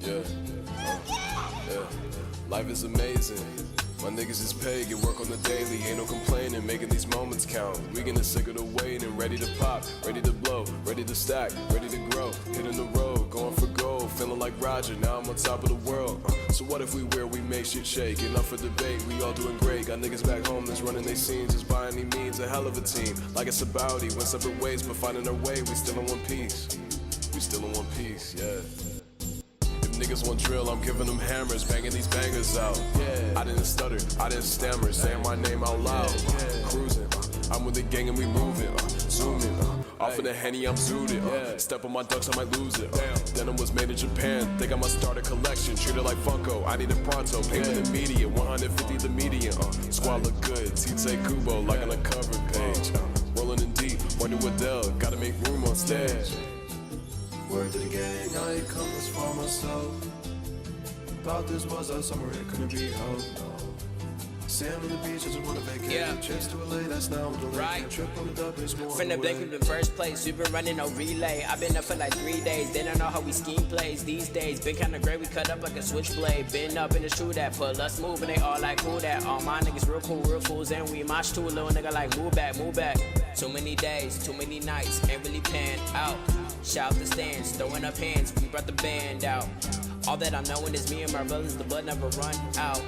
Yeah. Yeah. Life is amazing. My niggas is paid, get work on the daily. Ain't no complaining, making these moments count. We getting sick of the waiting, ready to pop, ready to blow, ready to stack, ready to grow. Hitting the road, going for gold, feeling like Roger. Now I'm on top of the world. So what if we wear, we make shit shake? Enough for debate, we all doing great. Got niggas back home that's running their scenes. Just by any means, a hell of a team. Like it's a bounty, went separate ways, but finding our way. We still in one piece. We still in one piece, yeah. Niggas want drill, I'm giving them hammers, banging these bangers out. Yeah. I didn't stutter, I didn't stammer, saying my name out loud. Cruising, I'm with the gang and we moving, zooming. Off of the Henny, I'm zooted. Step on my ducks, I might lose it. Denim was made in Japan, think I must start a collection. Treat it like Funko, I need it pronto. Payment immediate, 150 the median. Squad look good, T.L.A. Kubo, like on the cover page. Rolling in deep, wonder what Dell, gotta make room on stage. Word to the gang, I ain't come this far myself. Thought this was our summer, it couldn't be helped, no. Sand on the beach, I just wanna vacate. Trips to T.L.A, that's now I'm delayed. Right. Trip on the dub, it's more From the blink of the first place, we've been running no relay. I've been up for like 3 days, they don't know how we scheme plays these days. Been kinda great, we cut up like a switchblade. Been up in the shoe that put us moving, they all like who that. All my niggas real cool, real fools, and we mosh too. Little nigga like move back, move back. Too many days, too many nights, ain't really panned out. Shout the stands, throwing up hands, we brought the band out. All that I'm knowing is me and my brothers, the blood never run out.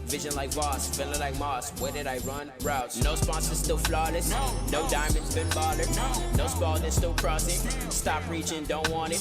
Vision like Voss, feeling like Moss. Where did I run? Routes. No sponsors, still flawless. No diamonds, been bothered. No Spalding, still crossing. Stop reaching, don't want it.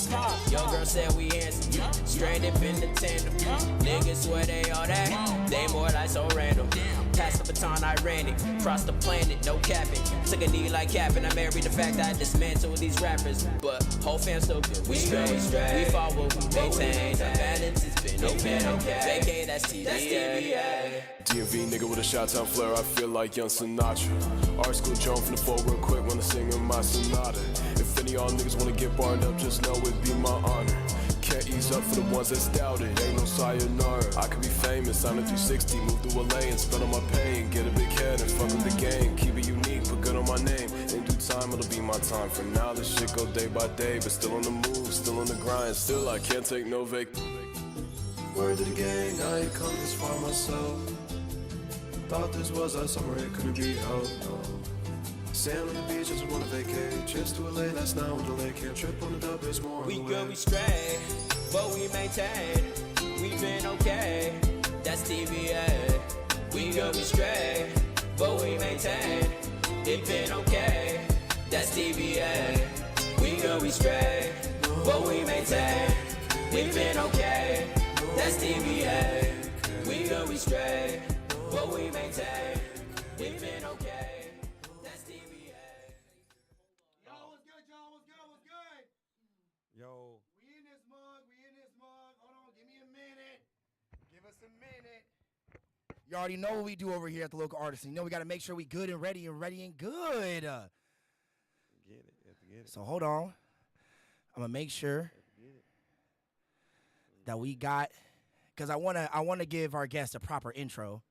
Yo, girl said we answer. Stranded, been the tandem. Niggas swear they all that. They more like so random. Pass the baton, I ran it. Cross the planet, no capping. Took a knee like capping. I married the fact that I dismantled these rappers. But whole fam still good. We straight. We follow, we maintain. The balance has been okay. Vacay, that's TBA. DMV nigga with a Shot-Town flair, I feel like young Sinatra. Art school jump from the floor real quick when I sing in my sonata. If any of y'all niggas wanna get barred up, just know it'd be my honor. Can't ease up for the ones that's doubted, ain't no sayonara. I could be famous, sign a 360, move to LA and spend on my pain. Get a big head and fuck with the game, keep it unique, put good on my name. In due time, it'll be my time. For now, this shit go day by day, but still on the move, still on the grind. Still, I can't take no vac. Word to the gang, I ain't come this far myself. Thought this was our summer, it couldn't be helped, no. Sand on the beach, I just wanna vacate. Trips to T.L.A, that's now I'm delayed. Can't trip on the dub, it's more on We the way. good, we straight, but we maintain. We been okay, that's TBA. We good, we straight, but we maintain. It been okay, that's TBA. We good, we straight, but we maintain. We been okay, that's TBA. We good, we straight, but we maintain. We been okay, that's TBA. Y'all, what's good, y'all? What's good? What's good? Yo, We in this mug. We in this mug. Hold on. Give me a minute. Give us a minute. You already know what we do over here at the local Artisan. You know we got to make sure we good and ready and good. get it. You have to get it. So hold on. I'm going to make sure that we got, because I want to give our guests a proper intro.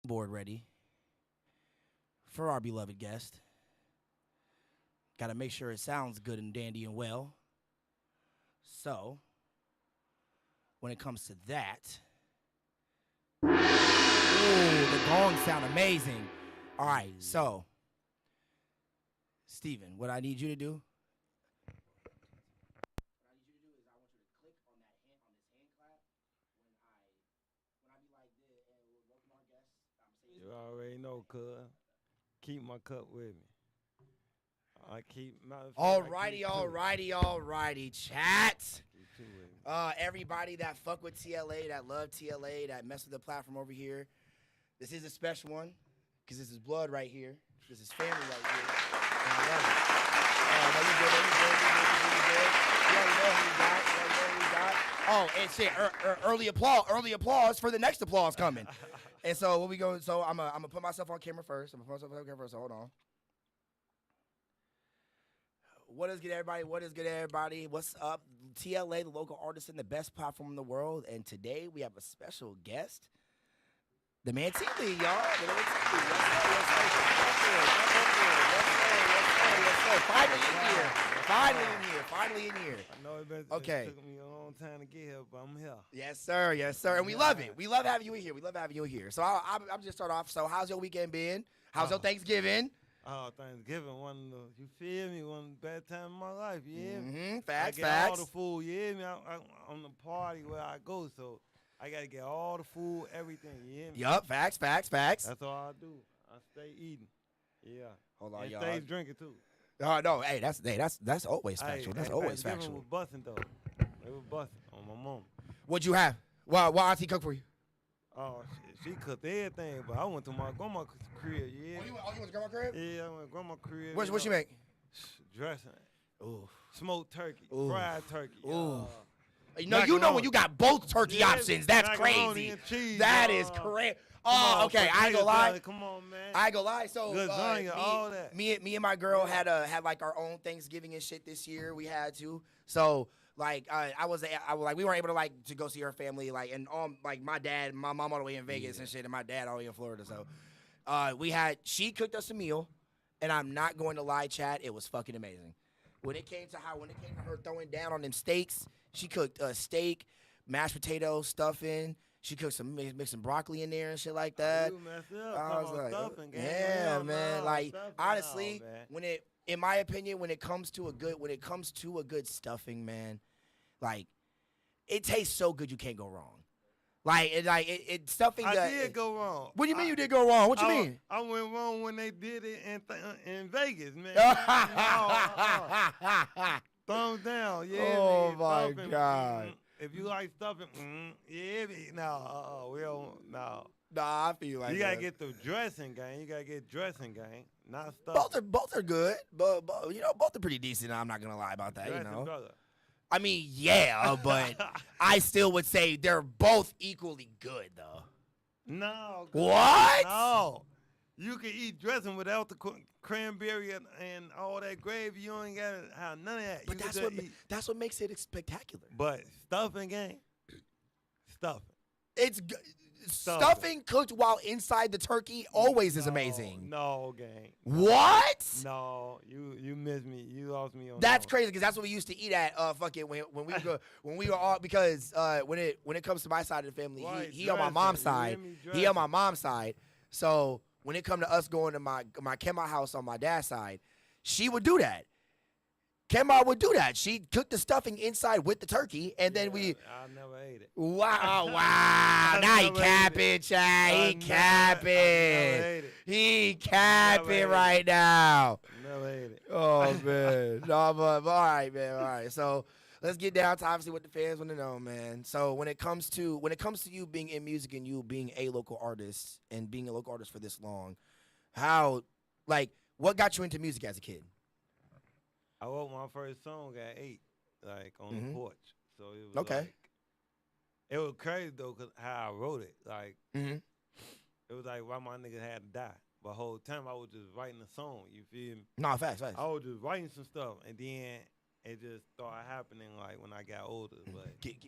Board ready for our beloved guest. Got to make sure it sounds good and dandy and well. So, when it comes to that, ooh, the gongs sound amazing. All right, so, Steven, what I need you to do? You already know, cuz. Keep my cup with me. I keep my. Alrighty, chat. Keep two with me. Everybody that fuck with T.L.A, that love T.L.A, that mess with the platform over here. This is a special one, because this is blood right here. This is family right here. And I love it. You already know who we got. Oh, and shit, early applause for the next applause coming. And so what we going? So I'm gonna put myself on camera first. So hold on. What is good, everybody? What's up? T.L.A, the local Artisan, the best platform in the world. And today we have a special guest, the man T.L.A, y'all. The man T.L.A. Finally in here. Finally in here. Finally in here. I know it Okay. took me a long time to get here, but I'm here. Yes, sir. Yes, sir. And we love it. We love having you in here. We love having you in here. So I'm just start off. So how's your weekend been? How's your Thanksgiving? Oh, Thanksgiving, you feel me? One of the best time of my life, you hear me? Mm-hmm. Facts, I get facts. all the food, you hear me? I'm on the party where I go, so I got to get all the food, everything, you hear me? Yup, facts, facts, facts. That's all I do. I stay eating. Yeah. Hold on, and y'all. stay drinking, too. No, hey, that's always factual. That's always Thanksgiving factual. was busting, though. It was busting on my mom. What'd you have? What auntie cook for you? Oh, she cooked everything, but I went to my grandma's crib, yeah. You went to grandma's crib? Yeah, I went to grandma's crib. What she make? Dressing. Ooh. Smoked turkey. Ooh. Fried turkey. Ooh. You macaroni. know when you got both turkey Yeah, options. That's macaroni crazy. and cheese, That is crazy. Come Oh, on, okay. I ain't gonna lie. Come on, man. I ain't gonna lie. So Lasagna, all that. Me and my girl had like our own Thanksgiving and shit this year. We had to. So like I was like we weren't able to like to go see her family like and like my dad, my mom all the way in Vegas and shit, and my dad all the way in Florida. So she cooked us a meal, and I'm not going to lie, chat. It was fucking amazing. When it came to her throwing down on them steaks, she cooked a steak, mashed potatoes, stuffing. She cooked mixed some broccoli in there and shit like that. You messed up. I was like, stuffing, gang. yeah, man. Like Stuffing, honestly, man. in my opinion, when it comes to a good stuffing, man, like it tastes so good you can't go wrong. Like stuffing. I did go wrong. What do you mean you did go wrong? What you mean? I went wrong when they did it in Vegas, man. Thumbs down, yeah. Oh man. my Stuffing, God. If you like stuffing, yeah, no, we don't, no. Nah, I feel like You gotta that. get the dressing, gang. You gotta get dressing, gang. Not stuffing. Both are good, but both are pretty decent. I'm not gonna lie about that. Dressing, You know. brother. I mean, yeah, but I still would say they're both equally good, though. No. What? No. You can eat dressing without the cranberry and all that gravy. You ain't gotta have none of that. But that's what makes it spectacular. But stuffing, gang. Stuffing. It's stuffing cooked while inside the turkey always is amazing. No, gang. What? No, you missed me. You lost me on That's that crazy because that's what we used to eat at fucking when we were all because when it comes to my side of the family, Right, he on my mom's dressing. You side. hear me? He on my mom's side. So when it come to us going to my Kemma house on my dad's side, she would do that. Kemma would do that. She'd cook the stuffing inside with the turkey, and then we. I never ate it. Wow! Now he capping, Chad. He capping. He capping right now. Never ate it. Oh man, no, but all right, man, all right. So let's get down to obviously what the fans want to know, man. So when it comes to you being in music and you being a local artist and being a local artist for this long, what got you into music as a kid? I wrote my first song at 8, like on the porch. So it was Okay. like, it was crazy though, cause how I wrote it. Like Mm-hmm. it was like why my nigga had to die. But the whole time I was just writing a song. You feel me? No, facts. I was just writing some stuff, and then it just started happening like when I got older. But Keep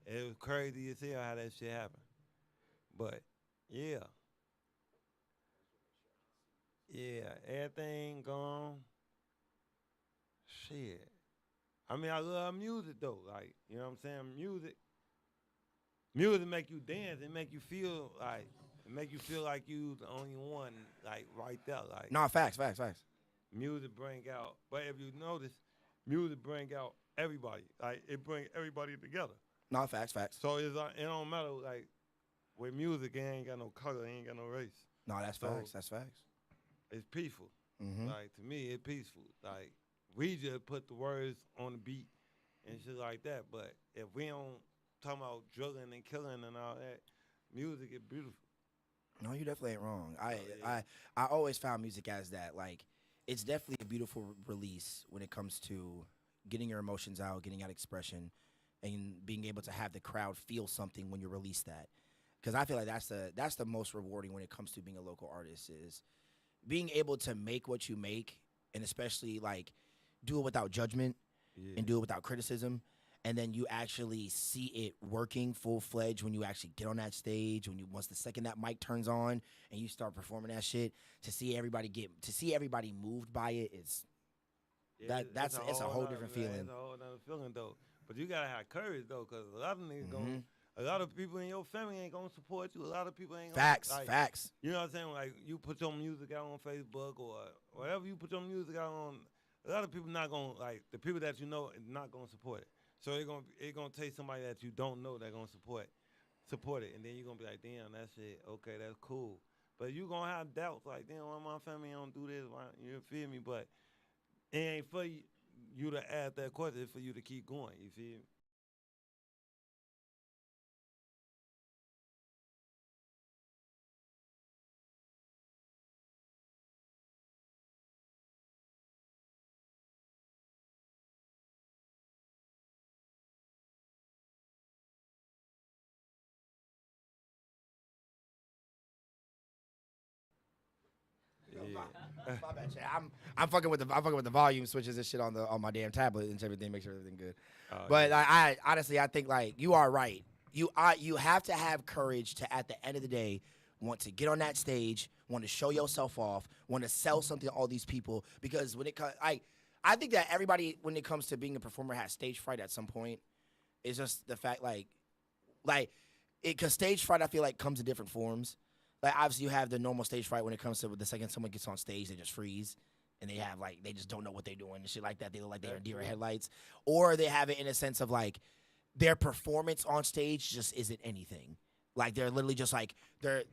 it was crazy to see how that shit happened. But yeah, everything gone. Shit. I mean, I love music though. Like, you know what I'm saying? Music make you dance. It make you feel like you the only one, like right there. Like, No, facts. music bring out. But if you notice, music bring out everybody. Like, it bring everybody together. No, facts. So it's like, it don't matter. Like, with music, it ain't got no color. It ain't got no race. No, that's facts. That's facts. It's peaceful. Mm-hmm. Like, to me, it's peaceful. Like, we just put the words on the beat and shit like that. But if we don't talk about drugging and killing and all that, music is beautiful. No, you definitely ain't wrong. yeah. I always found music as that. Like, it's definitely a beautiful release when it comes to getting your emotions out, getting out expression, and being able to have the crowd feel something when you release that. Because I feel like that's the most rewarding when it comes to being a local artist is being able to make what you make, and especially like do it without judgment and do it without criticism. And then you actually see it working full-fledged when you actually get on that stage, once the second that mic turns on and you start performing that shit, to see everybody moved by it, Yeah, It's a whole different feeling. It's a whole other feeling though. But you gotta have courage though, cause a lot of niggas Mm-hmm. a lot of people in your family ain't gonna support you. A lot of people ain't Facts, gonna, like, facts. You know what I'm saying? Like you put your music out on Facebook or whatever you put your music out on. A lot of people not gonna like the people that you know is not gonna support it. So it gonna take somebody that you don't know that gonna support it, and then you're gonna be like, damn, that shit, okay, that's cool. But you gonna have doubts like, damn, why my family don't do this? Why, you feel me? But it ain't for you to ask that question. It's for you to keep going. You feel me? Yeah. My bad, Chad. I'm fucking with the volume switches and shit on my damn tablet and everything, make sure everything good. But Yeah. I honestly I think like you are right. You have to have courage to at the end of the day want to get on that stage, want to show yourself off, want to sell something to all these people because when it comes I think that everybody when it comes to being a performer has stage fright at some point. It's just the fact like it cuz stage fright I feel like comes in different forms. Like obviously you have the normal stage fright when it comes to the second someone gets on stage, they just freeze. And they have like they just don't know what they're doing and shit like that. They look like they're in deer headlights. Or they have it in a sense of like their performance on stage just isn't anything. Like they're literally just like they're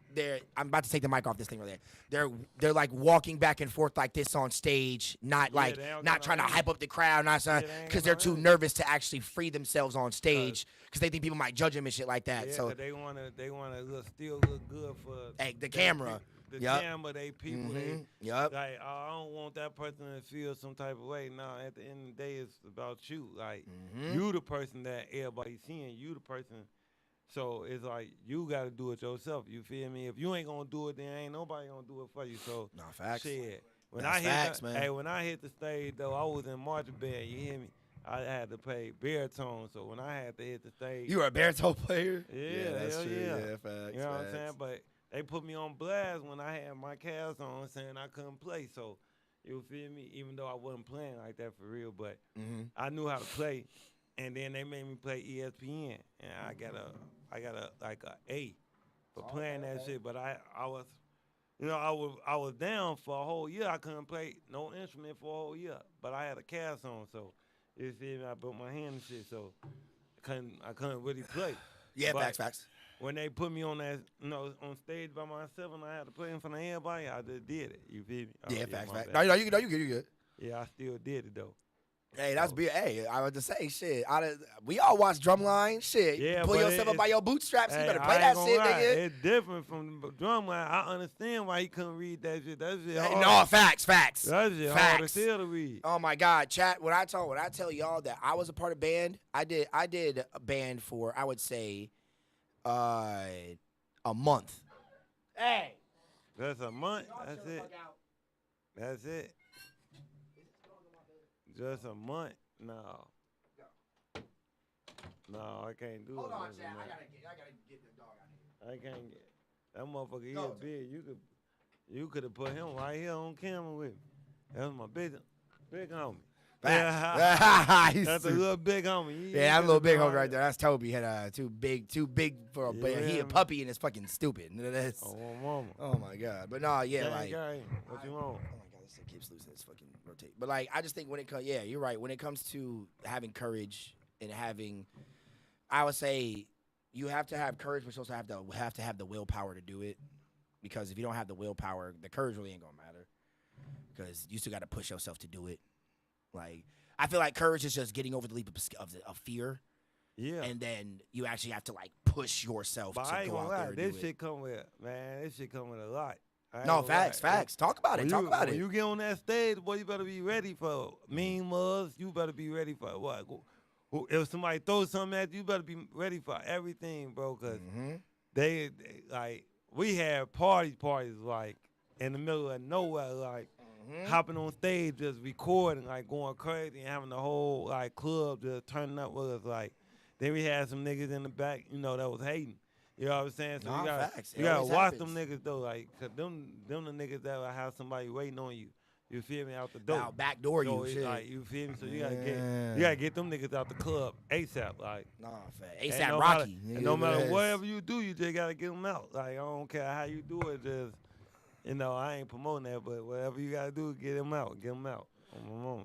I'm about to take the mic off this thing right there. They're like walking back and forth like this on stage, not not trying to hype up the crowd, not because they're too nervous to actually free themselves on stage because they think people might judge them and shit like that. Yeah, so they wanna still look good for the camera. The Yep. camera, they people, Yep. like I don't want that person to feel some type of way. No, at the end of the day, it's about you. Like you, the person that everybody's seeing. You, the person. So it's like you got to do it yourself. You feel me? If you ain't gonna do it, then ain't nobody gonna do it for you. So Nah, facts. shit. When That's I hit facts, the, man. Hey, when I hit the stage though, I was in marching band. You hear me? I had to play baritone. So when I had to hit the stage, You were a baritone player? yeah, that's hell true. yeah. Facts. You know what I'm saying? But they put me on blast when I had my cast on, saying I couldn't play. So you feel me? Even though I wasn't playing like that for real, but I knew how to play. And then they made me play ESPN, and I got a like a A for playing that shit. But I was, I was down for a whole year. I couldn't play no instrument for a whole year, but I had a cast on, so you feel me? I broke my hand and shit, so I couldn't really play. Yeah, But facts. when they put me on that, on stage by myself, and I had to play in front of everybody, I just did it. You feel me? Yeah, my facts. bad. No, you good. Yeah, I still did it though. Hey, that's big. Hey, I was to say, shit. We all watch Drumline. Shit, Yeah, pull but yourself up by your bootstraps. You Hey, better I play ain't that gonna shit, lie. nigga. It's different from the drumline. I understand why he couldn't read that shit. That shit Hey, hard. no, facts. That shit hard as Facts. hell to read. Oh my God, chat. When I tell y'all that I was a part of band, I did a band for I would say, a month. Hey, That's a month. That's it. That's it. Just a month. No. No, I can't do it. Just a month. I gotta get the dog out of here. I can't get that motherfucker. He Go. big. You could have put him right here on camera with me. That's my big homie. Facts. That's a little big homie. Yeah, I'm a little big homie right there. That's Toby. He had too big for a Yeah, he a man. puppy and it's fucking stupid. That's, Oh, mama. oh my God. But no, yeah, Gang, like gang. What you want? oh my God, this thing keeps losing its fucking rotate. But like I just think when it comes, yeah, you're right. When it comes to having courage and having, I would say you have to have courage, but you also have to have the willpower to do it. Because if you don't have the willpower, the courage really ain't gonna matter. Because you still got to push yourself to do it. Like I feel like courage is just getting over the leap of fear, Yeah. and then you actually have to like push yourself But to I ain't go gonna out there lie. and This do shit it. come with, man, this shit come with a lot. I ain't No, gonna facts. lie. Talk about it. When you get on that stage, boy, you better be ready for mean mugs. You better be ready for what? If somebody throws something at you, you better be ready for everything, bro. Cause they like we had parties like in the middle of nowhere, like hopping on stage, just recording, like going crazy and having the whole like club just turning up with us. Like then we had some niggas in the back, that was hating. You know what I'm saying? So Nah, facts. It you gotta always watch happens. them niggas though, like 'cause them the niggas that will have somebody waiting on you. You feel me? Out the door. Out backdoor So you, it's shit. like, you feel me? So you gotta get them niggas out the club ASAP. Like, Nah, fat. and ASAP no Rocky. Matter, and no matter whatever you do, you just gotta get them out. Like, I don't care how you do it. Just, I ain't promoting that, but whatever you gotta do, get them out. Get them out.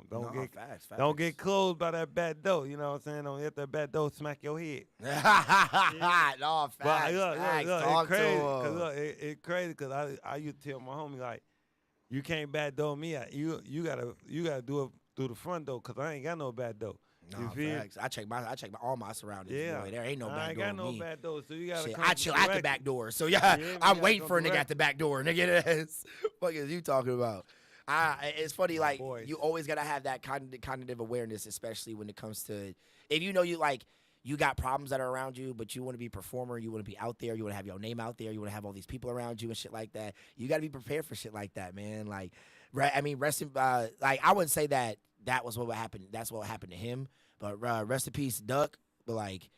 Don't get facts. don't get closed by that back door. You know what I'm saying? Don't hit that back door, smack your head. No, facts. But look, Talk it's crazy. to Cause him. look, it's crazy. Cause I used to tell my homie like, you can't back door me out. You gotta do it through the front door. Cause I ain't got no back door. You feel? Facts. I check all my surroundings. Yeah, Boy. There ain't no I back ain't door. got no me. back door, so you gotta. Shit, come I chill at the direct. back door. So yeah, Yeah, I'm you waiting gotta for a come nigga direct. at the back door. Nigga, what is you talking about? It's funny, like boys. you always gotta have that cognitive awareness, especially when it comes to if you know you got problems that are around you, but you want to be a performer, you want to be out there, you want to have your name out there, you want to have all these people around you and shit like that. You got to be prepared for shit like that, man. Like, right? I mean, like I wouldn't say that was what happened. That's what happened to him, but rest in peace, Duck. But like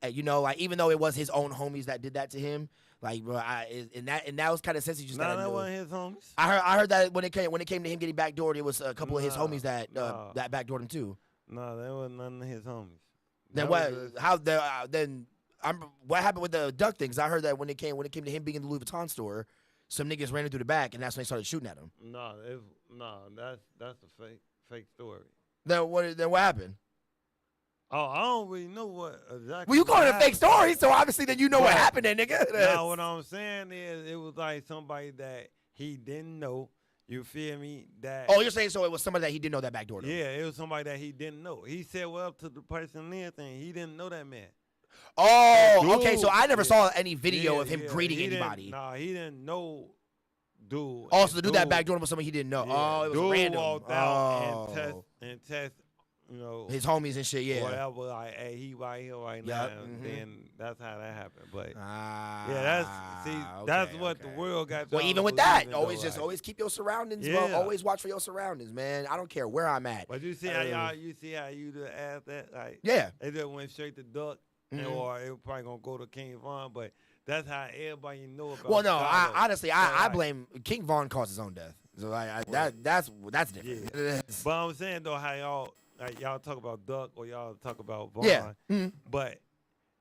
even though it was his own homies that did that to him. Like, bro, and that was kind of sense. You just Nah, gotta that know. wasn't his homies. I heard that when it came to him getting backdoored, it was a couple of his homies that backdoored him too. No, that wasn't none of his homies. Then That what? was just- How the what happened with the Duck things? I heard that when it came to him being in the Louis Vuitton store, some niggas ran him through the back, and that's when they started shooting at him. No, that's a fake story. Then what happened? Oh, I don't really know what exactly. Well, you calling it a what fake story, so obviously then you know what happened, then, nigga. Now, what I'm saying is, it was like somebody that he didn't know. You feel me? That Oh, you're saying so it was somebody that he didn't know that backdoored him. yeah, it was somebody that he didn't know. He said well up to the person and everything. He didn't know that man. Oh, okay. So I never Yeah. saw any video Yeah, of him yeah, greeting he didn't- anybody. Nah, he didn't know. Dude. Also, the dude that dude- backdoored him was somebody he didn't know. yeah, Oh, it was dude random. walked out and test. His homies and shit. Yeah. Whatever, like, hey, he right here right now. Yup, mhm. Then that's how that happened. But Yeah, that's what the world got. Well, y'all even with believing, that, always though, like. always keep your surroundings, bro. Yeah. Always watch for your surroundings, man. I don't care where I'm at. But you see how you just asked that, like, Yeah. they just went straight to Duck, or it was probably gonna go to King Von, but that's how everybody know about. Well, no, Chicago. honestly, So, I like, blame King Von caused his own death. So that's different. Yeah. But I'm saying though, how y'all talk about Duck or y'all talk about Von, Yeah. Mhm. but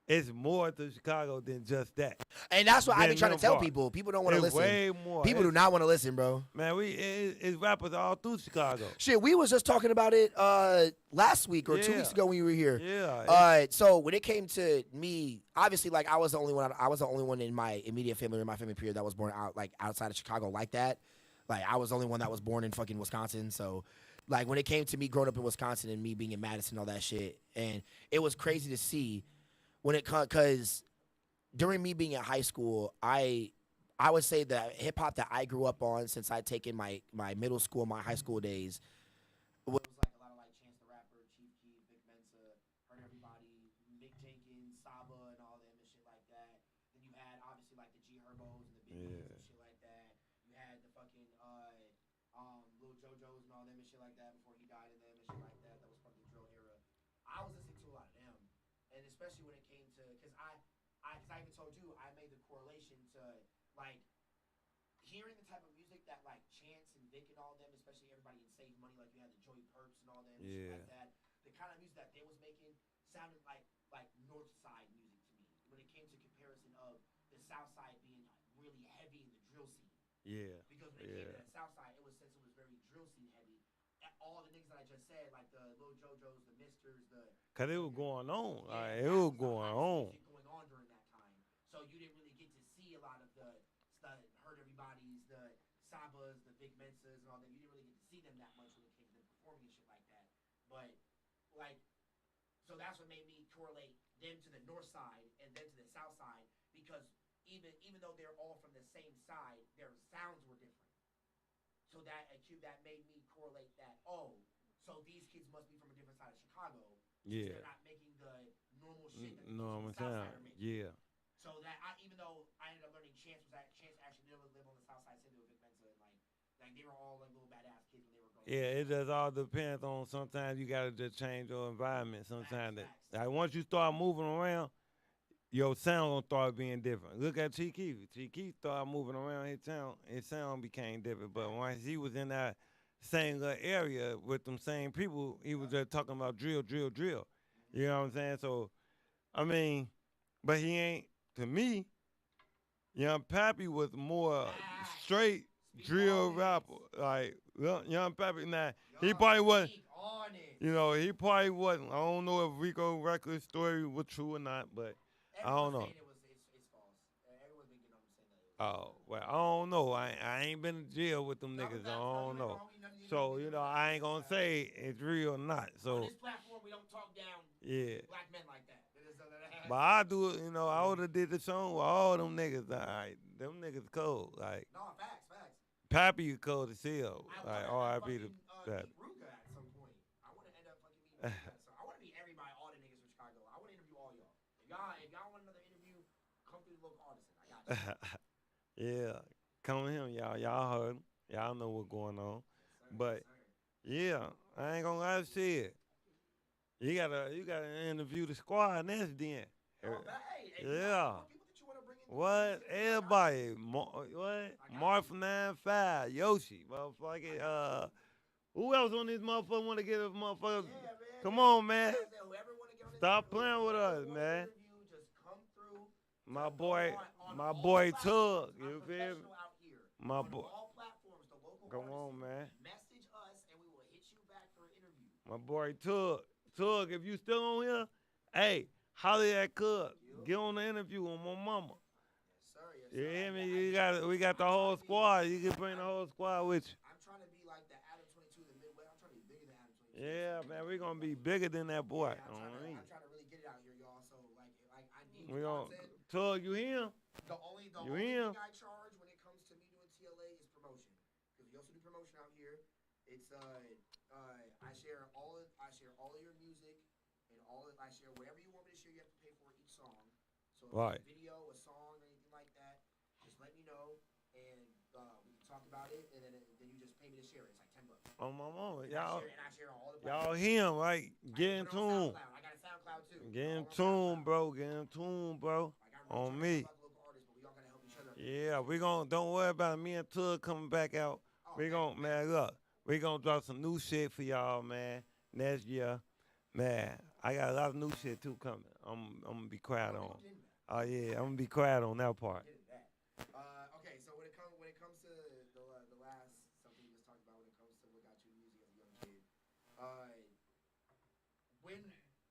it's more to Chicago than just that. And that's what I be Then trying to tell Bar. people. People don't want to It's listen. way more. People do not want to listen, bro. Man, it's rappers all through Chicago. Shit, we was just talking about it last week or 2 Yeah. weeks ago when you were here. Yeah. So when it came to me, obviously, like I was the only one in my immediate family or my family period that was born outside of Chicago like that. Like I was the only one that was born in fucking Wisconsin. So like when it came to me growing up in Wisconsin and me being in Madison and all that shit, and it was crazy to see when it because during me being in high school, I would say the hip hop that I grew up on since I'd taken my middle school, my high school days was like a lot of like Chance the Rapper, Chief Keef, Big Mensa, Hurt Everybody, Mick Jenkins, Saba, and all them and shit like that. Then you had obviously like the G Herbos and the Big Boys and shit like that. You had the fucking Lil JoJo's and all them and shit like that before he died and them and shit like that. That was from the drill era. I was listening to a lot of them, and especially when it came to because I even told you I made the correlation to like hearing the type of music that like Chance and Vic and all them, especially everybody in Save Money, like you had the Joey Perps and all them, and shit like that. The kind of music that they was making sounded like North Side music to me when it came to comparison of the South Side being really heavy in the drill scene. Yeah. Because when it came to the South Side, it was since it was very drill scene heavy. All the niggas that I just said, like the Lil JoJo's, the Misters, Cause it was going on. Like, it was going on. Going on during that time. So you didn't really get to see a lot of the Hurt Everybody's, the Sabas, the Big Mensas, and all that. You didn't really get to see them that much when it came to them performing and shit like that. But like, so that's what made me correlate them to the North Side and then to the South Side because even though they're all from the same side, their sounds were different. So that made me correlate that, so these kids must be from a different side of Chicago. Yeah. They're not making the normal shit that the No, I'm kids from the South saying. Side are making. Yeah. So that even though I ended up learning Chance actually did live on the South Side, same with Vic Mensa, and like they were all like little badass kids when they were growing up. Yeah, it just all depends on sometimes you gotta just change your environment. Sometimes Facts. like once you start moving around, your sound gonna start being different. Look at T.L.A. T.L.A. started moving around his sound became different. But once he was in that same little area with them same people. He was just talking about drill, drill, drill. You know what I'm saying? So I mean, but he ain't to me. Young Pappy was more straight drill rapper. Like Young Pappy, now he probably wasn't. You know, he probably wasn't. I don't know if Rico Records story was true or not, but I don't know. It's false. Everyone's been getting on him saying that. Oh, well, I don't know. I ain't been in jail with them niggas. I don't know. So, you know, I ain't gonna say it's real or not. On So, this platform, we don't talk down yeah. black men like that. But I do it, you know, I would have did the song with all them niggas. All right, them niggas cold. Like, No, facts. Pappy cold as hell. Like, R.I.P. to Pappy. Meet Ruga at some point. I want to end up fucking meeting Ruga at some. I want to meet everybody, all the niggas from Chicago. I want to interview all y'all. If y'all want another interview, come through the local Artisan. I got you. Yeah, come with him, y'all. Y'all heard him. Y'all know what's going on. But yeah, I ain't gonna lie to shit. You gotta interview the squad next then. Yeah. What? Everybody. What? Marv 95, Yoshi, motherfucker. Who else on this motherfucker want to get a motherfucker? Come on, man. Stop playing with us, man. My boy Tug. You feel me? My boy. Come on, man. Message us and we will hit you back for an interview. My boy Tug. Tug, if you still on here, hey, holler at Cub. Get on the interview with my mama. Yes, sir. You hear me? We got the whole squad. You can bring the whole squad with you. I'm trying to be like the Adam 22 in the Midwest. I'm trying to be bigger than Adam 22. Yeah, man, we're gonna be bigger than that boy. Yeah, I'm trying to really get it out here, y'all. So like I need We gonna content. Tug, you hear? The only You thing hear? I charge when it comes to me doing T.L.A. is promotion. Because we also do promotion out here. It's I share all of your music and I share whatever you want me to share. You have to pay for each song. So if Right. it's a video, a song, or anything like that, just let me know and we can talk about it. And then you just pay me to share it. It's like $10. On my mama, And y'all. I share all the Y'all hear him, right? Get in I put it on tune. SoundCloud. I got a SoundCloud too. Get in All on tune, SoundCloud. bro. Get in tune, bro. Like, I'm On really me. trying to help out the local artists, but we all gotta help each other. Yeah, don't worry about it. Me and Tug coming back out. Man, look, we gonna drop some new shit for y'all, man, next year. Man, I got a lot of new shit too coming. I'm gonna be quiet on. Oh yeah, I'm gonna be quiet on that part. Okay, so when it comes to the last something you just talked about, when it comes to what got you music as a young kid,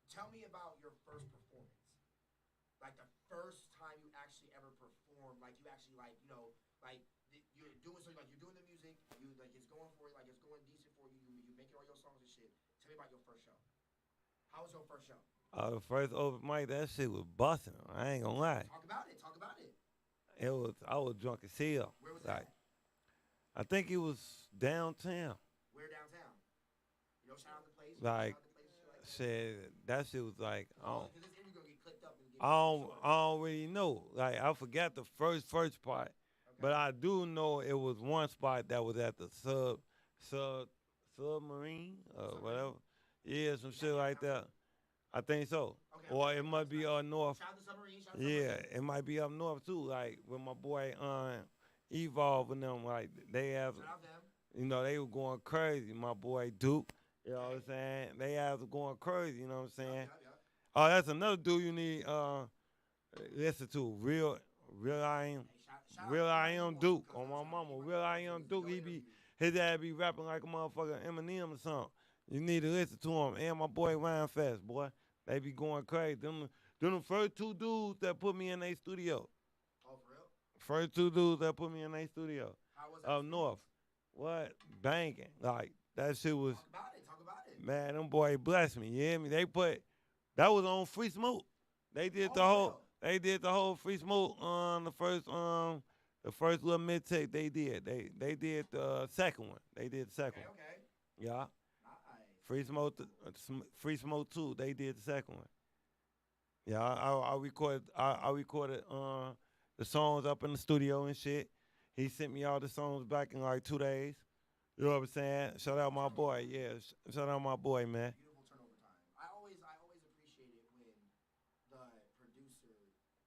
tell me about your first performance, like the first time you actually ever performed, like you actually like you're doing something, like you're doing the music, you like it's going for it, like it's going decent for you, you making all your songs and shit. Tell me about your first show. How was your first show? The first open mic, that shit was busting. I ain't gonna lie. Talk about it. I was drunk as hell. Where was Like, that? I think it was downtown. Where downtown? You know, shout out the place. Like, shout out the place and shit like that. shit, that shit was like, Because this interview gonna get clipped up and get I don't really know. Like, I forgot the first part, Okay. but I do know it was one spot that was at the submarine or whatever. Yeah, some shit like that. I think so. Okay, Or it might be up north. Shout out to Submarine. Shout out to Yeah, Submarine. it might be up north too. Like with my boy Evolve and them, like they have, Shout out them. you know, they were going crazy. My boy Duke, you know what I'm saying? They have going crazy, you know what I'm saying? Yeah. Oh, that's another dude you need listen to. Real I am. Shout out Real to I everyone, am Duke because on my that's mama. how Real I am Duke. His ass be rapping like a motherfucker Eminem or something. You need to listen to him. And my boy Ryan Fest, boy. They be going crazy. Them the first two dudes that put me in their studio. Oh, for real? First two dudes that put me in their studio. How was that? Up north. What? Banging. Like, that shit was, Talk about it. man, them boy blessed me. You hear me? That was on Free Smoke. They did the whole Free Smoke on the first little mixtape they did. They did the second one. They did the second one. Okay. Yeah. Nice. Free Smoke 2, they did the second one. Yeah, I recorded the songs up in the studio and shit. He sent me all the songs back in like 2 days. You know what I'm saying? Shout out my boy, yeah. Shout out my boy, man. Beautiful turnover time. I always appreciate it when the producer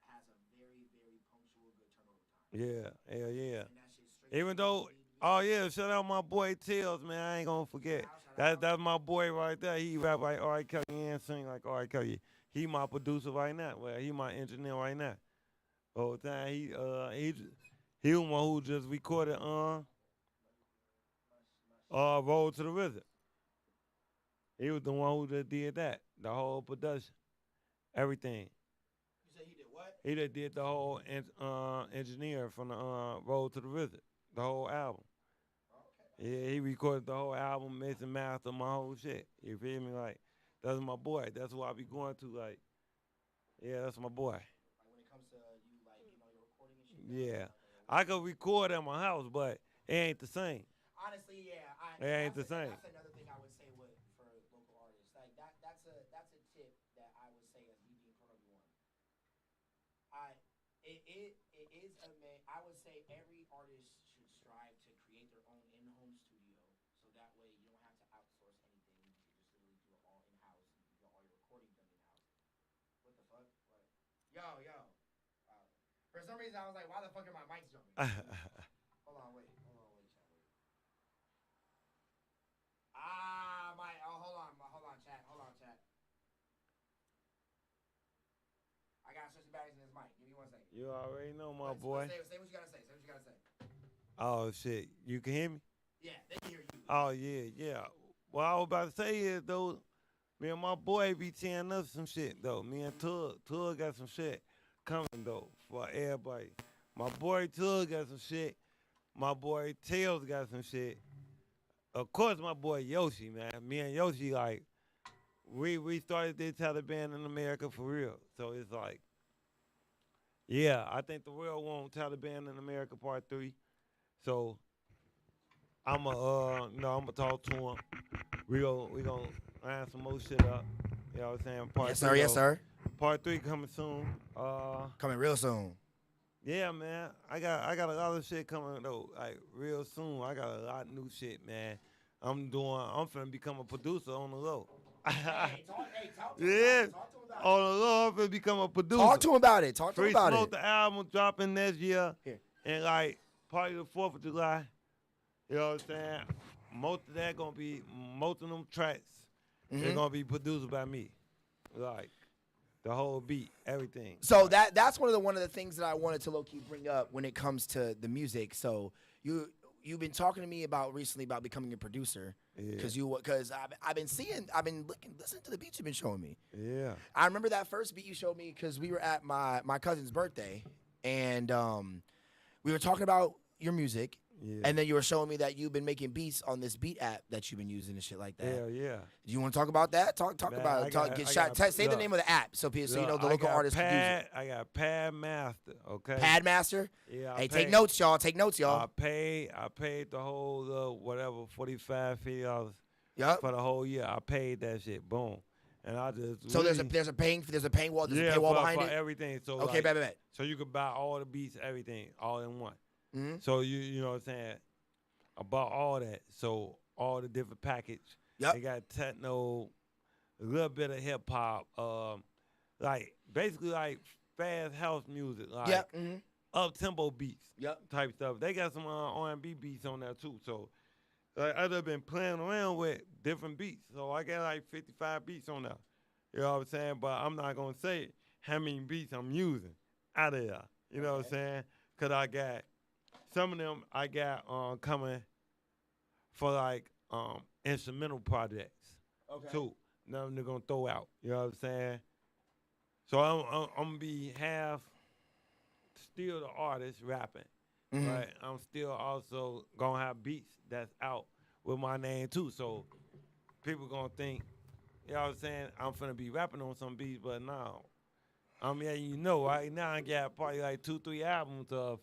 has a very, very punctual, good turnover time. Yeah, hell yeah. And that shit's straight Even though Oh yeah, shout out my boy T.L.A, man. I ain't gonna forget. That's my boy right there. He rap like R. Kelly and sing like R. Kelly. He my producer right now. Well, he my engineer right now. Whole time he the one who just recorded Road to the River. He was the one who just did that. The whole production. Everything. You said he did what? He just did the whole engineer from the Road to the River. The whole album. Yeah, he recorded the whole album, mixed and mastered my whole shit. You feel me? Like, that's my boy. That's who I be going to. Like, yeah, that's my boy. Like when it comes to you, like, you know, your recording and shit. Yeah. I could record at my house, but it ain't the same. Honestly, yeah. It ain't the same. That's another thing I would say for local artists. Like that's a tip that I would say as me being Pro number one. It is I would say every artist should strive to create their own in-home studio, so that way you don't have to outsource anything. You can just literally do it all in-house, and you can get all your recording done in-house. What the fuck? What? Yo. For some reason, I was like, why the fuck are my mics jumping? Hold on, wait, chat, wait. Hold on, chat. I gotta switch the batteries in this mic. Give me 1 second. You already know, my boy. Say what you gotta say. Oh, shit. You can hear me? Yeah, they can hear you. Oh, yeah. What I was about to say is, though, me and my boy be tearing up some shit, though. Me and Tug got some shit coming, though, for everybody. My boy Tug got some shit. My boy Tails got some shit. Of course, my boy Yoshi, man. Me and Yoshi, like, we started this Taliban in America for real. So it's like, yeah, I think the world want Taliban in America Part 3. So I'ma talk to him. We gonna line some more shit up. You know what I'm saying? Part Yes, sir. 3, Yes, sir. Part 3 coming soon. Coming real soon. Yeah, man. I got a lot of shit coming though, like real soon. I got a lot of new shit, man. I'm finna become a producer on the low. Talk to Yeah. him about it. On the low, I'm finna become a producer. Talk to him about it. Free Smoke, the album dropping next year. Here. And like probably the 4th of July. You know what I'm saying? Most of them tracks, they're gonna be produced by me. Like the whole beat, everything. So that's one of the things that I wanted to low key bring up when it comes to the music. So you've been talking to me recently about becoming a producer. Yeah. Because I've been listening to the beats you've been showing me. Yeah. I remember that first beat you showed me because we were at my cousin's birthday, and we were talking about your music. Yeah. And then you were showing me that you've been making beats on this beat app that you've been using and shit like that. Hell yeah. Do you want to talk about that? Talk Man, about it. Say the name of the app so you know the local artists can use it. I got Pad Master, okay? Pad Master? Yeah. Hey, take notes, y'all. I paid the whole whatever, $50 Yep. for the whole year. I paid that shit. Boom. And I just So there's a paywall. There's a paywall behind for it. everything. So Okay, bet. So you could buy all the beats, everything, all in one. Mm-hmm. So you know what I'm saying? I bought all that. So all the different package. Yep. They got techno, a little bit of hip hop, like basically like fast house music, like Yep. Mm-hmm. up tempo beats, Yep. type stuff. They got some R&B beats on there too. So like, I've just been playing around with different beats. So I got like 55 beats on there. You know what I'm saying? But I'm not gonna say how many beats I'm using out of there. You know what I'm saying? Cause I got some of them I got coming for like instrumental projects too. Nothing they're gonna throw out. You know what I'm saying? So I'm gonna be half still the artist rapping, but I'm still also gonna have beats that's out with my name too. So people gonna think, you know what I'm saying, I'm finna be rapping on some beats, but no. I mean, you know, right now I got probably like 2-3 albums of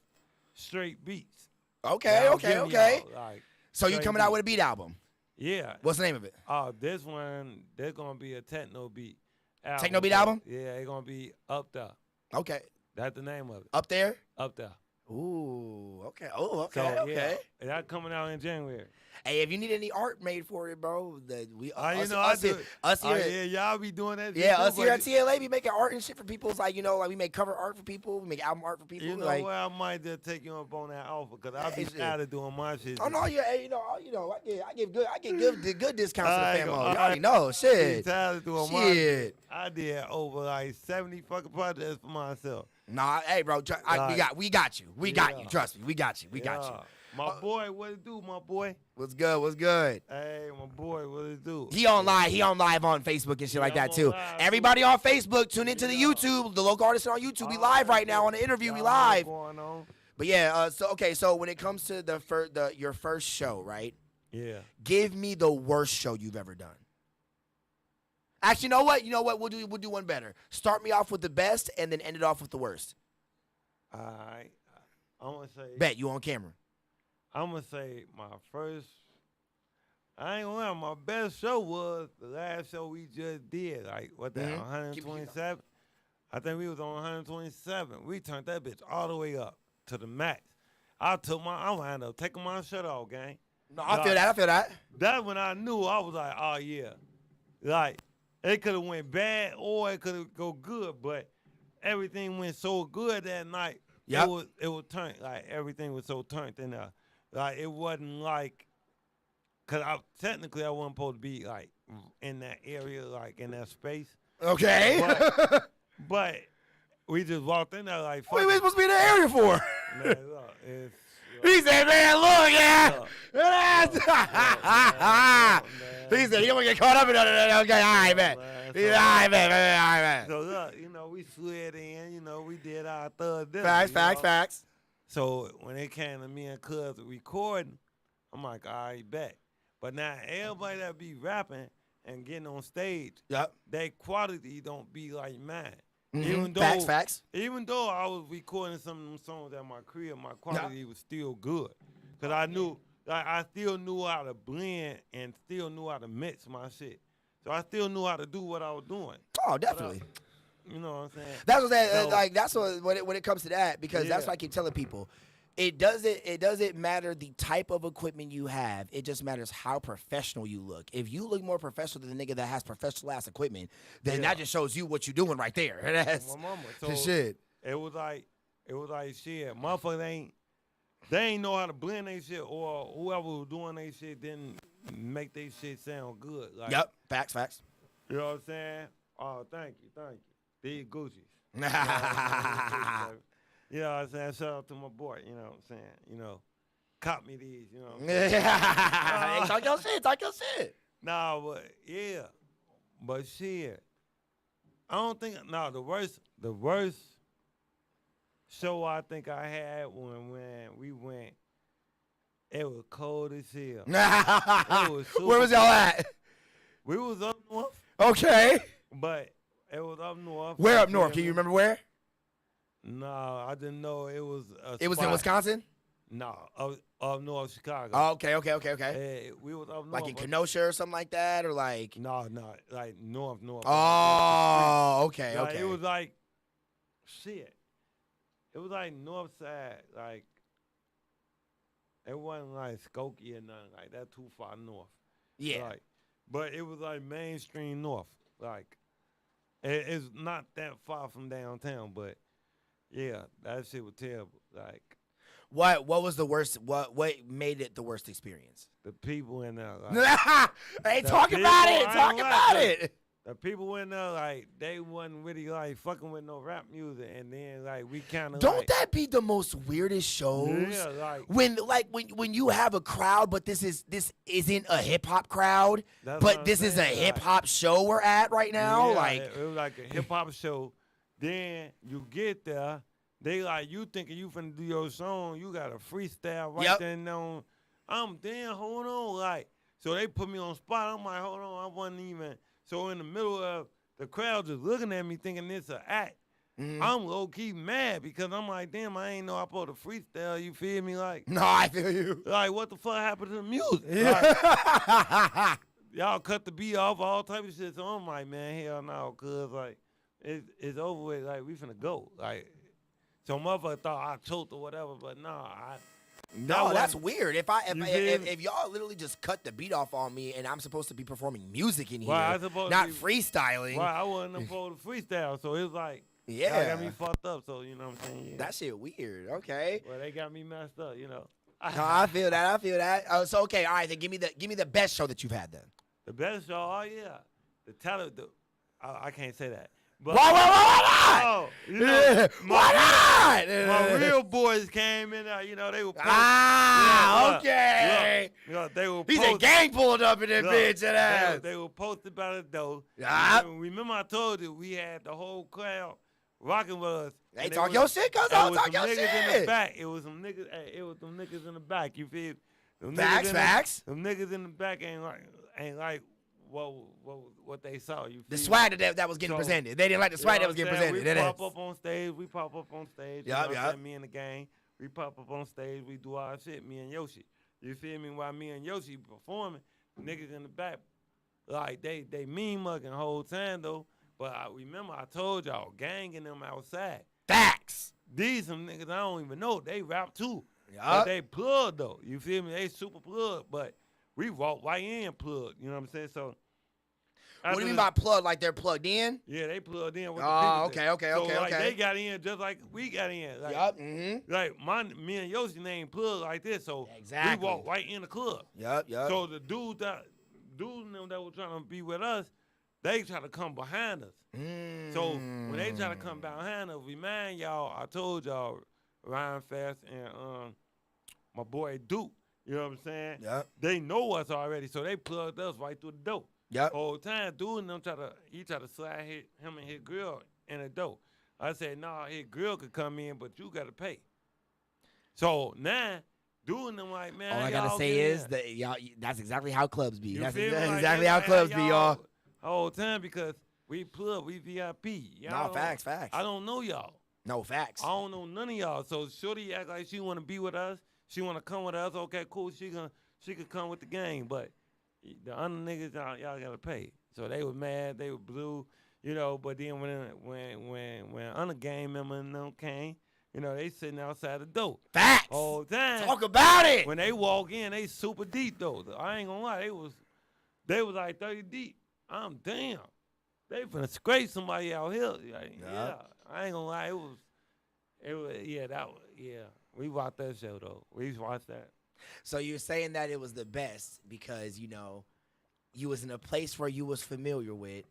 straight beats. Okay. Like, So you coming out with a beat album? Yeah. What's the name of it? This one, there's gonna be a techno beat album. Techno beat album? Yeah, it's gonna be Up There. Okay. That's the name of it. Up there? Up There. Ooh, okay. Oh, okay, So, okay. yeah, that coming out in January. Hey, if you need any art made for it, bro, that we You us, know, us, I here, do. us here, Yeah, y'all be doing that. yeah, shit us too, here but at T.L.A. be making art and shit for people. It's like, you know, like we make cover art for people, we make album art for people. you know like, what? I might just take you up on that offer because I be Hey, shit. tired of doing my shit. oh no, yeah, hey, you know, I give good discounts to the I famo. go- You already know, be shit. tired of doing my shit. Shit. I did over like 70 fucking projects for myself. Nah, hey, bro, we got you. We got you. Yeah. Trust me, we got you. We got you. My boy, what it do, my boy? What's good? What's good? Hey, my boy, what it do? He on live. He on live on Facebook and shit like Yeah, that I'm too. on live, Everybody too. on Facebook, tune into the Yeah. YouTube. The local artists on YouTube. We All live right, right now cool. on the interview. We Y'all know live. what's going on? But yeah, so when it comes to your first show, right? Yeah. Give me the worst show you've ever done. Actually, you know what? We'll do one better. Start me off with the best, and then end it off with the worst. All right. I'm gonna say. Bet you on camera. I'm gonna say my first. I ain't gonna lie. My best show was the last show we just did. Like what that? Mhm. 127. I think we was on 127. We turned that bitch all the way up to the max. I wound up taking my shirt off, gang. No, I feel that. That's when I knew. I was like, oh yeah, like it could have went bad or it could have go good, but everything went so good that night. Yep. It was turned, like everything was so turned in there. Like it wasn't like, cause technically I wasn't supposed to be like in that area, like in that space. Okay. But we just walked in there like, What are fuck we it. supposed to be in the area for? Man, look, it's, He said, man, look, yeah. man. He said, you don't want to get caught up in that. Okay, all right, man. All right, man. So look, we slid in, we did our third dinner. Facts. So when it came to me and Cuz recording, I'm like, all right, bet. But now everybody that be rapping and getting on stage, Yep. their quality don't be like mine. Mhm. Even though, Facts. Even though I was recording some of them songs at my crib, my quality was still good. Cause I knew, like, I still knew how to blend and still knew how to mix my shit. So I still knew how to do what I was doing. Oh, definitely. You know what I'm saying? That's what that So- like. That's what when it comes to that, because that's Yeah. what I keep telling people. It doesn't matter the type of equipment you have. It just matters how professional you look. If you look more professional than the nigga that has professional ass equipment, then Yeah. that just shows you what you're doing right there. That's My mama. the So shit. it was like shit. Motherfuckers they ain't know how to blend their shit, or whoever was doing their shit didn't make their shit sound good. Like, Yep. Facts. You know what I'm saying? Oh, thank you. These Gucci's. You know what I'm saying? Shout out to my boy, you know what I'm saying? Cop me these, you know what I'm saying? Hey, talk your shit. Nah, but yeah. But shit. I don't think the worst show I think I had when we went, it was cold as hell. was super Where was y'all at? We was up north, Okay. but it was up north. Where up north? Can you remember where? No, I didn't know it was a It was in spot. Wisconsin? No, up north Chicago. Oh, okay. We was up north. Like in but- Kenosha or something like that, or like. No, like north. Oh, okay. Like, it was like, shit. It was like north side, like, it wasn't like Skokie or nothing like that, too far north. Yeah. Like, but it was like mainstream north. Like, it's not that far from downtown, but yeah, that shit was terrible. Like, What was the worst? What made it the worst experience? the people in there, like, Hey, The talk people, about I it. ain't Talk gonna about lie, it. the people in there, like, they wasn't really like fucking with no rap music, and then like we kind of Don't like, that be the most weirdest shows? yeah, like, When you have a crowd, but this isn't a hip hop crowd, That's what but I'm this is a saying, hip hop show we're at right now. yeah, Like, it was like a hip hop show. Then you get there, they like you thinking you finna do your song, you got a freestyle right Yep. there and on. I'm damn, hold on, like, so they put me on spot. I'm like, hold on, I wasn't even. So in the middle of the crowd just looking at me thinking it's an act. mhm. I'm low key mad because I'm like, damn, I ain't know I supposed to freestyle. You feel me? Like, no, I feel you. like what the fuck happened to the music? Like, Yeah. y'all cut the beat off, all type of shit. So I'm like, man, hell no, cause like it's over with. Like we finna go. Like, So motherfucker thought I choked or whatever, but No, that's weird. If You feel me? if y'all literally just cut the beat off on me and I'm supposed to be performing music in here, Well, I supposed not to be- freestyling. Well, I wasn't supposed to freestyle, so it was like, Yeah. y'all got me fucked up. So you know what I'm saying? Yeah. That shit weird. Okay. Well, they got me messed up, you know. No, I feel that. So okay, all right. Then give me the best show that you've had then. The best show, oh yeah, the talent. I can't say that. But, Why not? Oh, you know, Why not? my real boys came in there. You know they were. Okay. They were. He's a gang pulled up in that Look, bitch and ass. They were posted by the door. Yup. Remember I told you we had the whole crowd rocking with us. Hey, and talk it your was- shit, cuz. it I'll was talk some your niggas in the shit. back. It was some niggas. It was some niggas in the back. You feel? Them Facts. Them niggas in the back ain't like what they saw. You feel? The swag that was getting So, presented. They didn't like the swag that was getting presented. We It pop is. up on stage. We pop up on stage. You Yup, know what I'm yup. saying? Me and the gang. We pop up on stage. We do our shit. Me and Yoshi. You feel me? While me and Yoshi performing, niggas in the back, like they mean mugging the whole time though. But I remember I told y'all, ganging them outside. Facts. These some niggas I don't even know. They rap too. But Yup. they plug though. You feel me? They super plug. But we walk right in plug. You know what I'm saying? So. What do you mean by plug? Like they're plugged in? Yeah, they plugged in with Oh, the people. okay, So, okay, like, okay. they got in just like we got in. Like, Yup. Mm-hmm. like me and Yoshi name plug like this, so Exactly. we walk right in the club. Yup. So the dudes and them that were trying to be with us, they try to come behind us. So when they try to come behind us, remind y'all, I told y'all, Ryan Fast and my boy Duke, you know what I'm saying? Yup. They know us already, so they plugged us right through the door. Yup. Whole time, dude and them try to slide him and his girl in the door. I said, nah, his girl could come in, but you gotta pay. So now, dude and them like, man, All I gotta y'all say get is in. that y'all. That's exactly how clubs be. You That's feel me? Like, exactly they how like, clubs be, y'all. Whole time because we plug, we VIP. Y'all No, don't- facts. I don't know y'all. No facts. I don't know none of y'all. So shorty act like she want to be with us. She want to come with us. Okay, cool. She could come with the gang, but the other niggas y'all gotta pay. So they were mad. They were blue, you know. But then when other gang member and them came, you know, they sitting outside the door Facts. all time. Talk about it. When they walk in, they super deep though. I ain't gonna lie, they was like 30 deep. I'm damn. They finna scrape somebody out here. Like, yeah, I ain't gonna lie. We watched that show though. We watched that. So you're saying that it was the best because you was in a place where you was familiar with.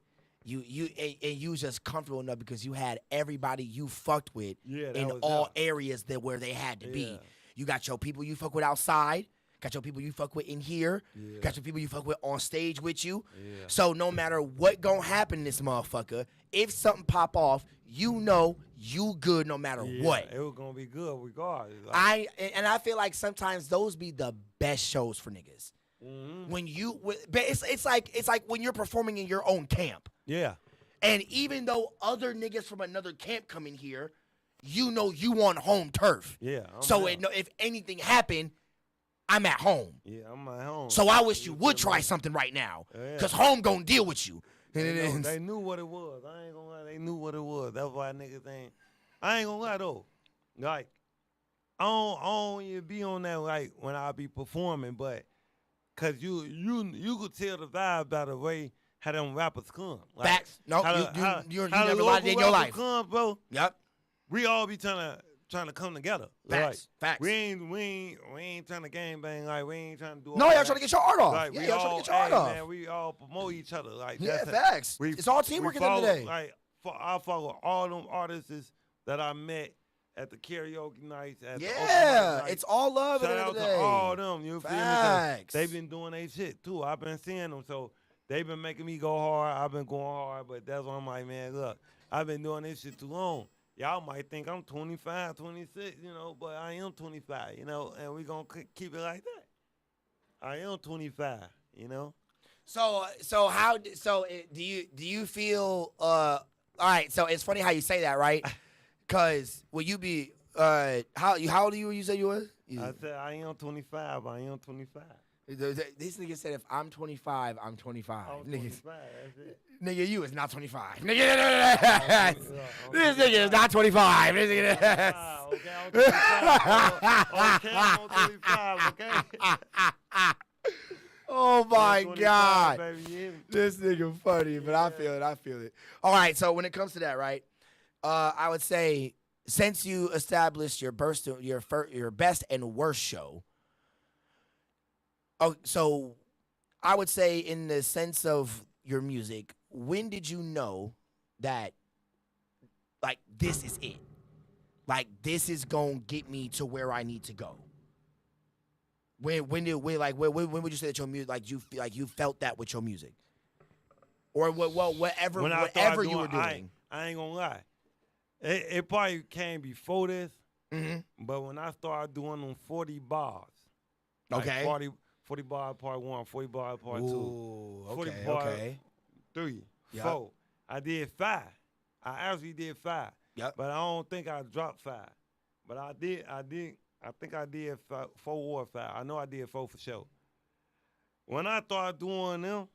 You was just comfortable enough because you had everybody you fucked with Yeah, that in was all that. areas where they had to be. Yeah. You got your people you fuck with outside, got your people you fuck with in here, Yeah. got your people you fuck with on stage with you. Yeah. So no matter what gonna happen in this motherfucker, if something pop off, you know you good no matter what. It was gonna be good regardless. Like, I feel like sometimes those be the best shows for niggas. mhm. But it's like when you're performing in your own camp. Yeah. And even though other niggas from another camp come in here, you know you on home turf. Yeah. So down. if anything happened, I'm at home. Yeah, I'm at home. So I wish you would try something right now. Yeah. Because home gonna deal with you. They knew what it was. I ain't gonna lie. They knew what it was. That's why niggas ain't. I ain't gonna lie though. Like, I don't even be on that like when I be performing, but cause you could tell the vibe by the way how them rappers come. Like, Facts. No, how you how the never lied local in your rappers life. Come, bro. Yep. We all be trying to come together. Facts. Facts. We ain't trying to gang bang. Like we ain't trying to do. No, all y'all that. trying to get your art off. Like, Yeah, we y'all trying to get your art off. Man, we all promote each other. Like Yeah, that's facts. We- It's all teamwork we at the end of the follow- day. Like I follow all them artists that I met at the karaoke nights. At the open mic Yeah, nights. it's all love at Shout the end out of the to day. all them. You feel me? 'Cause Facts. They've been doing their shit too. I've been seeing them, so they've been making me go hard. I've been going hard, but that's why I'm like, man, look, I've been doing this shit too long. Y'all might think I'm 25, 26, you know, but I am 25, you know, and we gonna keep it like that. I am 25, you know. So do you feel all right? So it's funny how you say that, right? Cause will you be how old are you? You said you was. I said I am 25. I am 25. This nigga said if I'm 25, I'm 25. I'm Niggas, 25, that's it. nigga, you is not 25. Nigga, I'm this nigga is not 25. This nigga Okay, I'm 25. Okay, I'm 25, okay? Oh my 25, God. baby, you hear me? This nigga funny, but I feel it. I feel it. All right, so when it comes to that, right? I would say since you established your best and worst show. Oh, so I would say in the sense of your music, when did you know that like this is it? Like this is gonna get me to where I need to go. When would you say that your music you felt that with your music? Or whatever When I whatever started you were doing, doing. I ain't gonna lie. It probably came before this, Mm-hmm. but when I started doing them 40 bars, like Okay. 40 bar part 1, 40 bar part 2, Ooh, 40 okay, bar okay. 3, Yep. 4. I did 5. I actually did 5. Yep. But I don't think I dropped 5. But I think I did 4 or 5. I know I did 4 for sure. When I started doing them,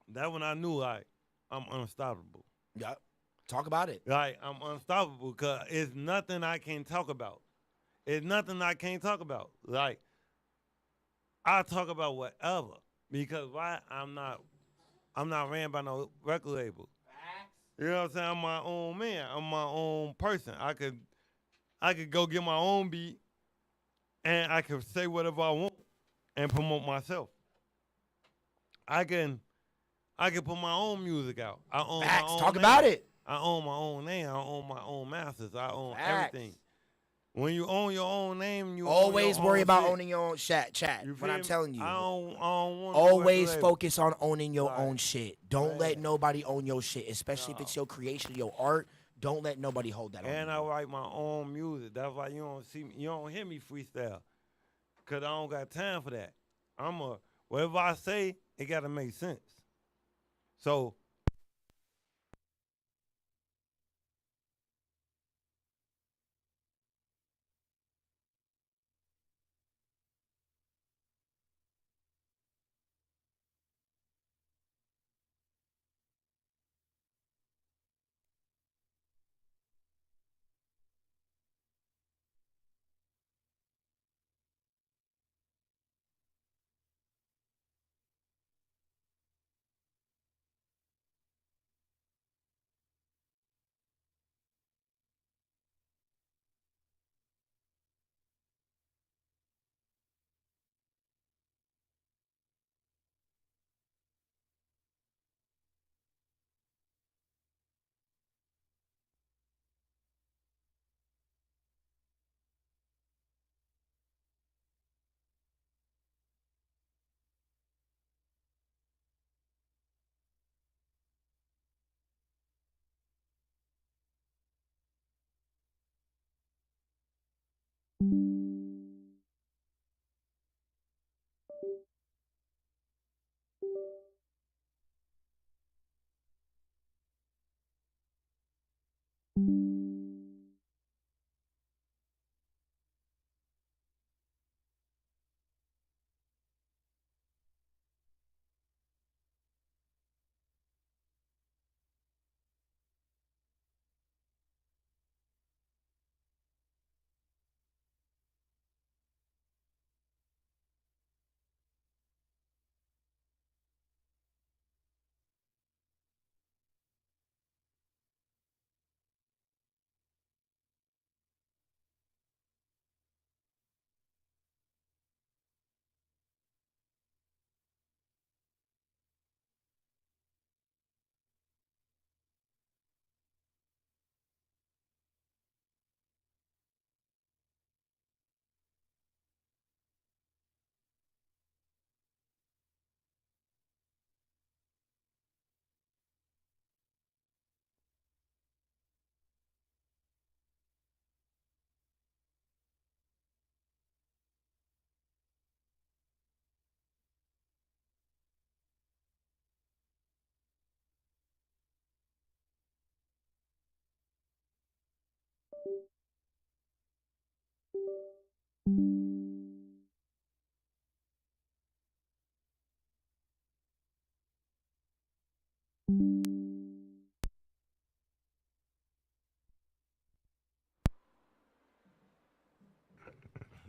that when I knew like I'm unstoppable. Yep. Talk about it. Like I'm unstoppable because it's nothing I can't talk about. It's nothing I can't talk about. Like I talk about whatever because why I'm not ran by no record label. You know what I'm saying? I'm my own man. I'm my own person. I could go get my own beat and I could say whatever I want and promote myself. I can put my own music out. I own my Facts. own Talk name. about it. I own my own name. I own my own masters. I own Facts. everything. When you own your own name, you Always own your worry own about shit. owning your own chat. You But I'm feel me? telling you, I don't want always no record label. focus on owning your Right. own shit. Don't let Yeah. nobody own your shit, especially if it's your creation, your art. Don't let nobody hold that on And you. I write my own music. That's why you don't see me. You don't hear me freestyle, cause I don't got time for that. Whatever I say, it gotta make sense. So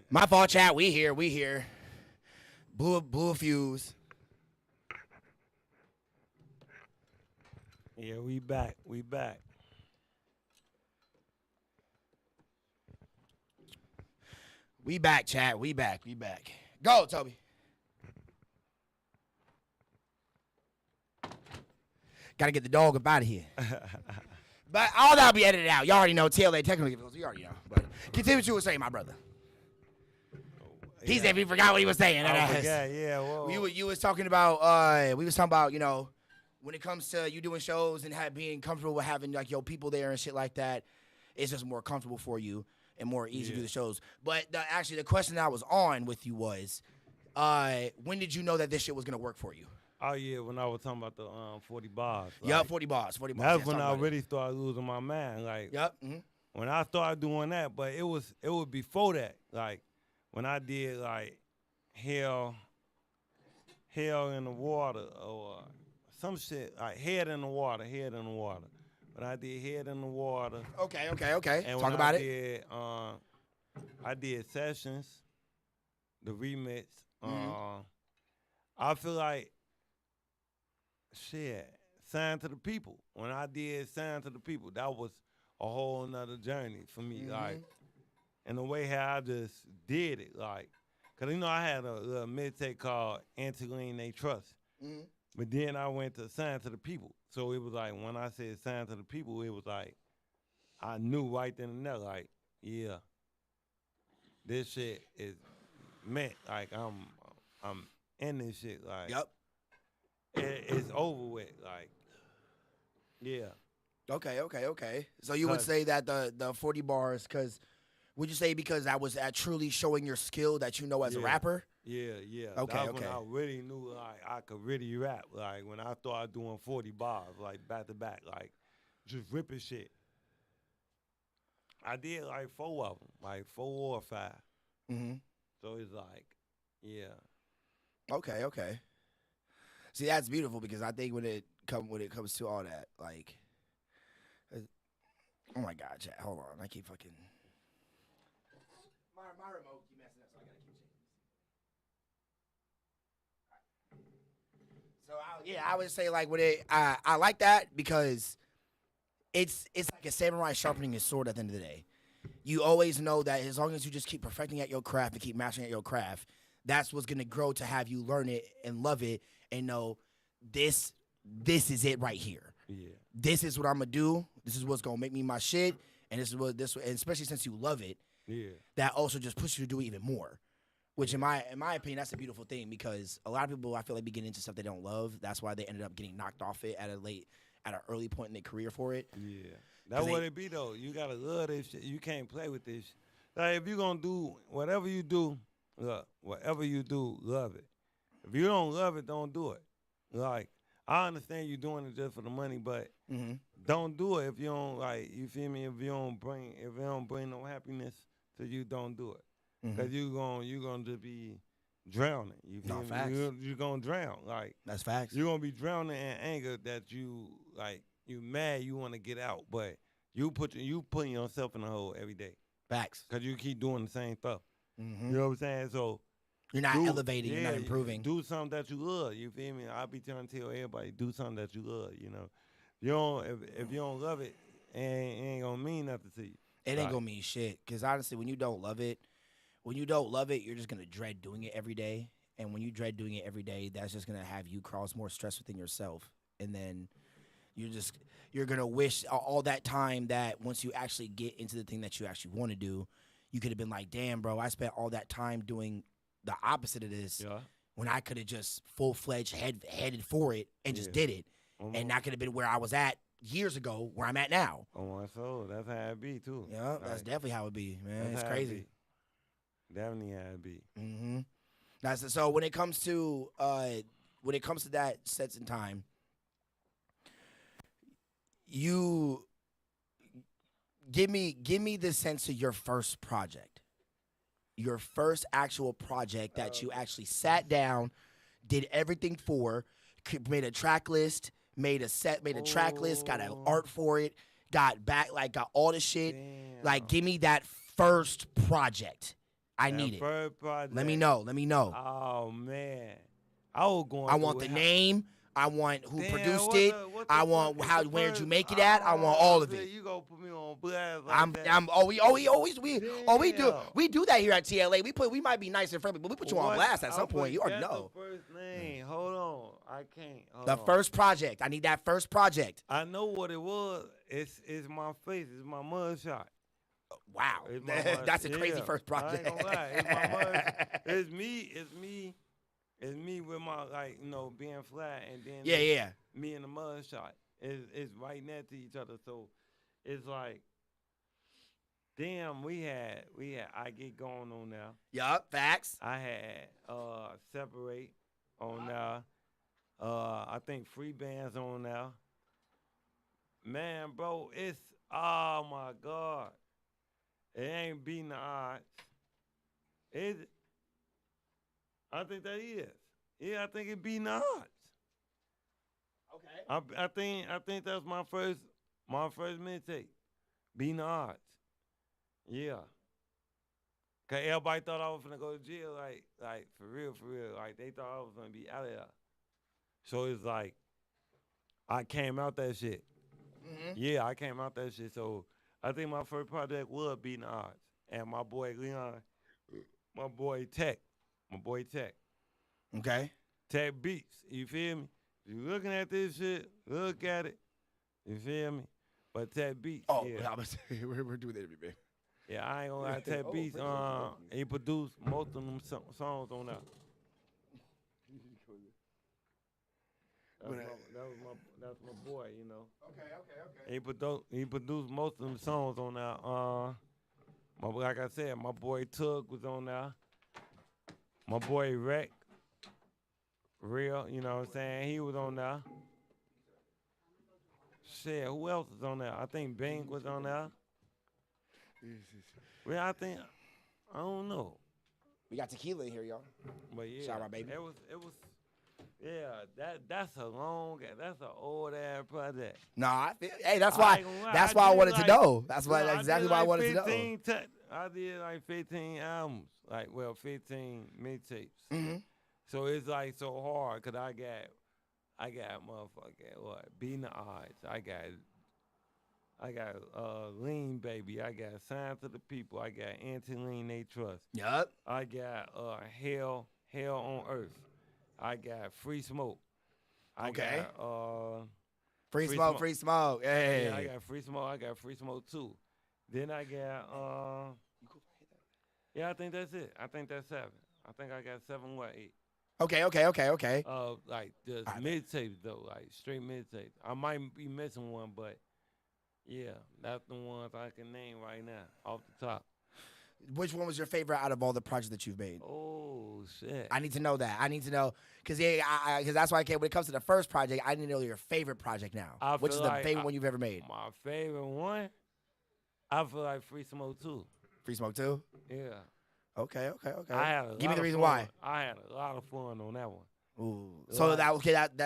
My fault, chat. We here. Blew a fuse. Yeah, we back. We back, chat. We back. Go, Toby. Gotta get the dog up out of here. But all that'll be edited out. You already know T.L.A. technical difficulties. You already know. But continue what you were saying, my brother. He said he forgot what he was saying. I forgot, yeah. Whoa. You was talking about, we was talking about, you know, when it comes to you doing shows and being comfortable with having, like, your people there and shit like that, it's just more comfortable for you and more easy to do the shows. But actually, the question I was on with you was, when did you know that this shit was going to work for you? Oh, yeah, when I was talking about the 40 bars. Yeah, 40 bars. That's when I really started losing my mind. Like, when I started doing that, but it was before that. Like, when I did, like, Hell in the Water or some shit, like Head in the Water. But I did Head in the Water. Okay. And Talk about it. I did Sessions, the remix. I feel like, shit, Sign to the People. When I did Sign to the People, that was a whole nother journey for me. Like, and the way how I just did it, like, cause you know I had a little mixtape called Anti-Lean They Trust. But then I went to Sign to the People. So it was like, when I said Sign to the People, it was like, I knew right then and there, like, yeah, this shit is meant. Like, I'm in this shit. Like, it's over with. Like, yeah. Okay. So you would say that the 40 bars, because would you say because that was truly showing your skill that you know as a rapper? Yeah. Okay. When I really knew, like, I could really rap. Like, when I started doing 40 bars, like, back to back, like, just ripping shit. I did, like, 4 of them, like, 4 or 5. So it's like, yeah. Okay. See, that's beautiful because I think when it comes to all that, like, oh my God, chat, hold on, I keep fucking. My remote keep messing up, so I gotta keep changing. So I would say like I like that because it's like a samurai sharpening his sword at the end of the day. You always know that as long as you just keep perfecting at your craft and keep mastering at your craft, that's what's gonna grow to have you learn it and love it and know this is it right here. Yeah. This is what I'm gonna do. This is what's gonna make me my shit, and and especially since you love it. Yeah. That also just pushes you to do it even more. Which in my opinion, that's a beautiful thing because a lot of people I feel like be getting into stuff they don't love. That's why they ended up getting knocked off it at an early point in their career for it. Yeah. That's what it be though. You gotta love this shit. You can't play with this. Like if you're gonna do whatever you do, love it. If you don't love it, don't do it. Like I understand you doing it just for the money, but don't do it if you don't like. You feel me? If it don't bring no happiness to you, don't do it. Cause you gonna just be drowning. You feel me? Facts. You're gonna drown. Like That's facts. you're gonna be drowning in anger that you like. You mad. You want to get out, but you putting yourself in a hole every day. Facts. Cause you keep doing the same stuff. You know what I'm saying? So you're not elevating. You're not improving. Do something that you love. You feel me? I be trying to tell everybody, do something that you love. You know, if you don't love it, it ain't gonna mean nothing to you. It ain't gonna mean shit. Cause honestly, when you don't love it, you're just gonna dread doing it every day. And when you dread doing it every day, that's just gonna have you cause more stress within yourself. And then you're gonna wish all that time that once you actually get into the thing that you actually want to do, you could have been like, damn, bro, I spent all that time doing the opposite of this when I could have just full-fledged headed for it and just did it. And that could have been where I was at years ago, where I'm at now. Oh my soul, that's how it be too. Yeah, like, that's definitely how it be, man. It's crazy. Definitely how it be. So when it comes to that sets in time, you give me the sense of your first project, your first actual project that you actually sat down, did everything for, made a track list, made a track list, got an art for it, got all the shit. Damn. Like, give me that first project. I need it. First project. Let me know. Oh man, I was going. I want the name. I want who Damn, produced what it. the- what I the want fuck is how the where did you first- make it at? I want all of man, it. You gonna put me on blast like that? We do that here at T.L.A. We might be nice and friendly, but we put you on blast at some point. You already know. The first name. Hold on, I can't. Hold The on. first project. I need that first project. I know what it was. It's my face. It's my mug shot. Wow, It's my mug- that's a crazy yeah, first project. I ain't gonna lie. It's my mug. It's me with my being flat and then Yeah. me in the mug shot. It's right next to each other. So it's like, damn, we had I Get Going on now. Yup, facts. I had Separate on now. I think Free Bands on now. Man, bro, it's oh my God. It ain't beating the odds. I think that is. Yeah, I think it beating the odds. Okay. I think that's my first mixtape. Beating the odds. Yeah. Cause everybody thought I was gonna go to jail, like for real. Like they thought I was gonna be out of there. So it's like I came out that shit. Mm-hmm. Yeah, I came out that shit. So I think my first project was Beating the Odds. And my boy Leon, my boy Tech. Okay. Tech Beats. You feel me? If you looking at this shit, look at it. You feel me? But Tech Beats. Oh, yeah. I was we're doing that, baby. Yeah, I ain't gonna lie. Tech Beats. He produced most of them songs on that. That's my boy, you know. Okay. He produced most of them songs on that. Like I said, my boy Tug was on there. My boy Rec, Real, you know what I'm saying? He was on there. Shit, who else was on there? I think Bing was on there. Well, I don't know. We got tequila in here, y'all. But yeah, Shout out, baby. It was. Yeah, that's an old ass project. No, I feel. Hey, that's why I wanted to know. That's why exactly why I wanted to know. I did like 15 albums, 15 mixtapes. Mm-hmm. So it's like so hard because I got motherfucking what? Beating the Odds. I got Lean Baby. I got Sign to the People. I got Anti-Lean They Trust. Yup. I got Hell on Earth. I got Free Smoke. I got Free Smoke. Hey. Yeah, I got Free Smoke. I got Free Smoke 2. Then I got yeah, I think that's it. I think that's 7. I think I got 7 or 8. Okay. Like just mixtapes though, like straight mixtapes. I might be missing one, but yeah, that's the ones I can name right now off the top. Which one was your favorite out of all the projects that you've made? Oh shit! I need to know that. I need to know because that's why I came. When it comes to the first project, I need to know your favorite project now. Which is the favorite one you've ever made? My favorite one, I feel like Free Smoke 2. Free Smoke 2? Yeah. Okay. Give me the reason why. I had a lot of fun on that one. Ooh. So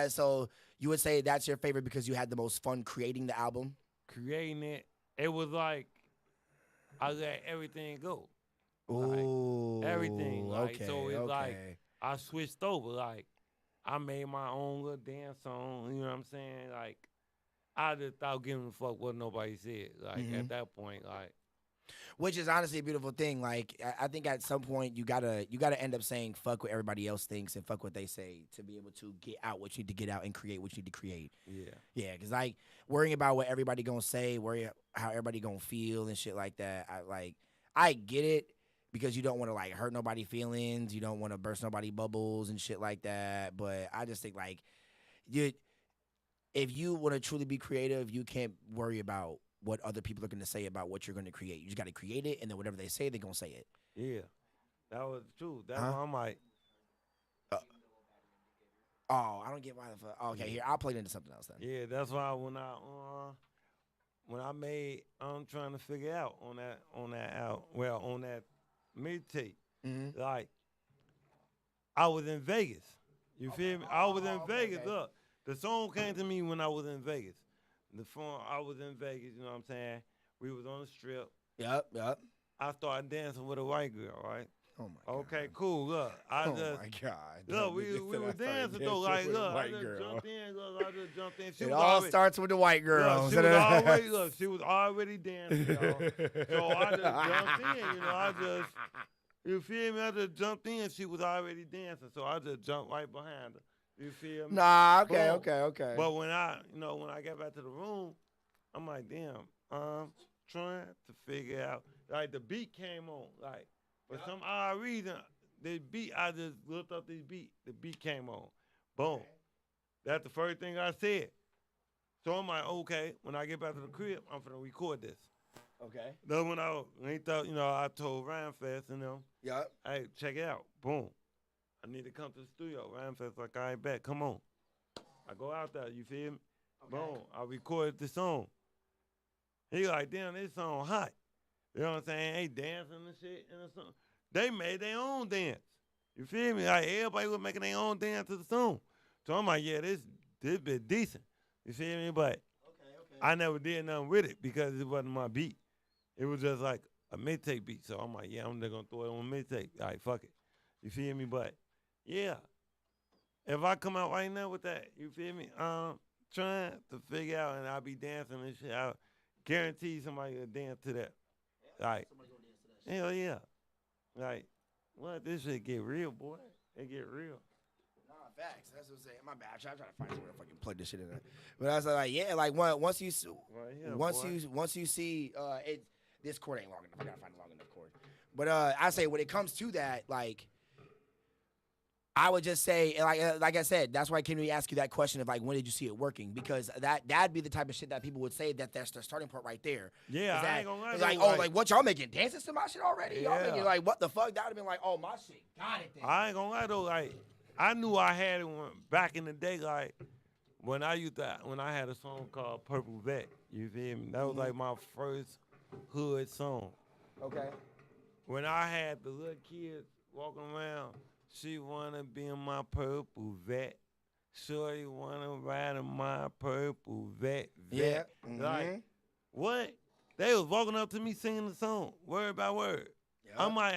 so you would say that's your favorite because you had the most fun creating the album? Creating it, it was like I let everything go. Ooh. Like, everything. Like, okay. So it's okay. like I switched over. Like I made my own little dance song. You know what I'm saying? Like I just thought giving a fuck what nobody said. Like at that point, like. Which is honestly a beautiful thing. Like I think at some point you gotta end up saying fuck what everybody else thinks and fuck what they say to be able to get out what you need to get out and create what you need to create. Yeah. Because like worrying about what everybody gonna say, worry how everybody gonna feel and shit like that. I get it because you don't want to like hurt nobody's feelings, you don't want to burst nobody's bubbles and shit like that. But I just think like if you want to truly be creative, you can't worry about what other people are going to say about what you're going to create. You just got to create it, and then whatever they say, they're going to say it. Yeah, that was true. That's why I'm like, I don't get why the fuck. Okay, here, I'll play it into something else then. Yeah, that's why when I made, I'm trying to figure out on that mixtape, like I was in Vegas. You feel me? I was in Vegas. Okay. Look, the song came to me when I was in Vegas. I was in Vegas, you know what I'm saying? We was on the strip. Yep. I started dancing with a white girl, right? Oh my Okay, cool. Look, I Oh just my God. look. We Nigga said were I started dancing though. dancing Like, with a look, I white just girl. jumped in. Look, I just jumped in. She It was all already, starts with the white girl. look, she was already look. She was already dancing, y'all. So I just jumped in. You know, I just. You feel me? I just jumped in. She was already dancing, so I just jumped right behind her. You feel me? Nah, okay, Boom. okay. But when I got back to the room, I'm like, damn, trying to figure out. Like the beat came on, like for some odd reason, the beat. I just looked up this beat. The beat came on. Boom. That's the first thing I said. So I'm like, okay. When I get back to the crib, I'm finna record this. Okay. Then when I thought, I told Rhyme Fest and them, Yep. hey, check it out. Boom. I need to come to the studio. Rhyme Fest like, all right, bet. Come on. I go out there. You feel me? Okay. Boom. I recorded the song. He like, damn, this song hot. You know what I'm saying? They dancing and shit and the song. They made their own dance. You feel me? Like everybody was making their own dance to the song. So I'm like, yeah, this bit decent. You feel me? But I never did nothing with it because it wasn't my beat. It was just like a mixtape beat. So I'm like, yeah, I'm just gonna throw it on mixtape. All right, fuck it. You feel me? But yeah. If I come out right now with that, you feel me? Trying to figure out and I'll be dancing and shit. I guarantee somebody will dance to that. Like, hell yeah. Like, what? This shit get real, boy. It get real. Nah, facts. That's what I'm saying. My bad. I'm trying to find somewhere to fucking plug this shit in there. But I was like, yeah, like once you Right here, once you see it, this cord ain't long enough. I gotta find a long enough cord. But I say when it comes to that, like, I would just say, like I said, that's why I came to ask you that question of like, when did you see it working? Because that'd be the type of shit that people would say that that's their starting point right there. Yeah, I ain't gonna lie. like, oh, like what y'all making dances to my shit already? Y'all Yeah. making like what the fuck? That would have been like, oh, my shit got it then. I ain't gonna lie though, like I knew I had it back in the day, like when I had a song called Purple Vet. You feel me? That was like my first hood song. Okay. When I had the little kids walking around, she wanna be in my purple vet. Shorty wanna ride in my purple vet. Yeah. Like what? They was walking up to me singing the song word by word. Yep. I'm like,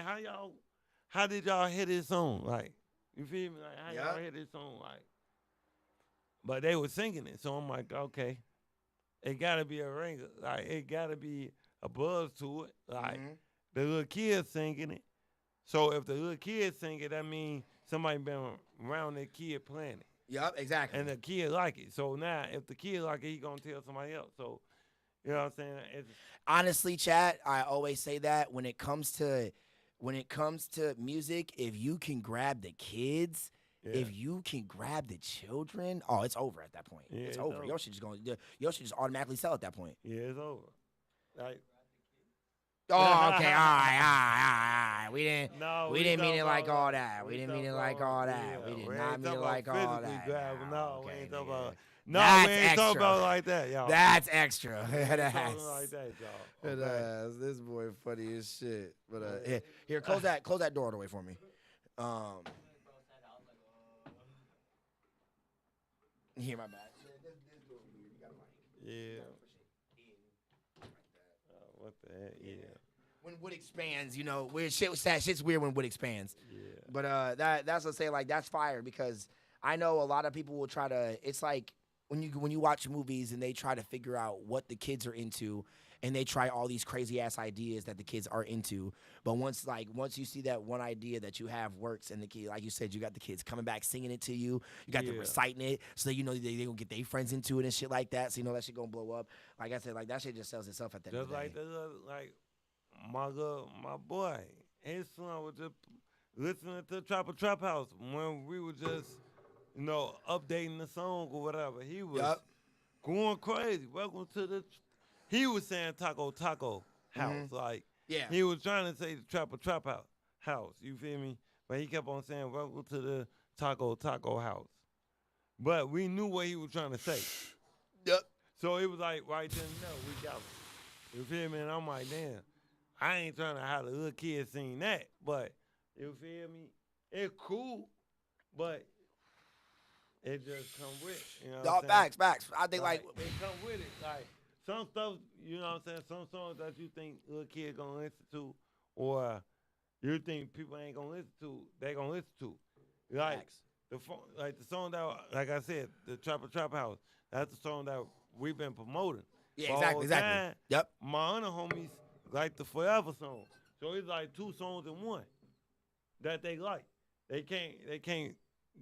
how did y'all hear this song? Like, you feel me? Like, how y'all Yep. hear this song? Like, but they were singing it, so I'm like, okay, it gotta be a ringer. Like, it gotta be a buzz to it. Like, the little kids singing it. So if the little kids sing it, that means somebody been around that kid playing it. Yep, exactly. And the kid like it. So now, if the kid like it, he gonna tell somebody else. So, you know what I'm saying? Honestly, chat, I always say that when it comes to music, if you can grab the kids, if you can grab the children, oh, it's over at that point. Yeah, it's it's over. over. Your shit just automatically sell at that point. Yeah, it's over. Like, Oh, okay, all right. We didn't mean it like all that. We didn't mean it like all that. We did not mean it like all that. No, we Okay, ain't talking nigga. about. No, That's we ain't talking extra. about it like that, y'all. That's extra. We ain't talking That's like that, y'all. it Okay. is. This boy funny as shit. But here, close that door away for me. Here, my bad. Yeah. What the heck? Yeah. When wood expands, weird shit's weird when wood expands. Yeah. But that's what I say, like, that's fire, because I know a lot of people will try to. It's like when you watch movies and they try to figure out what the kids are into, and they try all these crazy ass ideas that the kids are into. But once you see that one idea that you have works, and the kid, like you said, you got the kids coming back singing it to you. You got them reciting it, so they gonna get their friends into it and shit like that. So that shit gonna blow up. Like I said, like that shit just sells itself at the end of the day. Like my boy, his son was just listening to Trap House when we were just, updating the song or whatever. He was going crazy. Welcome to the. He was saying Taco House, like he was trying to say the Trap House. You feel me? But he kept on saying welcome to the Taco House. But we knew what he was trying to say. Yep. So it was like right then and there, we got it. You feel me? And I'm like, damn, I ain't trying to have the little kids sing that, but you feel me? It's cool, but it just come with it. You know what I'm saying? Facts. I think like it come with it. Like some stuff, you know what I'm saying? Some songs that you think little kid gonna listen to, or you think people ain't gonna listen to, they gonna listen to. Like Facts. like the song that, like I said, the Trap House. That's the song that we've been promoting. Yeah, for exactly, all exactly. time. Yep. My other homies like the Forever song, so it's like 2 songs in one that they like. They can't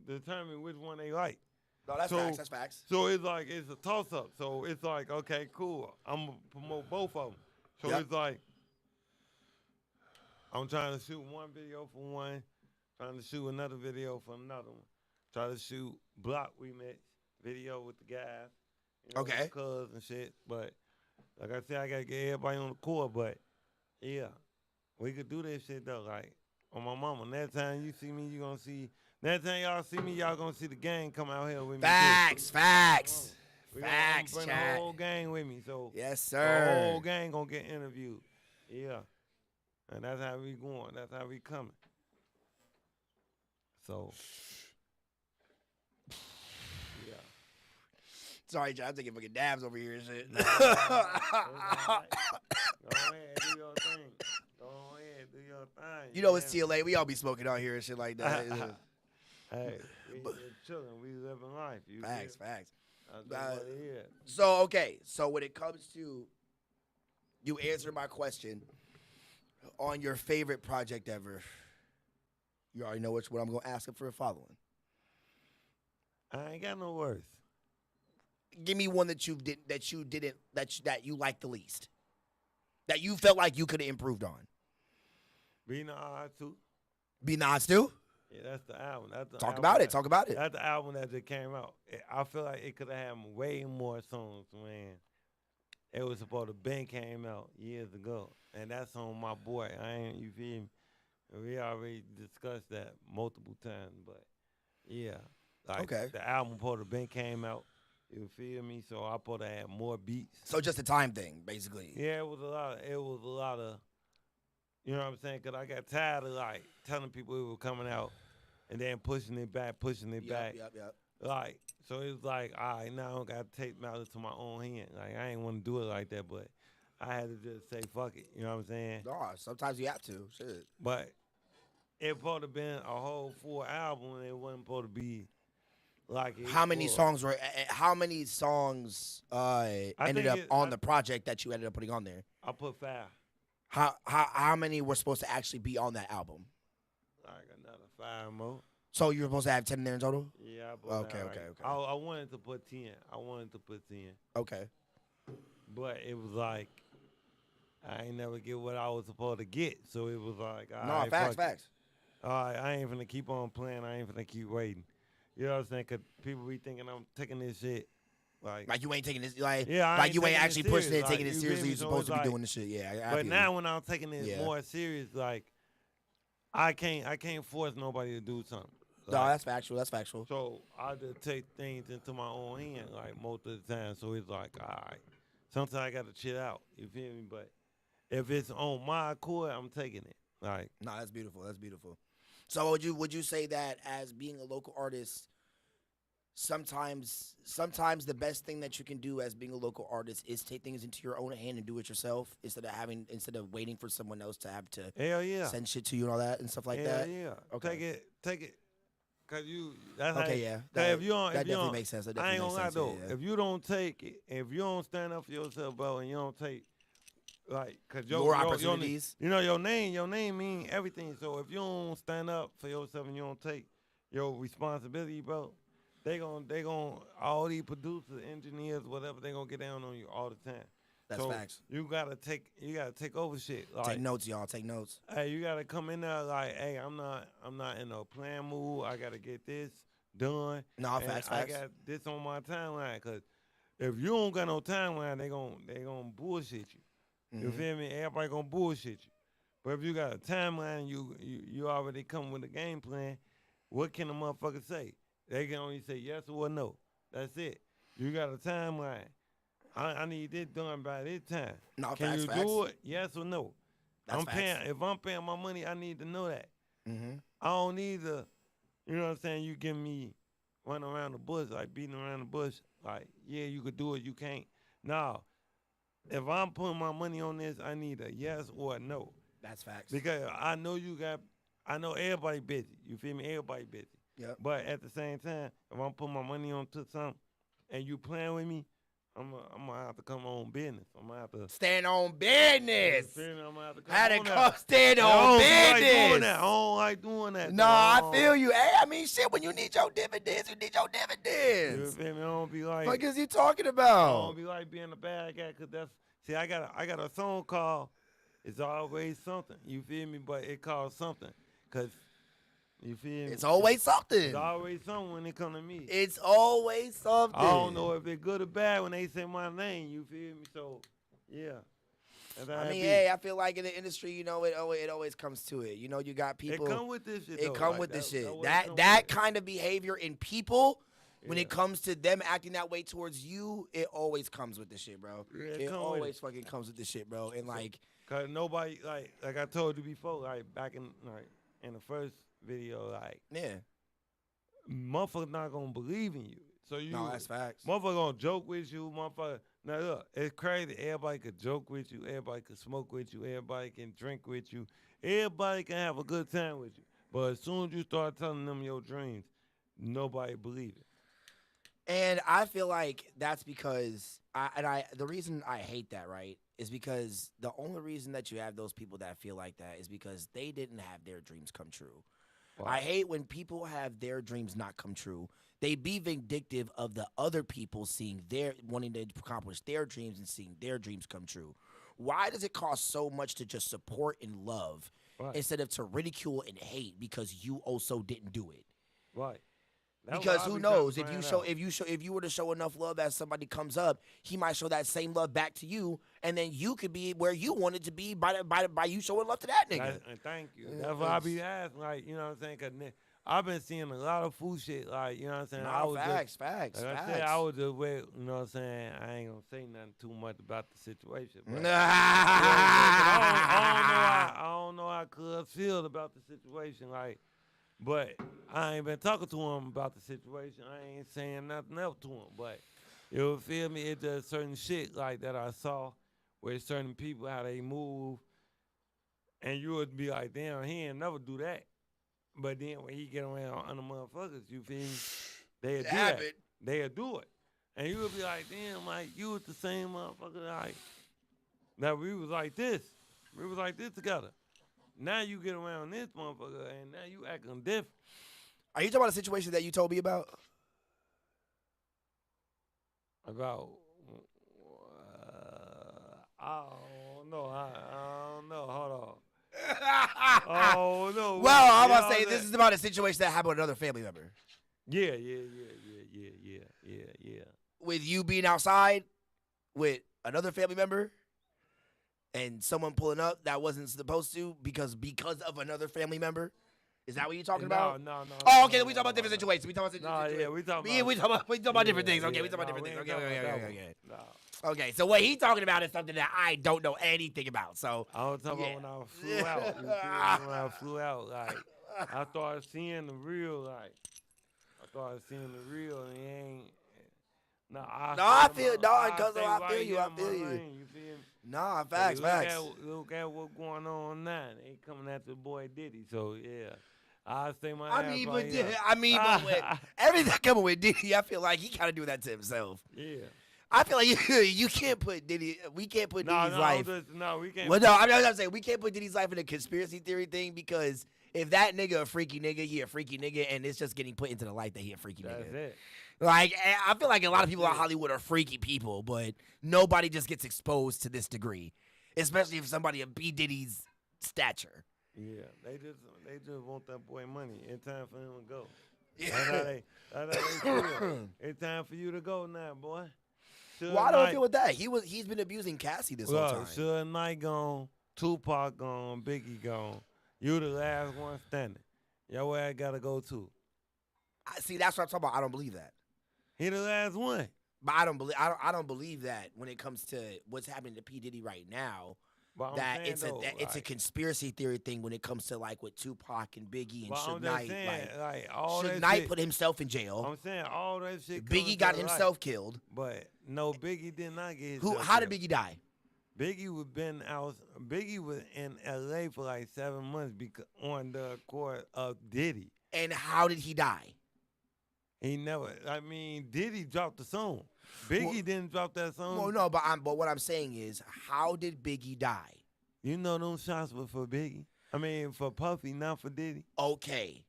determine which one they like. No, that's So- facts. That's facts. So it's like it's a toss up. So it's like, okay, cool. I'm gonna promote both of them. So Yep. it's like I'm trying to shoot one video for one, trying to shoot another video for another one. Try to shoot Block Remix video with the guys. Okay. Cuz and shit. But like I said, I gotta get everybody on the court. But yeah, we could do this shit though. Like on my mama. Next time you see me, you gonna see. Next time y'all see me, y'all gonna see the gang come out here with me. Facts. Too. Facts. We Facts, gonna bring chat. the whole gang with me. So Yes, the sir. whole gang gonna get interviewed. Yeah. And that's how we going. That's how we coming. So yeah. Sorry, John. I'm taking fucking dabs over here and shit. It's all right. Go ahead, do your thing. Go ahead, do your thing. You know it's T.L.A. We all be smoking out here and shit like that. Hey, we just chilling. We living life. You Facts, feel? facts. That's what it is. So, okay. So when it comes to, you answer my question on your favorite project ever. You already know which one I'm going to ask him for the following. I ain't got no words. Give me one that you you liked the least. That you felt like you could have improved on. Being an odd too. Be Nas too? Yeah, that's the album. That's the Talk album about it. that- Talk about it. That's the album that just came out. I feel like it could have had way more songs, man. It was supposed to been came out years ago, and that's on my boy. I ain't, you feel me? We already discussed that multiple times, but yeah, like Okay. the album supposed to been came out. You feel me? So I supposed to have more beats. So just a time thing, basically. Yeah, it was a lot of, you know what I'm saying? Cause I got tired of like telling people it was coming out, and then pushing it back. Yep. Like, so it was like, all right, now I don't got to take matters to my own hand. Like, I ain't want to do it like that, but I had to just say, fuck it. You know what I'm saying? No, sometimes you have to. Shit. But it supposed to been a whole full album, and it wasn't supposed to be like it How many was. songs ended think up it- on the project that you ended up putting on there? I put 5. How many were supposed to actually be on that album? Like another 5 more. So you were supposed to have 10 there in total? Yeah, I put Okay, that okay, right. okay. I wanted to put 10. Okay. But it was like, I ain't never get what I was supposed to get. So it was like, all No, right, facts, fuck it. facts. All right, I ain't finna keep on playing. I ain't finna keep waiting. You know what I'm saying? Because people be thinking I'm taking this shit. Like you ain't taking this, like, Yeah, I like ain't you ain't taking it actually pushing serious, it, taking like, it you seriously. feel me? You're So supposed it's to be like- doing this shit. Yeah, I But feel now you. when I'm taking this Yeah. more serious, like, I can't force nobody to do something. No, Like, that's factual. That's factual. so I just take things into my own hand, like, most of the time. So it's like, all right. Sometimes I got to chill out. You feel me? But if it's on my accord, I'm taking it. Like, No, that's beautiful. That's beautiful. So would you say that as being a local artist, sometimes the best thing that you can do as being a local artist is take things into your own hand and do it yourself instead of waiting for someone else to have to hell yeah. send shit to you and all that and stuff like hell that? yeah. Okay. Take it. Cause that's how, Okay, yeah. 'cause That, if you don't, that if you definitely don't, makes sense. That I definitely ain't gonna makes lie sense. though. Yeah. If you don't take it, if you don't stand up for yourself, bro, and you don't take, like, cause More opportunities. you know your name mean everything. So if you don't stand up for yourself and you don't take your responsibility, bro, they gon' all these producers, engineers, whatever, they gonna get down on you all the time. That's so facts. You gotta take over shit. Like, Take notes, y'all. Take notes. hey, you gotta come in there like, hey, I'm not in no plan mood. I gotta get this done. No, and facts, I facts. got this on my timeline, cause if you don't got no timeline, they gon' bullshit you. You Mhm. feel me? Everybody gonna bullshit you. But if you got a timeline, you already come with a game plan. What can a motherfucker say? They can only say yes or no. That's it. You got a timeline. I need this done by this time. No, Can facts, you facts. do it? Yes or no? That's facts. If I'm paying my money, I need to know that. Mm-hmm. I don't need to, you know what I'm saying, you give me running around the bush, like beating around the bush, like, yeah, you could do it, you can't. No. If I'm putting my money on this, I need a yes or a no. That's facts. Because I know everybody busy. You feel me? Everybody busy. Yep. But at the same time, if I'm putting my money onto something and you playing with me, I'm gonna have to come on business. I'm gonna have to Stand on business. you feel me? I'm gonna have to come Had to on come that. stand I on don't like doing business. that. I don't like doing that. No, though. I feel you. Hey, I mean, shit, when you need your dividends, you need your You dividends. feel me? I don't be like. What is you talking I about? don't be like being a bad guy, cause that's see. I got a song called "It's Always Something." You feel me? But it called something, cause you feel me? It's always something. It's always something when it come to me. It's always something. I don't know if it's good or bad when they say my name. You feel me? So, yeah. That's how I it mean, be. hey, I feel like in the industry, you know, it always comes to it. You know, you got people. It come with this shit. It though. come Like, with this shit. what it That come that with. kind of behavior in people, when Yeah. it comes to them acting that way towards you, it always comes with this shit, bro. Yeah, it It come with always fucking comes with this shit, bro. And like, Cause nobody like I told you before, like back in in the first video, like yeah, motherfuckers not gonna believe in you. So you no, that's facts. motherfucker gonna joke with you, motherfucker. Now look, it's crazy. Everybody could joke with you. Everybody could smoke with you. Everybody can drink with you. Everybody can have a good time with you. But as soon as you start telling them your dreams, nobody believe it. And I feel like that's because the reason I hate that, right, is because the only reason that you have those people that feel like that is because they didn't have their dreams come true. Wow. I hate when people have their dreams not come true. They be vindictive of the other people wanting to accomplish their dreams and seeing their dreams come true. Why does it cost so much to just support and love Right. instead of to ridicule and hate because you also didn't do it? Right. That's Because what I who be trying to knows, if find you out. if you were to show enough love as somebody comes up, he might show that same love back to you, and then you could be where you wanted to be by you showing love to that nigga. And thank you. Yeah, That's what I be asking, like, you know what I'm saying? Cause I've been seeing a lot of food shit, like, you know what I'm saying? I Nah, was facts. like I said, I was just wait, you know what I'm saying? I ain't gonna say nothing too much about the situation. But, I don't know how cuz feel about the situation, like, but I ain't been talking to him about the situation. I ain't saying nothing else to him, but you feel me? It's just certain shit like that I saw with certain people, how they move, and you would be like, damn, he ain't never do that. But then when he get around other motherfuckers, you feel me? They'll do that. Habit. They'll do it. And you would be like, damn, like, you was the same motherfucker, like, that we was like this. We was like this together. Now you get around this motherfucker, and now you acting different. Are you talking about a situation that you told me about? About, I don't know. I don't know. Hold on. Oh, no. Well, I'm Yeah, about to say this is about a situation that happened with another family member. Yeah. With you being outside with another family member and someone pulling up that wasn't supposed to because of another family member. Is that what you're talking about? No. Oh, okay. We talking about different situations. We talking about Nah, situations. yeah, we talking We about. talking about different things. Okay, yeah, we talking about nah, different we things. ain't Okay. talking about that one. Nah. Okay, so what he talking about is something that I don't know anything about. So I was talking Yeah. about when I flew out. You feel me? When I flew out, like, I started seeing the real, like, and he ain't. I feel you. I feel you. You feel me? Nah, So facts. Look at what's going on now. They coming at the boy Diddy. So yeah, I stay my. I ass mean, right but here. but with everything coming with Diddy, I feel like he kind of doing that to himself. Yeah. I feel like you can't put Diddy. We can't put Diddy's life. No, we can't. Well, no, I'm saying we can't put Diddy's life in a conspiracy theory thing because if that nigga a freaky nigga, he a freaky nigga, and it's just getting put into the light that he a freaky That's nigga. it. Like, I feel like a lot of people in Hollywood are freaky people, but nobody just gets exposed to this degree, especially if somebody of B Diddy's stature. Yeah, they just want that boy money. It's time for him to go. Yeah. That's how they feel. It's time for you to go now, boy. Well, I don't feel with that. He's been abusing Cassie this whole time. Suge Knight gone, Tupac gone, Biggie gone. You the last one standing. Your ass gotta go too. See, that's what I'm talking about. I don't believe that. He the last one. But I don't believe that when it comes to what's happening to P Diddy right now. But I'm That saying, it's a conspiracy theory thing when it comes to like with Tupac and Biggie and but Suge I'm just Knight. saying, like all Suge that Knight shit, put himself in jail. I'm saying all that shit. coming Biggie to got the light. himself killed. But no, Biggie did not get himself How did killed. Biggie die? Biggie was in L.A. for like 7 months on the court of Diddy. And how did he die? He never. I mean, Diddy dropped the song. Biggie didn't drop that song. Well, no, but what I'm saying is, how did Biggie die? You know them shots were for Biggie. I mean, for Puffy, not for Diddy. Okay,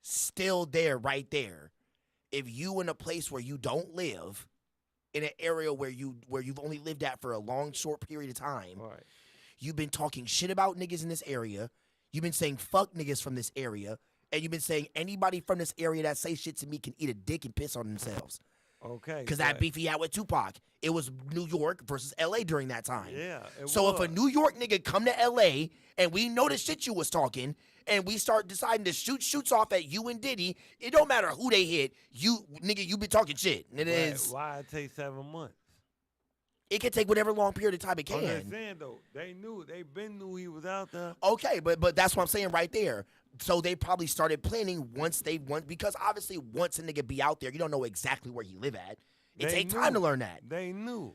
still there, right there. If you in a place where you don't live, in an area where you've only lived at for a long, short period of time, Right. you've been talking shit about niggas in this area. You've been saying fuck niggas from this area, and you've been saying anybody from this area that say shit to me can eat a dick and piss on themselves. Okay. Because that beef he had with Tupac, it was New York versus L.A. during that time. Yeah. So if a New York nigga come to L.A. and we know the shit you was talking, and we start deciding to shoots off at you and Diddy, it don't matter who they hit. You been talking shit. And it is. Why it take 7 months? It can take whatever long period of time it I'm can. just saying though, they been knew he was out there. Okay, but that's what I'm saying right there. So they probably started planning because obviously once a nigga be out there, you don't know exactly where he live at. It take time to learn that. They knew.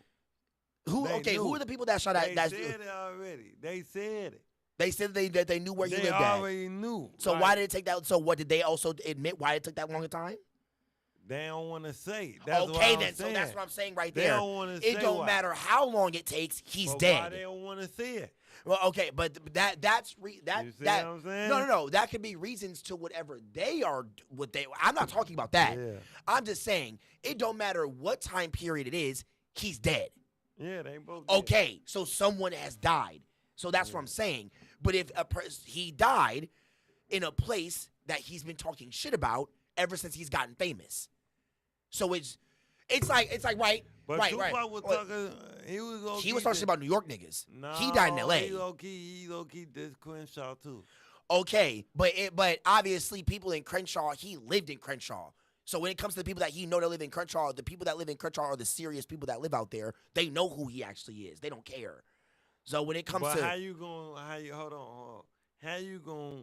Who are the people that shot at? They said it already. They said it. They said that they knew where you lived at. They already knew. So why did it take that? So what did they also admit why it took that long a time? They don't want to say. That's okay, what then. I'm So saying. that's what I'm saying right They there. don't want to say. It don't why. matter how long it takes. He's But dead. Why they don't want to say it? Well, okay, but that's You see what I'm saying? No. That could be reasons to whatever they are. I'm not talking about that. Yeah. I'm just saying it don't matter what time period it is. He's dead. Yeah, they both. Did. Okay, so someone has died. So that's what I'm saying. But if he died in a place that he's been talking shit about ever since he's gotten famous, so it's like right. But right. Tupac was talking. He was talking shit about New York niggas. No, he died in L.A. He low key this Crenshaw too. Okay, but obviously people in Crenshaw, he lived in Crenshaw. So when it comes to the people that he know that live in Crenshaw, the people that live in Crenshaw are the serious people that live out there. They know who he actually is. They don't care. So when it comes but to how you gonna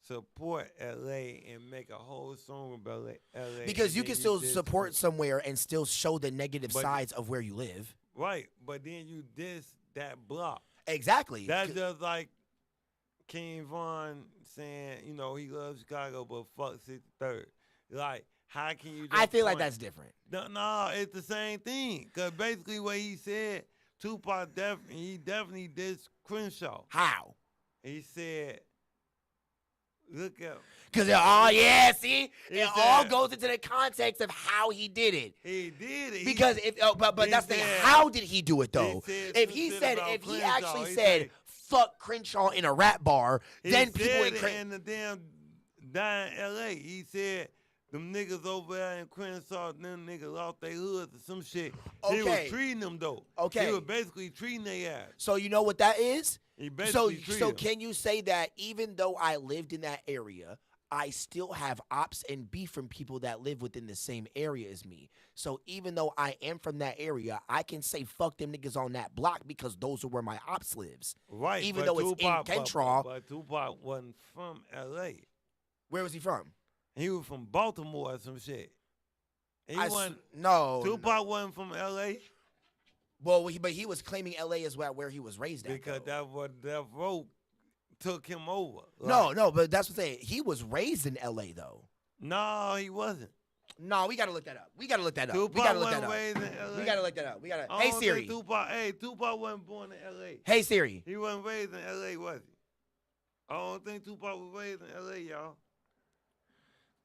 support L.A. and make a whole song about L.A. because you and can then still diss support it? somewhere and still show the negative But- sides of where you live. Right, but then you diss that block. Exactly. That's just like King Von saying, he loves Chicago, but fuck 63rd. Like, how can you? I just feel like point- that's different. No, it's the same thing. Cause basically what he said, Tupac definitely did Crenshaw. How? He said, "Look at." Because see, He it all said- goes into the context of how he did it. He did it. Because but he that's the thing. said- how did he do it though? said If some he shit said, about if he Crenshaw. actually He said said- fuck Crenshaw in a rap bar, then people said in it in the damn dying L.A. He said them niggas over there in Crenshaw, them niggas lost their hoods or some shit. He Okay. was treating them though. Okay. He was basically treating their ass. So you know what that is? He So basically treated so them. can you say that even though I lived in that area, I still have ops and beef from people that live within the same area as me. So even though I am from that area, I can say fuck them niggas on that block because those are where my ops lives. Right, even but though it's in Tupac- Crenshaw. But Tupac wasn't from L.A. Where was he from? He was from Baltimore or some shit. He wasn't. No. Tupac wasn't from L.A. Well, but he was claiming L.A. as where he was raised at. because though. that road took him over. No, but that's what I'm saying. He was raised in L.A. though. No, he wasn't. No, we gotta look that up. Tupac We gotta look that wasn't up. raised in L.A. We gotta look that up. We gotta. I Hey don't Siri. think Tupac wasn't born in L.A. Hey Siri. He wasn't raised in L.A., was he? I don't think Tupac was raised in L.A., y'all.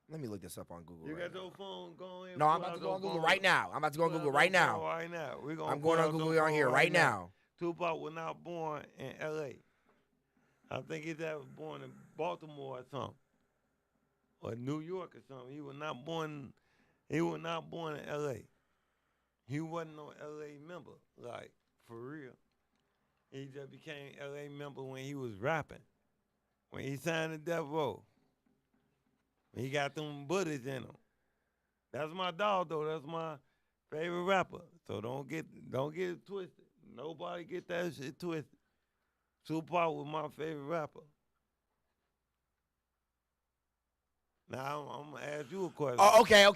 Let me look this up on Google. You right got now. your phone going? No, I'm about to go on Google right now. I'm about to go on Google right now. Right now. I'm going on Google on here right now. Tupac was not born in L.A. I think he's was born in Baltimore or something, or New York or something. He was not born in L.A. He wasn't no L.A. member, like for real. He just became L.A. member when he was rapping, when he signed the Death Row. When he got them buddies in him. That's my dog though. That's my favorite rapper. So don't get it twisted. Nobody get that shit twisted. Tupac was my favorite rapper. Now I'm gonna ask you a question. Oh, okay.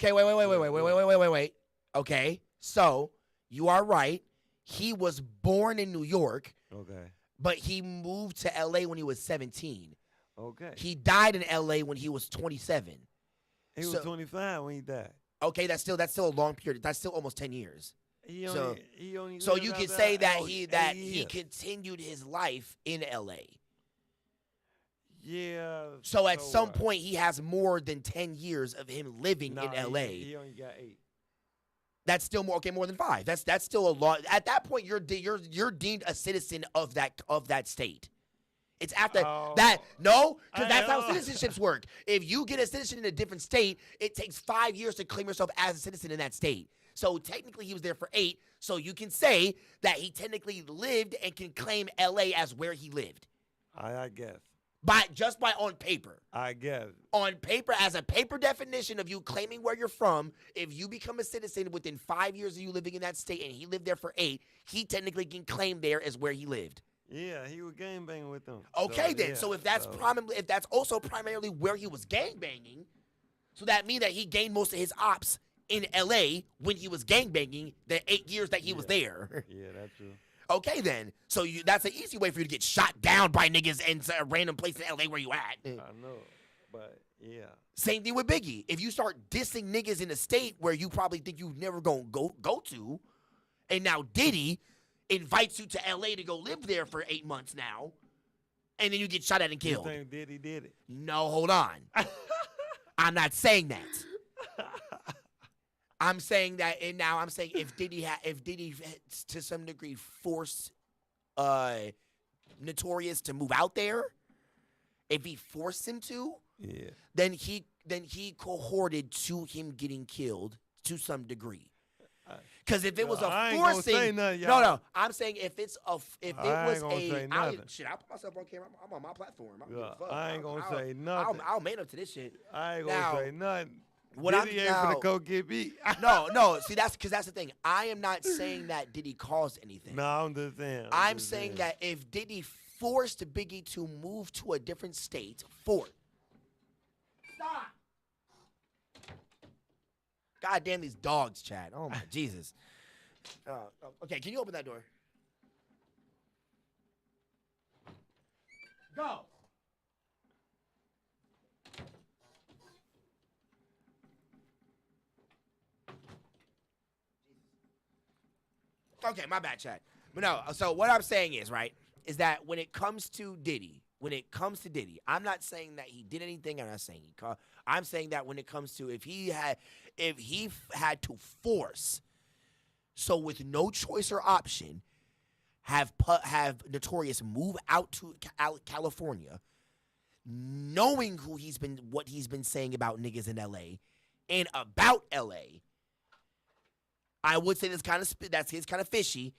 Wait. Okay, so you are right. he was born in New York, Okay. but he moved to L.A. when he was 17. Okay. He died in L.A. when he was 27. He was so- 25 when he died. Okay, that's still a long period. That's still almost 10 years. He So- only So lived you out can there say that 8 he years. continued his life in L.A. Yeah. So at some what? point he has more than 10 years of him living Nah, in L.A. He only got 8. That's still more than 5. That's still a lot. At that point, you're deemed a citizen of that state. It's after Oh. that. No, because I that's how know. citizenships work. If you get a citizen in a different state, it takes 5 years to claim yourself as a citizen in that state. So technically, he was there for 8. So you can say that he technically lived and can claim L.A. as where he lived I guess. just by on paper. I guess. On paper, as a paper definition of you claiming where you're from, if you become a citizen within 5 years of you living in that state and he lived there for 8, he technically can claim there as where he lived. Yeah, he was gang banging with them. Okay, then. yeah, So if that's also primarily where he was gang banging, so that means that he gained most of his ops in L.A. when he was gang banging the 8 years that he was there. Yeah, that's true. Okay, then. So that's an easy way for you to get shot down by niggas in a random place in L.A. where you at. I know, but yeah. Same thing with Biggie. If you start dissing niggas in a state where you probably think you never gonna go to, and now Diddy invites you to L.A. to go live there for 8 months now, and then you get shot at and killed. You think Diddy did it? No, hold on. I'm not saying that. I'm saying that, and now I'm saying if Diddy to some degree forced Notorious to move out there, if he forced him to, Yeah. then he cohorted to him getting killed to some degree. Because if it was I a ain't gonna forcing, say nothing, y'all. no, I'm saying if it was say nothing. I put myself on camera. I'm on my platform. Yeah, I ain't gonna say I'll nothing. man up to this shit. I ain't Now, gonna say nothing. what Diddy I'm ain't now- finna go get beat. No. See, that's the thing. I am not saying that Diddy caused anything. No, I'm just saying. I'm saying that if Diddy forced Biggie to move to a different state, Stop. God damn these dogs, Chad. Oh my Jesus. Okay, can you open that door? Go. Okay, my bad, Chad. But no, so what I'm saying is, right, is that when it comes to Diddy, I'm not saying that he did anything. I'm not saying I'm saying that when it comes to if he had to force, so with no choice or option, have Notorious move out to California, knowing what he's been saying about niggas in L.A. and about L.A., I would say that's kind of fishy.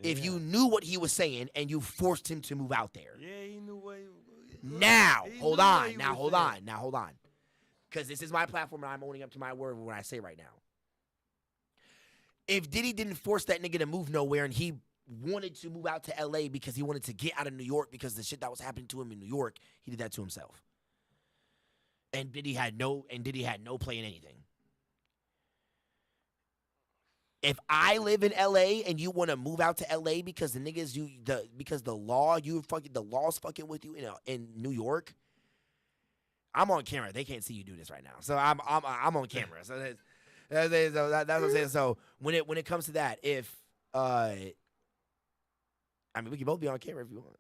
If Yeah. you knew what he was saying and you forced him to move out there. Yeah, he knew what he Now, he hold knew what on. he Now, was hold saying. on. Now, hold on. Because this is my platform and I'm owning up to my word when I say right now. If Diddy didn't force that nigga to move nowhere and he wanted to move out to L.A. because he wanted to get out of New York because the shit that was happening to him in New York, he did that to himself. And Diddy had no play in anything. If I live in LA and you want to move out to LA because the law's fucking with you in New York, I'm on camera. They can't see you do this right now, so I'm on camera. So that's what I'm saying. So when it comes to that, if I mean we can both be on camera if you want.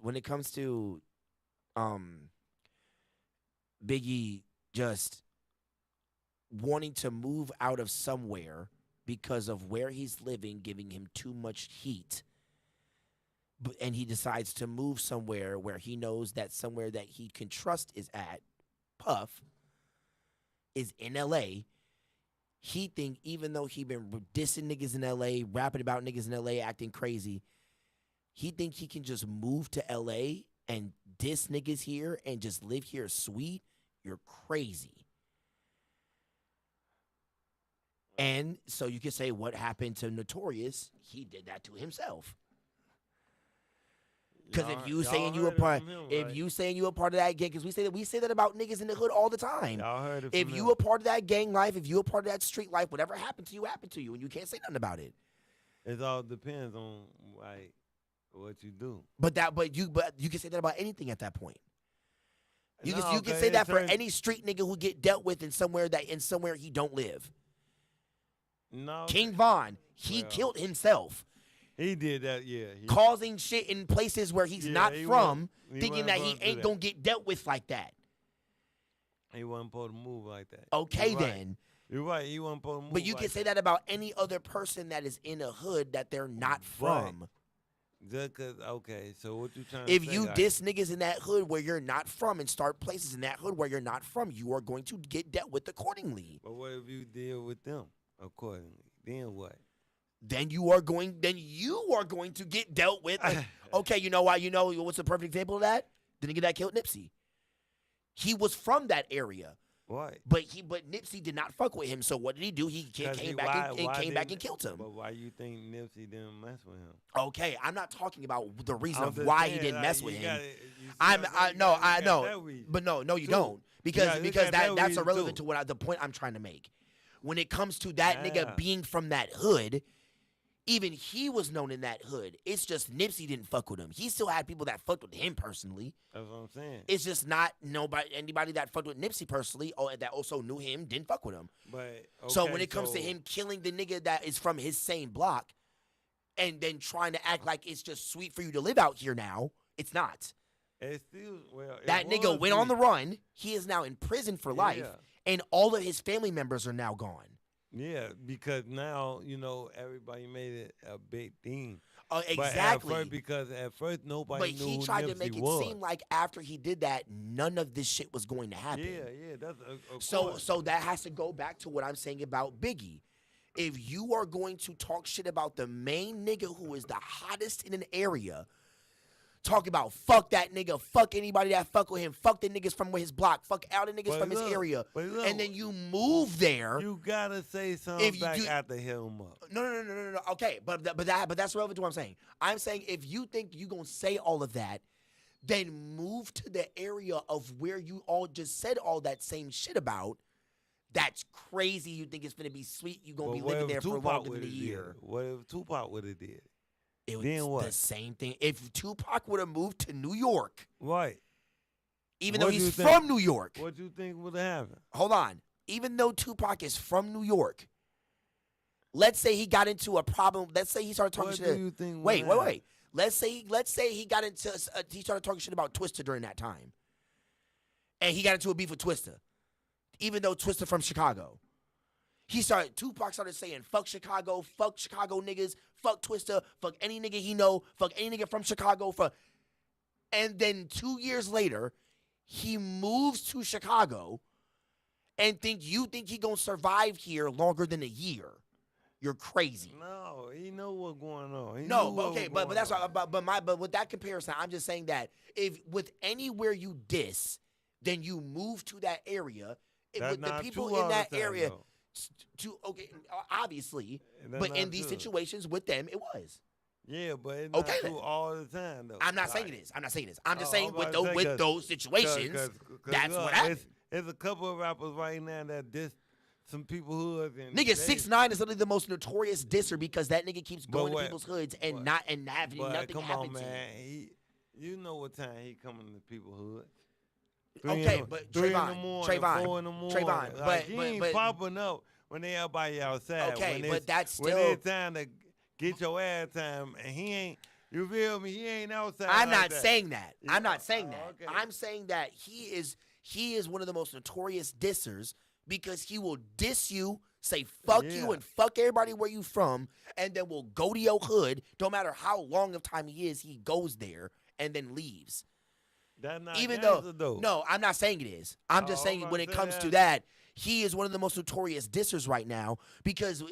When it comes to Biggie just wanting to move out of somewhere because of where he's living, giving him too much heat. And he decides to move somewhere where he knows that somewhere that he can trust is at, Puff, is in L.A. He think even though he been dissing niggas in L.A., rapping about niggas in L.A., acting crazy, he think he can just move to L.A. and diss niggas here and just live here sweet. You're crazy. And so you could say what happened to Notorious, he did that to himself. Because if you Y'all saying you a heard it part, from him, if right? you saying you a part of that gang, because we say that about niggas in the hood all the time. Y'all heard it If from you him. a part of that gang life, if you a part of that street life, whatever happened to you, and you can't say nothing about it. It all depends on like what you do. But you can say that about anything at that point. You No, can okay, say that it's for certain- any street nigga who get dealt with in somewhere he don't live. No, King Von, he Well, killed himself, he did that. Yeah, causing shit in places where he's not he from, wasn't- he thinking wasn't that he supposed to do ain't that. gonna get dealt with like that. He wasn't supposed to move like that. Okay, You're right. then. You're right. He wasn't supposed to move. But you like can say that about any other person that is in a hood that they're not Right. from. Just 'cause, okay, so what you trying If to say? you like, diss niggas in that hood where you're not from and start places in that hood where you're not from, you are going to get dealt with accordingly. But what if you deal with them accordingly? Then what? Then you are going to get dealt with. Like, okay, you know why? You know what's a perfect example of that? The nigga that killed Nipsey. He was from that area. Why? But Nipsey did not fuck with him. So what did he do? He came back and killed him. But why you think Nipsey didn't mess with him? Okay, I'm not talking about the reason I'm of just why he saying, didn't like, mess you with him. gotta- you see I what saying? You gotta look at know, that reason. but no, you Too. don't, because gotta look at that that's reason, irrelevant too. to the point I'm trying to make. When it comes to that Yeah. nigga being from that hood, even he was known in that hood. It's just Nipsey didn't fuck with him. He still had people that fucked with him personally. That's what I'm saying. It's just not anybody that fucked with Nipsey personally or that also knew him didn't fuck with him. But So okay, when it comes to him killing the nigga that is from his same block and then trying to act like it's just sweet for you to live out here now, it's not. it's still it That nigga was went on the sweet. run. He is now in prison for life, Yeah. and all of his family members are now gone. Yeah, because now everybody made it a big thing. Exactly. Because at first nobody But knew he who tried to Nipsey make it was. seem like after he did that, none of this shit was going to happen. Yeah, that's of So course. so that has to go back to what I'm saying about Biggie. If you are going to talk shit about the main nigga who is the hottest in an area, talk about fuck that nigga, fuck anybody that fuck with him, fuck the niggas from his block, fuck all the niggas But from his look, area, but look, and then you move there. you gotta say something If you back do- after him up. No. Okay, but that's relevant to what I'm saying. I'm saying if you think you gonna say all of that, then move to the area of where you all just said all that same shit about. That's crazy. You think it's gonna be sweet? You gonna But be what living if there for Tupac longer than a would've year? did? What if Tupac would have did? It was Then what? the same thing. If Tupac would have moved to New York, Right. even What though do you he's think? from New York, What you think would have happened? hold on. Even though Tupac is from New York, let's say he got into a problem. Let's say he started talking What shit. do you think? Wait. would happen? Let's say he got into he started talking shit about Twista during that time, and he got into a beef with Twista, even though Twista from Chicago. Tupac started saying fuck Chicago niggas, fuck Twista, fuck any nigga he know, fuck any nigga from Chicago, and then 2 years later, he moves to Chicago, and you think he gonna survive here longer than a year? You're crazy. No, he know what's going on. He No, knew but what okay, was but going that's on. why. But with that comparison, I'm just saying that if with anywhere you diss, then you move to that area. That's With the not people true in all the that time, area, though. obviously, That's but not in these true. situations with them, it was. Yeah, but it's Okay, not then. true all the time though. I'm not saying Like, it is. I'm just Oh, saying I'm with about to say, with 'cause- those situations, 'cause that's look, what happened. There's a couple of rappers right now that diss some people hoods and Nigga, they- 6ix9ine is literally the most notorious disser because that nigga keeps But going to what- people's hoods and but- not having But nothing come happen on, to him. man. You know what time he coming to people's hoods. Okay, but three in the Trayvon, morning, Trayvon, 4 in the morning. Trayvon, Like, but- he but- ain't but- popping up when everybody outside. Okay, when but it's, that's when still- it's time to get your ass time, and he ain't. You feel me? He ain't outside. I'm like not that. saying that. Yeah. I'm not saying that. Okay. I'm saying that he is one of the most notorious dissers because he will diss you, say fuck you Yeah. and fuck everybody where you from, and then will go to your hood. Don't matter how long of time he is, he goes there and then leaves. That's not Even gangster, though, no, I'm not saying it is. I'm just Oh, saying I'm when about it to comes say to that. that, he is one of the most notorious dissers right now because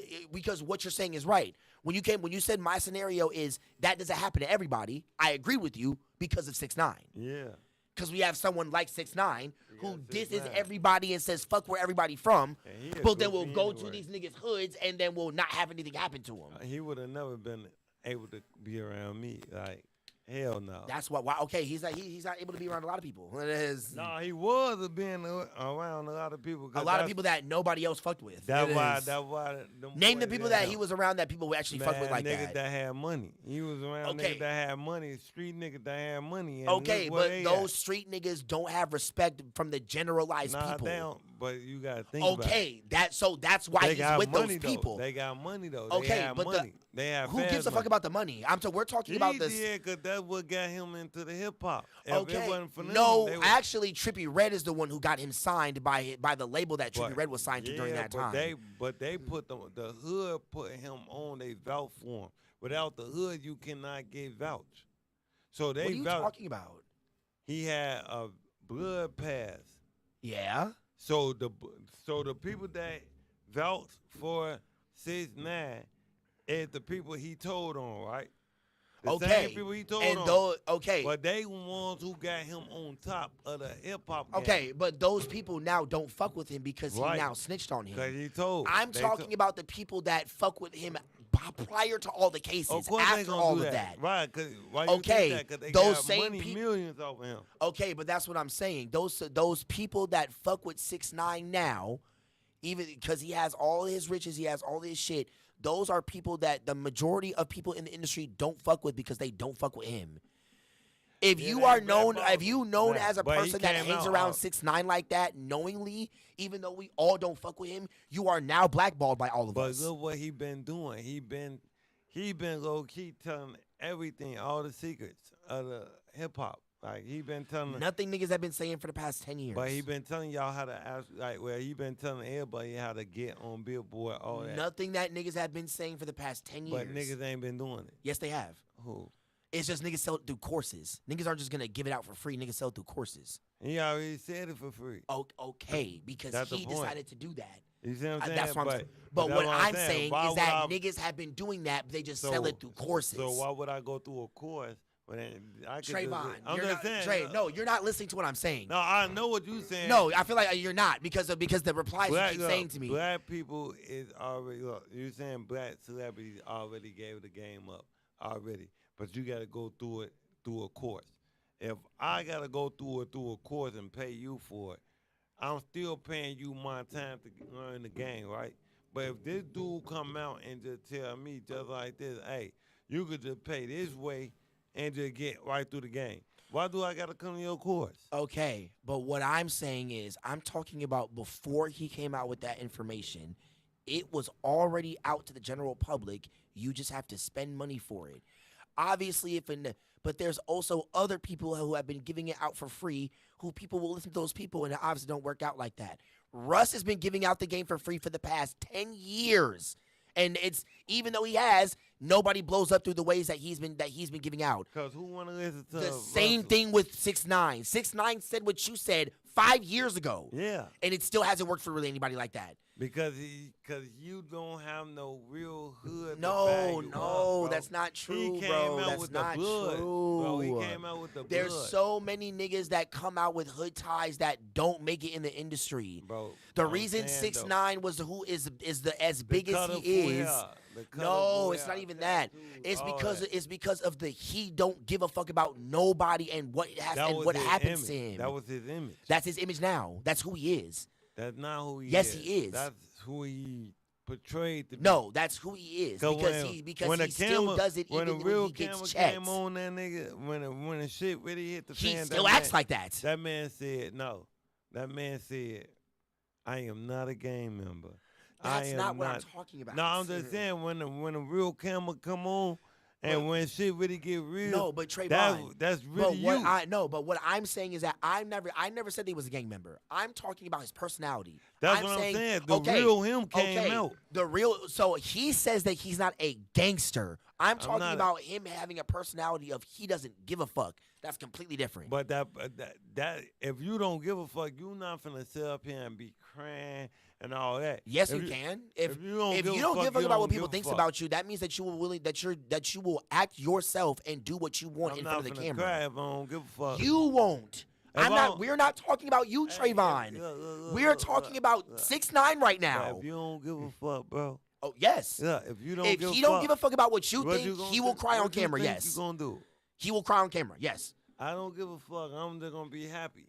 what you're saying is right. When you said my scenario is that doesn't happen to everybody, I agree with you because of 6ix9ine. Yeah. Because we have someone like 6ix9ine who got disses 6ix9ine. everybody and says fuck where everybody from, And he a but then will goofy go to anyway. these niggas' hoods and then will not have anything happen to him. He would have never been able to be around me. Like, Hell no. That's why. Okay, he's not able to be around a lot of people. No, he was being around a lot of people. A lot of people that nobody else fucked with. That's why. Name the people that he was around that people would actually fuck with like niggas that. that had money. He was around niggas that had money, street niggas that had money. And Okay, but those street niggas don't have respect from the generalized people. They don't, but you gotta think about it. Okay, that's why he's with those people. They got money though. Okay, but money. They have who gives a fuck about the money? We're talking about this. Yeah, because that's what got him into the hip hop. Okay. If it wasn't for them, no, actually, Trippie Redd is the one who got him signed by the label that Trippie Redd was signed to during that time. They put the hood put him on. They vouch for him. Without the hood, you cannot get vouch. So they. What are you talking about? He had a blood pass. Yeah. So the people that vouch for 6ix9ine is the people he told on, right? The same people he told on. Okay. But they ones who got him on top of the hip hop game. Okay, but those people now don't fuck with him because he now snitched on him. Because he told. I'm talking about the people that fuck with him prior to all the cases, after all of that. Right, because why you think that? 'Cause they those got same money, millions off of him. Okay, but that's what I'm saying. Those people that fuck with 6ix9ine now, even because he has all his riches, he has all his shit, those are people that the majority of people in the industry don't fuck with because they don't fuck with him. If you are known, as a person that hangs around 6ix9ine like that knowingly, even though we all don't fuck with him, you are now blackballed by all of us. But look what he been doing. He been low key telling everything, all the secrets of the hip hop. Like he been telling nothing niggas have been saying for the past 10 years. But he been telling y'all how to ask, he been telling everybody how to get on Billboard, all that. Nothing that niggas have been saying for the past 10 years. But niggas ain't been doing it. Yes, they have. Who? It's just niggas sell it through courses. Niggas aren't just gonna give it out for free. Niggas sell it through courses. He already said it for free. Okay, because he decided to do that. You see what I'm saying? That's what I'm saying. But what I'm saying is that niggas have been doing that, but they just sell it through courses. So why would I go through a course? Trayvon, Trey, no, you're not listening to what I'm saying. No, I know what you're saying. No, I feel like you're not because the replies you keep saying to me. Black people is already you're saying black celebrities already gave the game up already, but you got to go through it through a course. If I got to go through a course and pay you for it, I'm still paying you my time to learn the game, right? But if this dude come out and just tell me just like this, hey, you could just pay this way and just get right through the game. Why do I got to come to your course? Okay, but what I'm saying is I'm talking about before he came out with that information, it was already out to the general public. You just have to spend money for it. Obviously, but there's also other people who have been giving it out for free who people will listen to those people, and it obviously don't work out like that. Russ has been giving out the game for free for the past 10 years. And it's even though he has, nobody blows up through the ways that he's been giving out. Because who want to listen to the same thing with 6ix9ine. 6ix9ine said what you said 5 years ago. Yeah. And it still hasn't worked for really anybody like that. Because you don't have no real hood. No, that's not true, bro. That's not true. Bro, he came out with the There's blood. so many niggas that come out with hood ties that don't make it in the industry. Bro, the reason 6ix9ine was as big as he is. No, it's not even that. It's because of the he don't give a fuck about nobody and what happens to him. That was his image. That's his image now. That's who he is. That's not who he is. Yes, he is. That's who he portrayed to be. No, that's who he is. Because he still does it even when he gets checked. Came on that nigga, when the shit really hit the fan, he still acts like that. That man said no. That man said, I am not a gang member. That's not what I'm talking about. No, I'm just saying when the real camera come on and when shit really get real. No, but Trayvon, that's really you. But what I'm saying is that I never said he was a gang member. I'm talking about his personality. That's what I'm saying. The real him came out. So he says that he's not a gangster. I'm talking about him having a personality of he doesn't give a fuck. That's completely different. But that if you don't give a fuck, you're not finna sit up here and be crying and all that. Yes, you can. If you don't give a fuck about what people think about you, that means that you will act yourself and do what you want in front of the camera. I'm not gonna cry if I don't give a fuck. You won't. We're not talking about you, Trayvon. We're talking about 6ix9ine right now. If you don't give a fuck, bro. Oh yes. Yeah. If he don't give a fuck about what you think, he will cry on camera. Yes. You gonna do? He will cry on camera. Yes. I don't give a fuck. I'm just gonna be happy.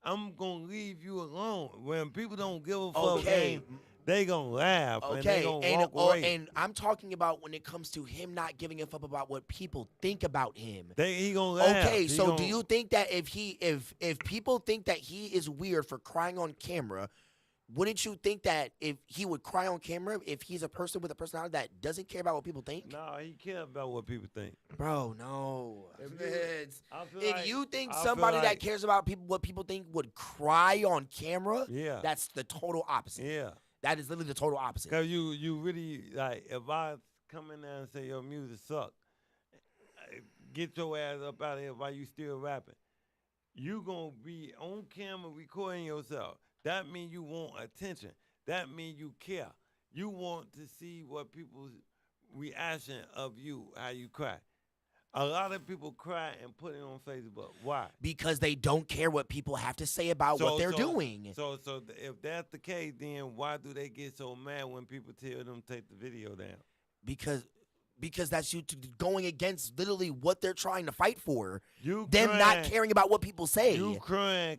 I'm gonna leave you alone. When people don't give a fuck, Okay. they gonna laugh and they Okay, gonna walk away. and I'm talking about when it comes to him not giving a fuck about what people think about him. He gonna laugh. Okay, He so gonna, do you think that if people think that he is weird for crying on camera, wouldn't you think that if he would cry on camera if he's a person with a personality that doesn't care about what people think? No, he care about what people think. Bro, no. If you think I feel somebody that like- cares about what people think would cry on camera, Yeah. that's the total opposite. Yeah. That is literally the total opposite. Cause you really like if I come in there and say your music suck, get your ass up out of here while you still rapping. You gonna be on camera recording yourself. That means you want attention. That means you care. You want to see what people's reaction of you, how you cry. A lot of people cry and put it on Facebook. Why? Because they don't care what people have to say about what they're doing. So if that's the case, then why do they get so mad when people tell them to take the video down? Because that's you going against literally what they're trying to fight for. You them crying, not caring about what people say. You crying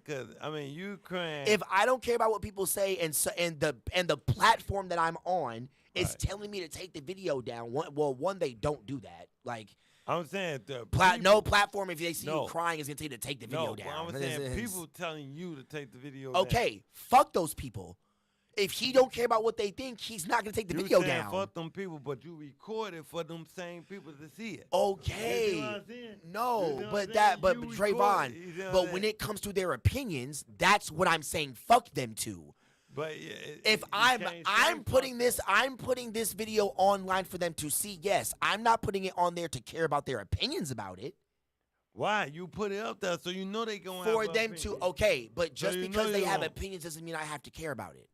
you crying. If I don't care about what people say and the platform that I'm on is telling me to take the video down, one they don't do that. Like I'm saying no platform if they see you crying is gonna tell you to take the video down. I'm saying people telling you to take the video down. Okay, fuck those people. If he don't care about what they think, he's not gonna take the video down. Fuck them people, but you record it for them same people to see it. Okay. You see what I'm saying? No, but You Trayvon, you see what but I'm when saying? it comes to their opinions, that's what I'm saying. Fuck them to. But If I'm putting this video online for them to see, yes, I'm not putting it on there to care about their opinions about it. Why? You put it up there so you know they gonna For have them to, okay, but just you know because they you have won't. opinions doesn't mean I have to care about it.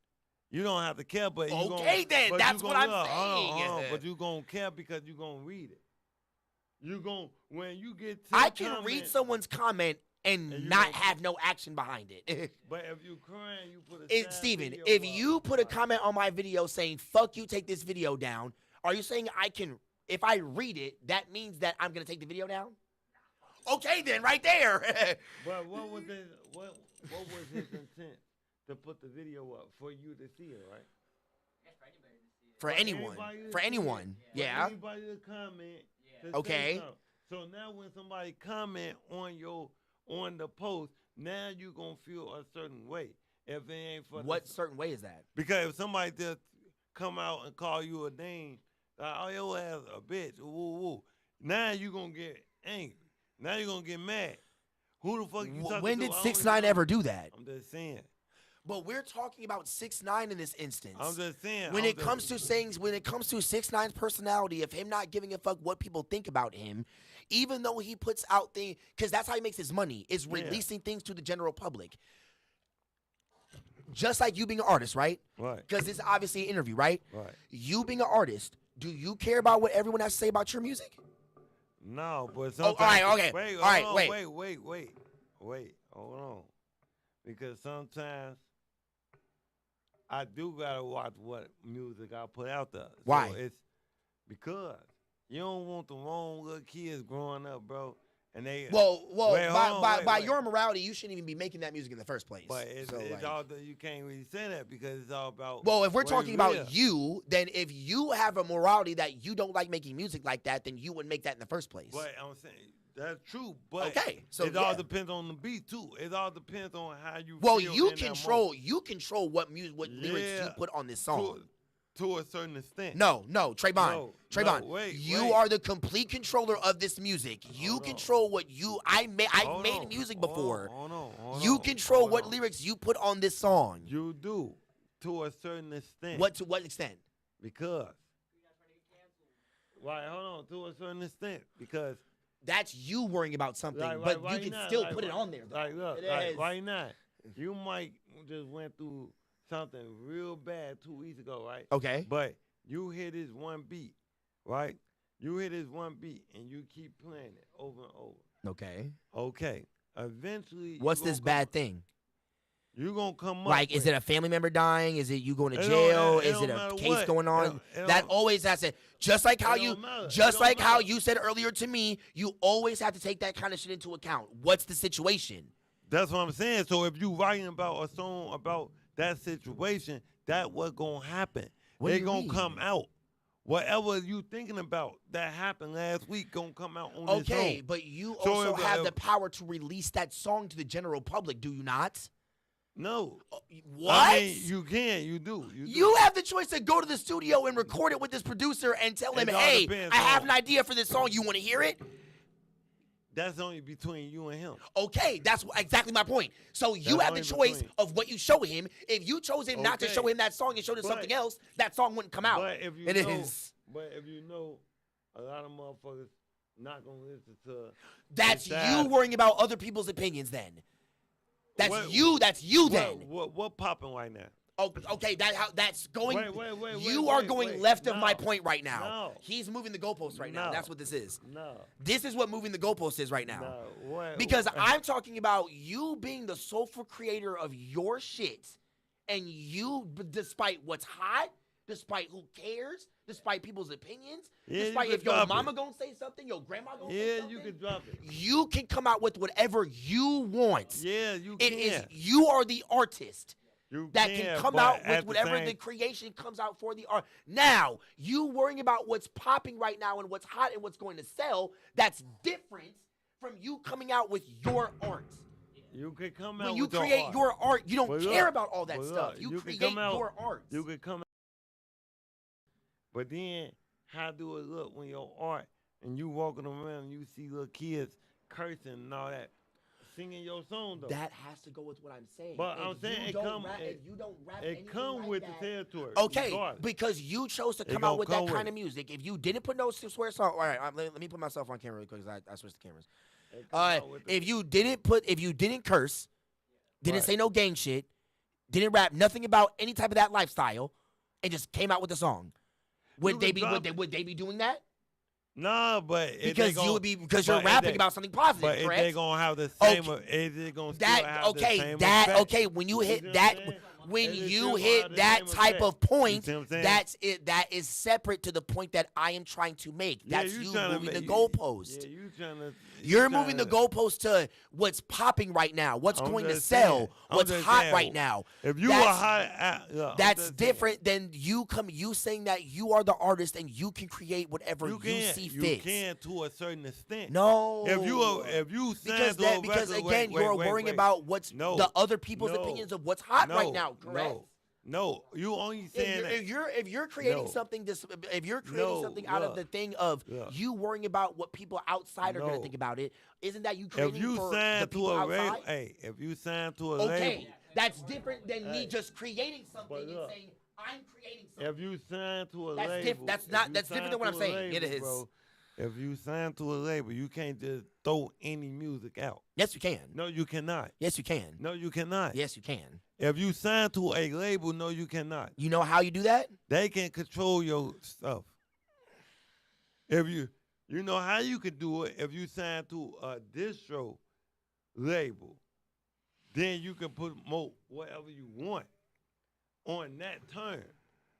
You don't have to care, but you Okay, then, but that's you what gonna I'm look, hold on, saying. but you gonna care because you gonna read it. You gonna when you get 10 I can comments, read someone's comment and you not gonna- have no action behind it. But if you crying, you put a sad Steven, video if up. you put a comment on my video saying, fuck you, take this video down, are you saying if I read it, that means that I'm going to take the video down? Okay, then, right there. But what was his intent to put the video up for you to see it, right? For anyone. Anybody to For see anyone. it, Yeah. Anybody to comment. To say Okay. something. So now when somebody comment on the post, now you gonna feel a certain way. If it ain't for What certain way is that? because if somebody just come out and call you a name, like, oh, your ass a bitch, woo woo. Now you gonna get angry. Now you gonna get mad. Who the fuck you talking When to? did I don't 6ix9ine even ever know. do that? I'm just saying. But we're talking about 6ix9ine in this instance. I'm just saying. When it comes to 6ix9ine's personality, of him not giving a fuck what people think about him, even though he puts out things, because that's how he makes his money, is releasing things to the general public. Just like you being an artist, right? Right. Because this is obviously an interview, right? Right. You being an artist, do you care about what everyone has to say about your music? No, but Oh, sometimes. all right, okay. Wait, All right, hold on, wait. wait. Hold on. Because sometimes I do gotta watch what music I put out there. Why? So it's because you don't want the wrong little kids growing up, bro. And they Well, Wait, hold on, by wait. your morality, you shouldn't even be making that music in the first place. But it's So, like- all you can't really say that because it's all about. Well, if we're where talking you about live. you, then if you have a morality that you don't like making music like that, then you wouldn't make that in the first place. But I'm saying that's true. But Okay, so it all yeah. depends on the beat too. It all depends on how you. Well, feel you in that control moment. what lyrics you Yeah. put on this song. To a certain extent. No, Trayvon. No, wait, you wait. are the complete controller of this music. You Hold on. control what you. I've made on, music hold on, before. hold You on, control hold what on. lyrics you put on this song. You do to a certain extent. To what extent? Because. Right, hold on. To a certain extent, because. That's you worrying about something, Like, but why you can not? still Like, put it why- on there. Though. Like, look, It like, is. why not? You might just went through something real bad 2 weeks ago, right? Okay. But you hear this one beat, right? You hear this one beat, and you keep playing it over and over. Okay. Okay. Eventually. What's you this gonna bad thing? You gonna come up Like, is it a family member dying? Is it you going to jail? Is it a case going on? That always has to, just like how you said earlier to me, you always have to take that kind of shit into account. What's the situation? That's what I'm saying. So if you writing about a song about that situation, that what's gonna happen. They gonna come out. Whatever you thinking about that happened last week gonna come out on this song. Okay, but you also have the power to release that song to the general public, do you not? No. What? I mean, you can. You do. You have the choice to go to the studio and record it with this producer and tell him, hey, I have an idea for this song. You want to hear it? That's only between you and him. Okay, that's exactly my point. So you have the choice of what you show him. If you chose him not to show him that song and showed him something else, that song wouldn't come out. But if you know, a lot of motherfuckers not going to listen to... That's you worrying about other people's opinions then. That's you then. What popping right now? Okay, that's going. Wait, you are going left of my point right now. No. He's moving the goalpost right now. That's what this is. No. This is what moving the goalpost is right now. No. Because I'm talking about you being the soulful creator of your shit, and you, despite what's hot, despite who cares, despite people's opinions, despite if your mama gonna say something, your grandma gonna say something. Yeah, you can drop it. You can come out with whatever you want. Yeah, you can. You are the artist. That can come out with whatever the the creation comes out for the art. Now, you worrying about what's popping right now and what's hot and what's going to sell, that's different from you coming out with your art. You can come out when you with create your art, you don't care about all that look, stuff. You create your art. You can come out. But then, how do it look when your art and you walking around and you see little kids cursing and all that? Singing your song though. That has to go with what I'm saying. But I'm saying it come with the territory. Okay, regardless. Because you chose to come out with that kind of music. If you didn't put no swear song, all right, let me put myself on camera because I switched the cameras. If you didn't curse, didn't say no gang shit, didn't rap nothing about any type of that lifestyle, and just came out with a song, would they be doing that? No, but because you're rapping about something positive, but correct? They gonna have the same. Is it gonna still have the same effect? Okay. When you hit that, when you hit that type of point, that's it. That is separate to the point that I am trying to make. That's you moving the goalpost. Yeah, you're moving the goalpost to what's popping right now, what's going to sell, what's hot right now. If you are hot, that's different than you saying that you are the artist and you can create whatever you see fit. You can to a certain extent. No. If you because again, you're worrying about what's the other people's opinions of what's hot right now. Correct. No, you only saying if you're creating something something out of the thing of you worrying about what people outside are going to think about it, isn't that you creating for the people outside? If you sign to a label, that's different than me just creating something and saying I'm creating something. If you sign to a label, that's different than what I'm saying. It is. Bro, if you sign to a label, you can't just throw any music out. Yes, you can. No, you cannot. Yes, you can. No, you cannot. Yes, you can. If you sign to a label, no, you cannot. You know how you do that? They can control your stuff. If you know how you could do it if you sign to a distro label, then you can promote whatever you want on that term.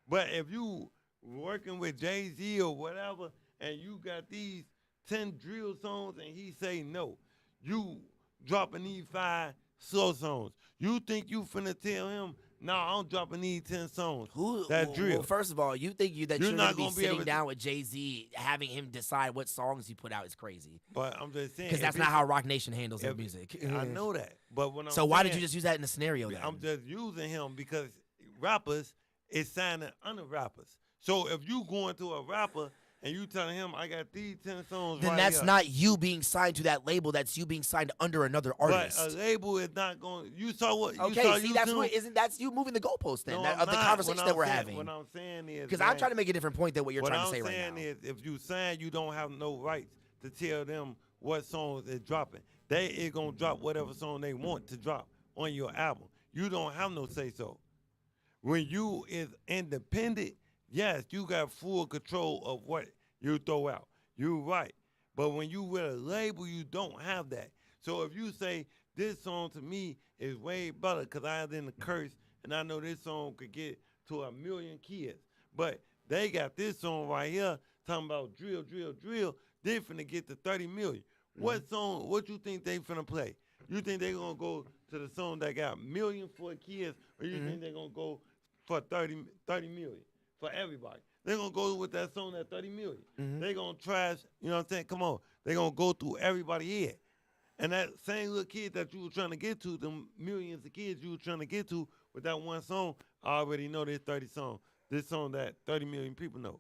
But if you working with Jay-Z or whatever, and you got these 10 drill songs and he say no, you dropping these 5 slow songs. You think you finna tell him, no, I'm dropping these 10 songs. That drill. Well, first of all, you think you're not going to be sitting down with Jay-Z, having him decide what songs he put out is crazy. But I'm just saying. Because that's not how Rock Nation handles their music. I know that. But when so why did you just use that in the scenario then? I'm just using him because rappers is signing under rappers. So if you going to a rapper and you telling him I got these 10 songs, then that's not you being signed to that label. That's you being signed under another artist. But a label is not going. You saw what? Okay, see, that's you moving the goalpost then of the conversation that we're having. What I'm saying is because I'm trying to make a different point than what you're trying to say right now. What I'm saying is, if you sign, you don't have no rights to tell them what songs they're dropping. They is gonna drop whatever song they want to drop on your album. You don't have no say so. When you is independent, yes, you got full control of what you throw out. You're right. But when you with a label, you don't have that. So if you say this song to me is way better because I was in the curse and I know this song could get to 1 million kids. But they got this song right here talking about drill, drill, drill. They finna get to 30 million. What song, what you think they finna play? You think they gonna go to the song that got million for kids, or you think they gonna go for 30 million for everybody? They gonna go with that song at 30 million. They gonna trash, you know what I'm saying? Come on. They gonna go through everybody head. And that same little kid that you were trying to get to, them millions of kids you were trying to get to with that one song, I already know this 30 song. This song that 30 million people know.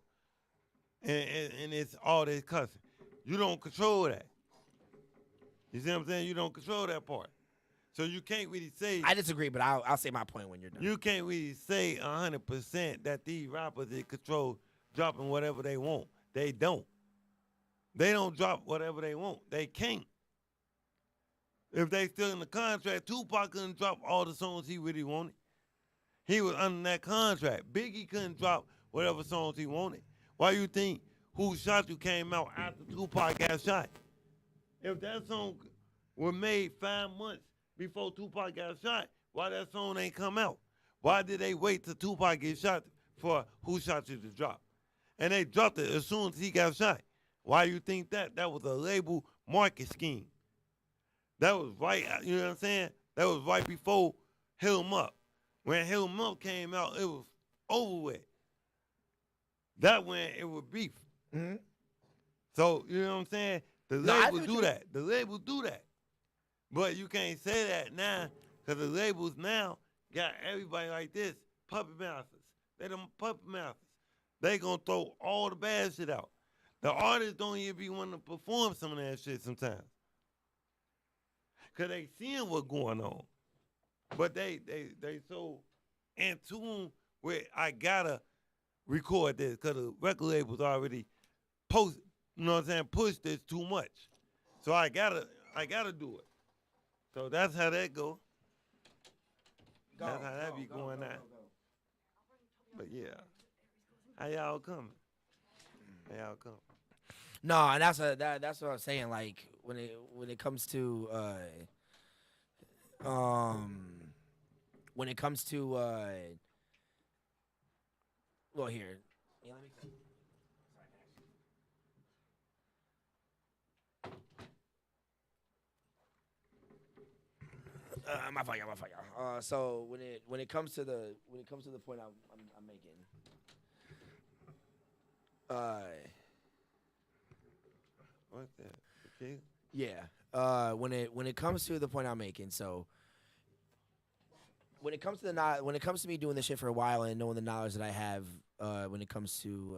And it's all this cussing. You don't control that. You see what I'm saying? You don't control that part. So you can't really say. I disagree, but I'll say my point when you're done. You can't really say 100% that these rappers in control dropping whatever they want. They don't. They don't drop whatever they want. They can't. If they still in the contract, Tupac couldn't drop all the songs he really wanted. He was under that contract. Biggie couldn't drop whatever songs he wanted. Why you think Who Shot You came out after Tupac got shot? If that song was made 5 months before Tupac got shot, why that song ain't come out? Why did they wait till Tupac get shot for Who Shot You to drop? And they dropped it as soon as he got shot. Why you think that? That was a label market scheme. That was right, you know what I'm saying? That was right before Hit 'Em Up. When Hit 'Em Up came out, it was over with. That when it was beef. So, you know what I'm saying? The labels do that. The labels do that. But you can't say that now because the labels now got everybody like this, puppet masters. They them puppet masters. They gonna throw all the bad shit out. The artists don't even be wanting to perform some of that shit sometimes. Because they seeing what's going on. But they so in tune with, I gotta record this because the record labels already post, you know what I'm saying, push this too much. So I gotta do it. So that's how that go. That's how that be going now. But yeah. How y'all coming? How y'all coming? No, and that's what I'm saying. Like when it comes to well here. Yeah, let me my fault, y'all. So when it comes to the point I'm making, What's that? Okay. yeah. When it comes to the point I'm making, so when it comes to me doing this shit for a while and knowing the knowledge that I have, when it comes to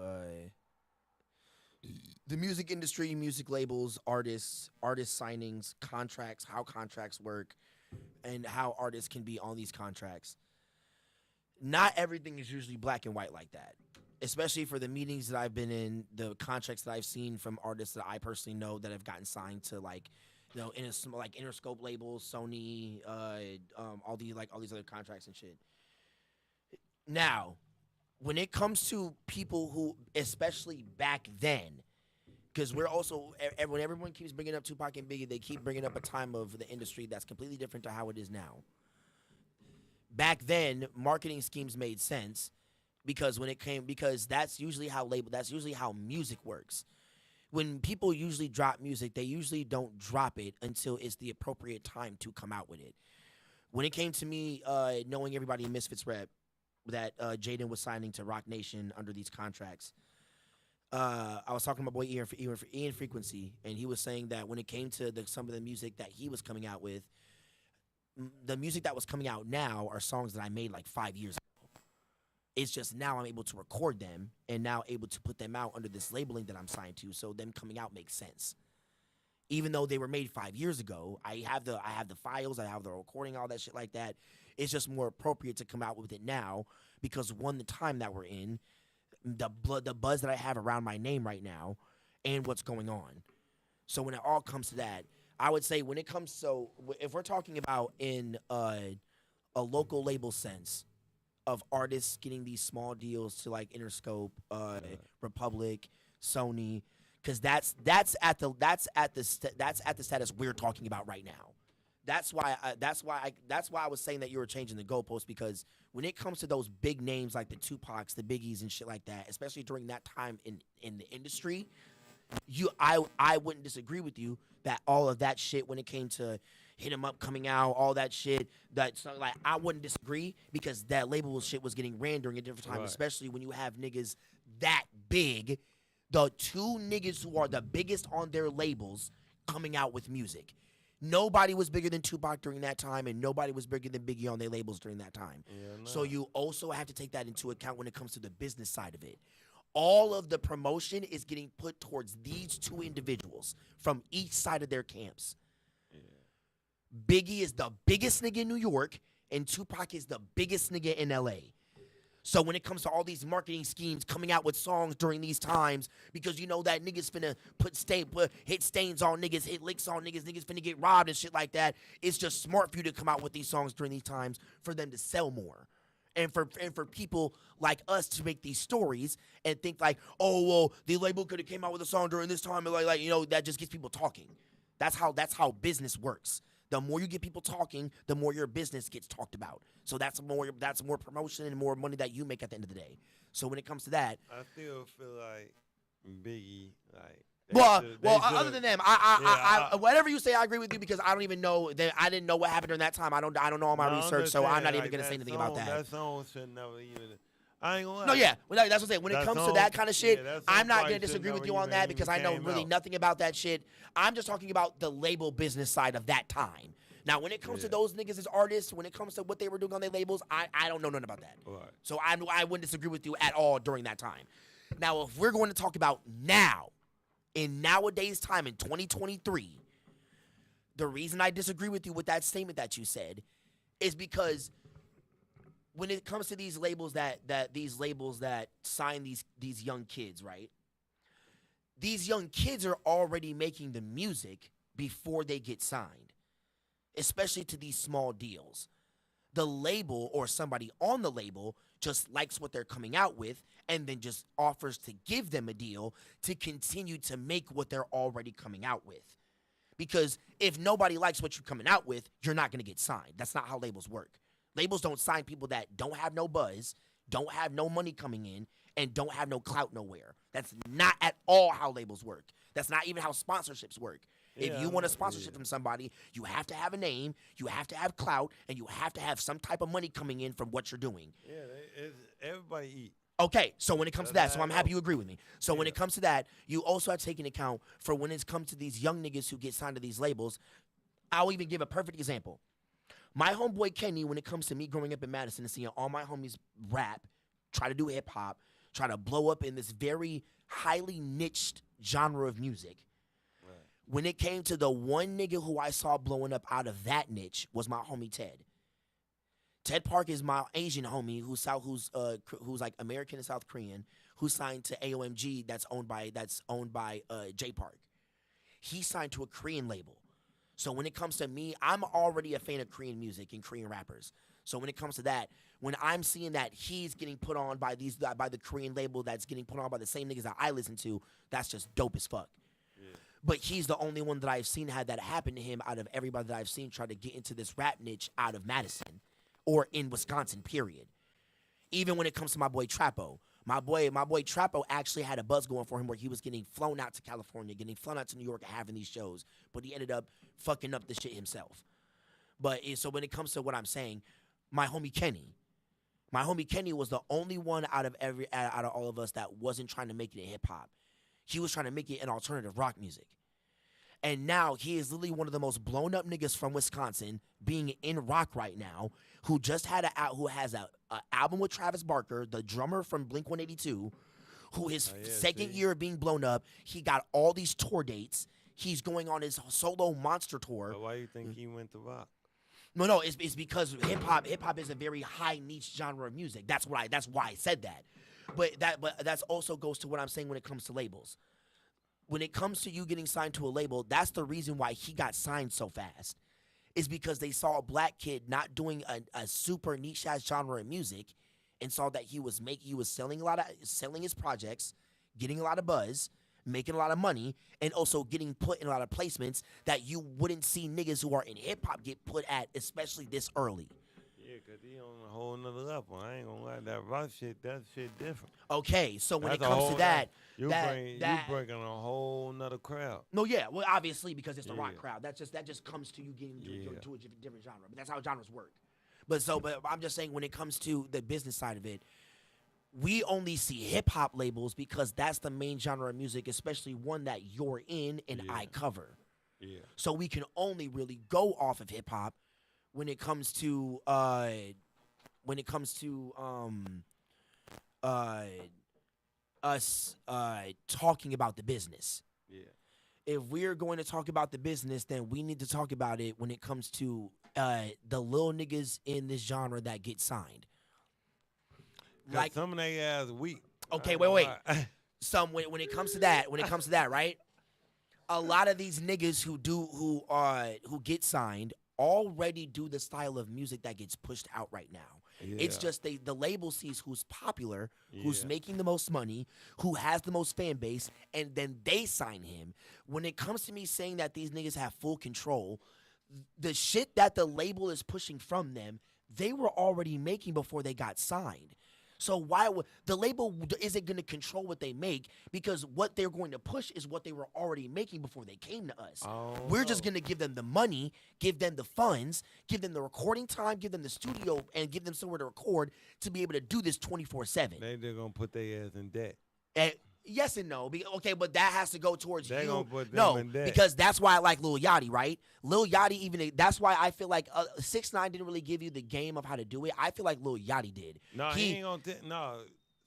the music industry, music labels, artist signings, contracts, how contracts work, and how artists can be on these contracts. Not everything is usually black and white like that. Especially for the meetings that I've been in, the contracts that I've seen from artists that I personally know that have gotten signed to, like, you know, like Interscope labels, Sony, all these other contracts and shit. Now, when it comes to people who, especially back then, because we're also, when everyone keeps bringing up Tupac and Biggie, they keep bringing up a time of the industry that's completely different to how it is now. Back then, marketing schemes made sense because that's usually how music works. When people usually drop music, they usually don't drop it until it's the appropriate time to come out with it. When it came to me knowing everybody in Misfits Rep that Jaden was signing to Rock Nation under these contracts, I was talking to my boy Ian Frequency, and he was saying that when it came to some of the music that he was coming out with, the music that was coming out now are songs that I made like 5 years ago. It's just now I'm able to record them and now able to put them out under this labeling that I'm signed to, so them coming out makes sense. Even though they were made 5 years ago, I have the files, I have the recording, all that shit like that. It's just more appropriate to come out with it now because one, the time that we're in, the buzz that I have around my name right now, and what's going on. So when it all comes to that, I would say when it comes, so if we're talking about in a local label sense of artists getting these small deals to like Interscope, Republic, Sony, because that's at the status we're talking about right now. that's why I was saying that you were changing the goalpost, because when it comes to those big names like the Tupacs, the Biggies, and shit like that, especially during that time in the industry, I wouldn't disagree with you that all of that shit, when it came to Hit 'Em Up coming out, all that shit, I wouldn't disagree, because that label shit was getting ran during a different time, especially when you have niggas that big, the two niggas who are the biggest on their labels coming out with music. Nobody was bigger than Tupac during that time, and nobody was bigger than Biggie on their labels during that time. Yeah, So you also have to take that into account when it comes to the business side of it. All of the promotion is getting put towards these two individuals from each side of their camps. Yeah. Biggie is the biggest nigga in New York, and Tupac is the biggest nigga in L.A. So when it comes to all these marketing schemes coming out with songs during these times, because you know that niggas finna hit stains on niggas, hit licks on niggas, niggas finna get robbed and shit like that, it's just smart for you to come out with these songs during these times for them to sell more. And for people like us to make these stories and think like, oh, well, the label could have came out with a song during this time, and like you know, that just gets people talking. That's how business works. The more you get people talking, the more your business gets talked about. So that's more promotion and more money that you make at the end of the day. So when it comes to that, I still feel like Biggie, like. Other than them, I whatever you say, I agree with you, because I don't even know that. I didn't know what happened during that time. I don't know all my research, so I'm not even gonna say anything about that. That song should never even. I ain't gonna lie. No, yeah, well, that's what I'm saying. When it comes to that kind of shit, I'm not gonna disagree with you on that, because I know really nothing about that shit. I'm just talking about the label business side of that time. Now, when it comes to those niggas as artists, when it comes to what they were doing on their labels, I don't know nothing about that. Right. So I wouldn't disagree with you at all during that time. Now, if we're going to talk about now, in nowadays time, in 2023, the reason I disagree with you with that statement that you said is because when it comes to these labels that sign these young kids, right? These young kids are already making the music before they get signed, especially to these small deals. The label or somebody on the label just likes what they're coming out with and then just offers to give them a deal to continue to make what they're already coming out with. Because if nobody likes what you're coming out with, you're not going to get signed. That's not how labels work. Labels don't sign people that don't have no buzz, don't have no money coming in, and don't have no clout nowhere. That's not at all how labels work. That's not even how sponsorships work. If you want a sponsorship from somebody, you have to have a name, you have to have clout, and you have to have some type of money coming in from what you're doing. Yeah, everybody eat. Okay, so when it comes to that, so I'm happy you agree with me. So when it comes to that, you also have to take into account for when it comes to these young niggas who get signed to these labels. I'll even give a perfect example. My homeboy Kenny, when it comes to me growing up in Madison and seeing all my homies rap, try to do hip-hop, try to blow up in this very highly niched genre of music, when it came to the one nigga who I saw blowing up out of that niche was my homie Ted. Ted Park is my Asian homie who's like American and South Korean, who signed to AOMG that's owned by J Park. He signed to a Korean label. So when it comes to me, I'm already a fan of Korean music and Korean rappers. So when it comes to that, when I'm seeing that he's getting put on by the Korean label that's getting put on by the same niggas that I listen to, that's just dope as fuck. But he's the only one that I've seen had that happen to him out of everybody that I've seen try to get into this rap niche out of Madison or in Wisconsin, period. Even when it comes to my boy Trappo. My boy Trappo actually had a buzz going for him where he was getting flown out to California, getting flown out to New York and having these shows. But he ended up fucking up the shit himself. So when it comes to what I'm saying, my homie Kenny was the only one out of all of us that wasn't trying to make it in hip-hop. He was trying to make it in alternative rock music. And now he is literally one of the most blown up niggas from Wisconsin being in rock right now, who just has an album with Travis Barker, the drummer from Blink-182, who his second year of being blown up, he got all these tour dates. He's going on his solo monster tour. But why do you think he went to rock? No, it's because hip hop is a very high niche genre of music. That's why I said that. But that also goes to what I'm saying when it comes to labels. When it comes to you getting signed to a label, that's the reason why he got signed so fast. Is because they saw a black kid not doing a super niche ass genre of music, and saw that he was selling his projects, getting a lot of buzz, making a lot of money, and also getting put in a lot of placements that you wouldn't see niggas who are in hip hop get put at, especially this early. Yeah, because he on a whole nother level. I ain't gonna lie, that rock shit, that shit different. Okay, so when That's it a comes whole- to that, you that breaking a whole nother crowd. no, yeah, well, obviously because it's the rock Yeah. crowd. That just comes to you getting Yeah. to a different genre. But that's how genres work. But I'm just saying when it comes to the business side of it, we only see hip hop labels because that's the main genre of music, especially one that you're in and I Yeah. cover. Yeah. So we can only really go off of hip hop when it comes to us talking about the business. Yeah. If we're going to talk about the business, then we need to talk about it when it comes to the little niggas in this genre that get signed. Like some of they ass weak. Okay, wait. Some when it comes to that, right? A lot of these niggas who get signed already do the style of music that gets pushed out right now. It's just the label sees who's popular, who's making the most money, who has the most fan base, and then they sign him. When it comes to me saying that these niggas have full control, the shit that the label is pushing from them, they were already making before they got signed. So why would the label isn't going to control what they make, because what they're going to push is what they were already making before they came to us. We're just going to give them the money, give them the funds, give them the recording time, give them the studio, and give them somewhere to record to be able to do this 24/7. They're going to put their ass in debt. Yes and no. Okay, but that has to go towards They you. gonna put them No, in debt. because that's why I like Lil Yachty, right? Lil Yachty, that's why I feel like 6ix9ine didn't really give you the game of how to do it. I feel like Lil Yachty did. No, he ain't gonna. No,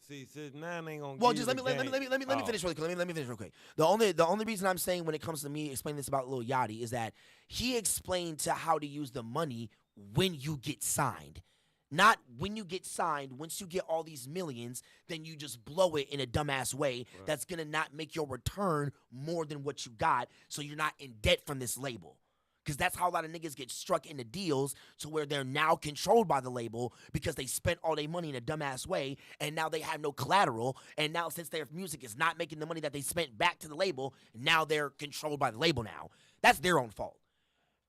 see, 6ix9ine ain't gonna. Well, give just you let the me game. finish really quick. Let me finish real quick. The only reason I'm saying when it comes to me explaining this about Lil Yachty is that he explained to how to use the money when you get signed. Not when you get signed, once you get all these millions, then you just blow it in a dumbass way that's going to not make your return more than what you got, so you're not in debt from this label. Because that's how a lot of niggas get struck into deals to where they're now controlled by the label because they spent all their money in a dumbass way, and now they have no collateral, and now since their music is not making the money that they spent back to the label, now they're controlled by the label now. That's their own fault.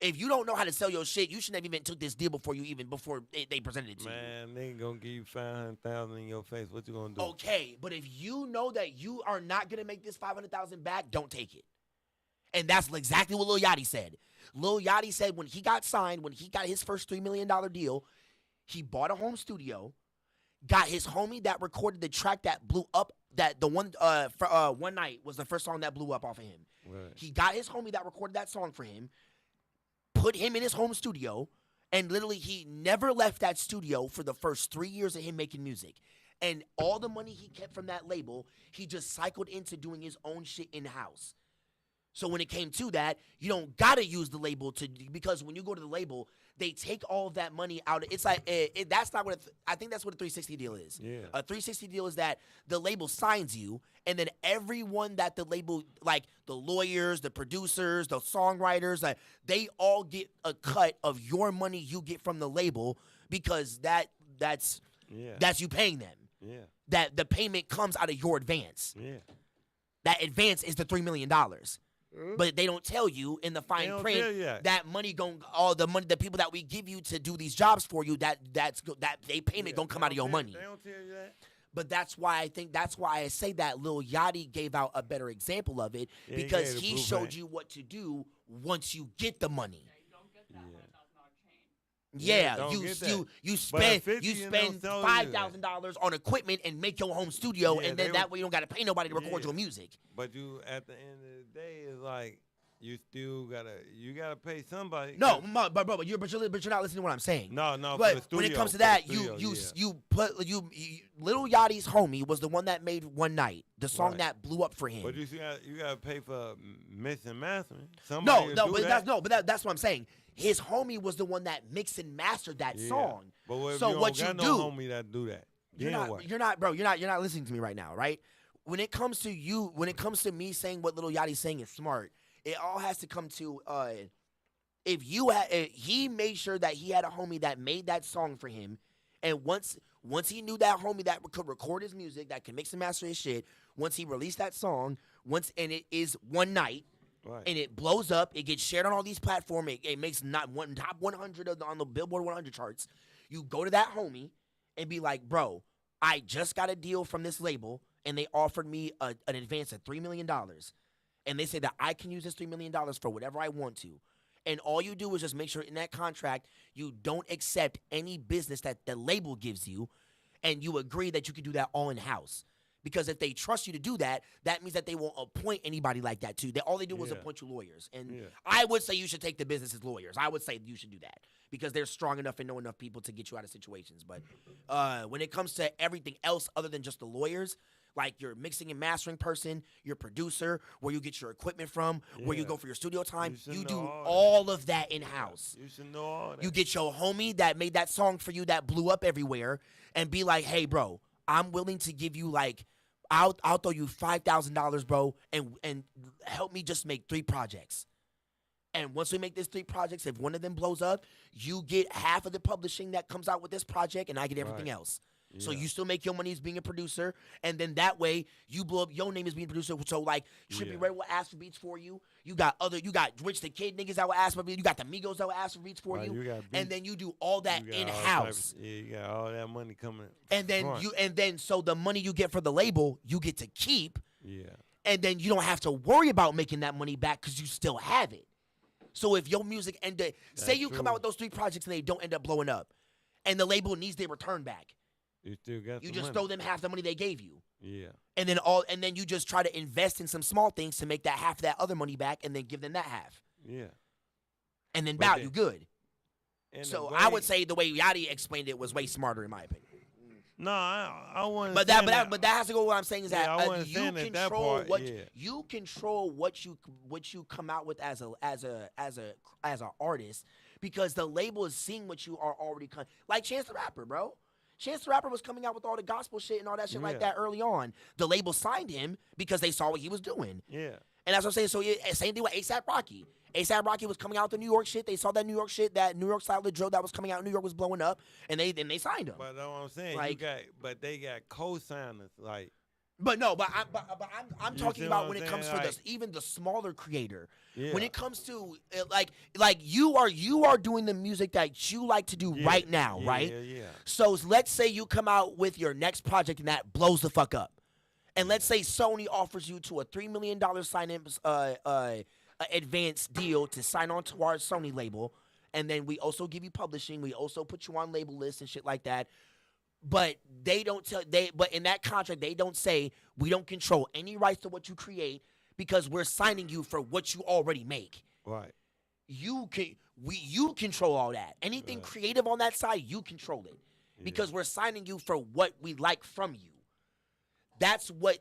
If you don't know how to sell your shit, you shouldn't have even took this deal before they presented it to you. Man, they ain't gonna give you 500,000 in your face. What you gonna do? Okay, but if you know that you are not gonna make this 500,000 back, don't take it. And that's exactly what Lil Yachty said. Lil Yachty said when he got signed, when he got his first $3 million deal, he bought a home studio, got his homie that recorded the track that blew up. That the one One Night was the first song that blew up off of him. Right. He got his homie that recorded that song for him, put him in his home studio, and literally he never left that studio for the first 3 years of him making music. And all the money he kept from that label, he just cycled into doing his own shit in-house. So when it came to that, you don't gotta use the label because when you go to the label, they take all of that money out. It's like that's not what I think that's what a 360 deal is. Yeah. A 360 deal is that the label signs you, and then everyone that the label, like the lawyers, the producers, the songwriters, they all get a cut of your money you get from the label because that's you paying them. Yeah. That the payment comes out of your advance. Yeah. That advance is the $3 million. But they don't tell you in the fine don't print tell you that money all the money, the people that we give you to do these jobs for you, that they payment gonna come out of your money. They don't tell you that. But that's why I say that Lil Yachty gave out a better example of it Yeah, he because gave the he showed blueprint. you what to do once you get the money. Yeah, Yeah, don't you get that. you But at spend 50, you you spend don't $5,000 on equipment and make your home studio, Yeah, and then they that would- way you don't got to pay nobody to record Yeah. your music. But you, at the end of the day, it's like you still gotta pay somebody. No, but you're not listening to what I'm saying. No, for But the studio, when it comes to for the that, studio, Lil Yachty's homie was the one that made One Night, the song Right. that blew up for him. But you gotta pay for mix and mastering. Somebody No, do but that. that's what I'm saying. His homie was the one that mixed and mastered that Yeah. song. But if So you what don't got you no do- homie that do that. You're then not, what? you're not, bro. You're not listening to me right now, right? When it comes to you, when it comes to me saying what Lil Yachty's saying is smart, it all has to come to if he made sure that he had a homie that made that song for him, and once he knew that homie that could record his music, that could mix and master his shit, once he released that song, and it is one night, Right. and it blows up. It gets shared on all these platforms. It makes top 100 on the Billboard 100 charts. You go to that homie and be like, bro, I just got a deal from this label, and they offered me an advance of $3 million. And they say that I can use this $3 million for whatever I want to. And all you do is just make sure in that contract you don't accept any business that the label gives you, and you agree that you can do that all in-house. Because if they trust you to do that, that means that they won't appoint anybody like that too. All they do is appoint you lawyers. And I would say you should take the business as lawyers. I would say you should do that because they're strong enough and know enough people to get you out of situations. But when it comes to everything else other than just the lawyers, like your mixing and mastering person, your producer, where you get your equipment from, where you go for your studio time, you do all of that in-house. You should know all that. You get your homie that made that song for you that blew up everywhere and be like, hey, bro, I'm willing to give you like, I'll throw you $5,000, bro, and help me just make 3 projects. And once we make these 3 projects, if one of them blows up, you get half of the publishing that comes out with this project, and I get everything else. Yeah. So you still make your money as being a producer, and then that way you blow up your name as being a producer. So like Trippie Red will ask for beats for you. You got Rich the Kid niggas that will ask for beats. You got the Migos that will ask for beats for you. And then you do all that in house. You got all that money coming. And then so the money you get for the label, you get to keep. Yeah. And then you don't have to worry about making that money back because you still have it. So if your music say you come out with those 3 projects and they don't end up blowing up, and the label needs their return back. You still got you just money. Throw them half the money they gave you. Yeah. And then you just try to invest in some small things to make that half of that other money back and then give them that half. Yeah. And then you good. So I would say the way Yachty explained it was way smarter in my opinion. No, I want but that has to go with what I'm saying is that you control you control what you come out with as an artist because the label is seeing what you are already like Chance the Rapper, bro. Chance the Rapper was coming out with all the gospel shit and all that shit like that early on. The label signed him because they saw what he was doing. Yeah. And that's what I'm saying. So same thing with A$AP Rocky. A$AP Rocky was coming out with the New York shit. They saw that New York shit, that New York style of drill that was coming out in New York was blowing up, and they signed him. But that's what I'm saying. Like, but they got co-signers like. But I'm talking about when it comes to even the smaller creator. Yeah. When it comes to like you are doing the music that you like to do right now, right? Yeah. So let's say you come out with your next project and that blows the fuck up, and let's say Sony offers you to a $3 million advance deal to sign on to our Sony label, and then we also give you publishing, we also put you on label lists and shit like that. But but in that contract they don't say we don't control any rights to what you create because we're signing you for what you already make. Right. You control all that. Anything creative on that side, you control it. Because we're signing you for what we like from you. That's what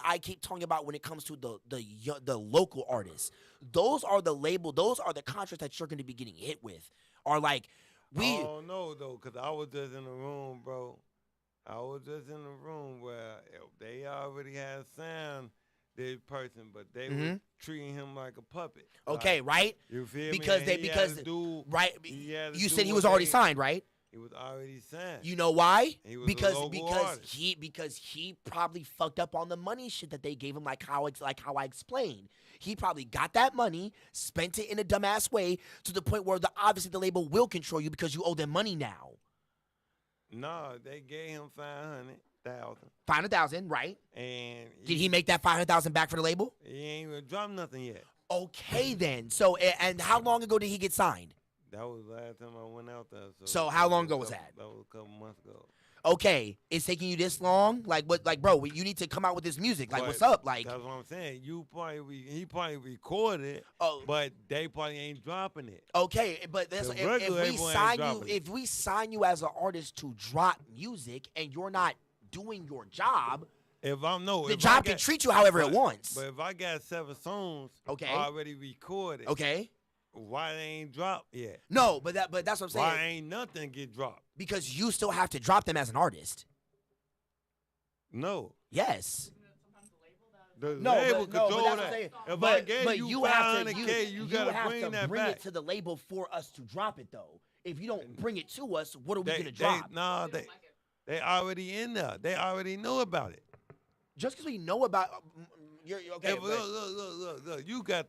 I keep talking about when it comes to the local artists. Those are the contracts that you're going to be getting hit with. Are like I don't know, though, because I was just in a room, bro. I was just in a room where they already had signed this person, but they were treating him like a puppet. Okay, like, right? You feel me? Right? You said he was already signed, right? He was already signed. You know why? He was because a local artist. because he probably fucked up on the money shit that they gave him, like how I explained. He probably got that money, spent it in a dumbass way to the point where obviously the label will control you because you owe them money now. No, they gave him $500,000. $500,000, right? And did he make that $500,000 back for the label? He ain't even dropped nothing yet. Okay, then. So, and how long ago did he get signed? That was the last time I went out there. So how long ago was that? That was a couple months ago. Okay, it's taking you this long? Like what? Like, bro, you need to come out with this music. Like, what's up? Like, that's what I'm saying. He probably recorded it. But they probably ain't dropping it. Okay, but that's if we sign you as an artist to drop music and you're not doing your job, the job can treat you however it wants. But if I got 7 songs already recorded, why they ain't dropped yet? No, but that's what I'm saying. Why ain't nothing get dropped? Because you still have to drop them as an artist. No. Yes. The label control that. If I gave you $500K, you gotta bring that bring back. It to the label for us to drop it though. If you don't bring it to us, what are we gonna drop? They already in there. They already know about it. Just because we know about, you're okay. Hey, look. You got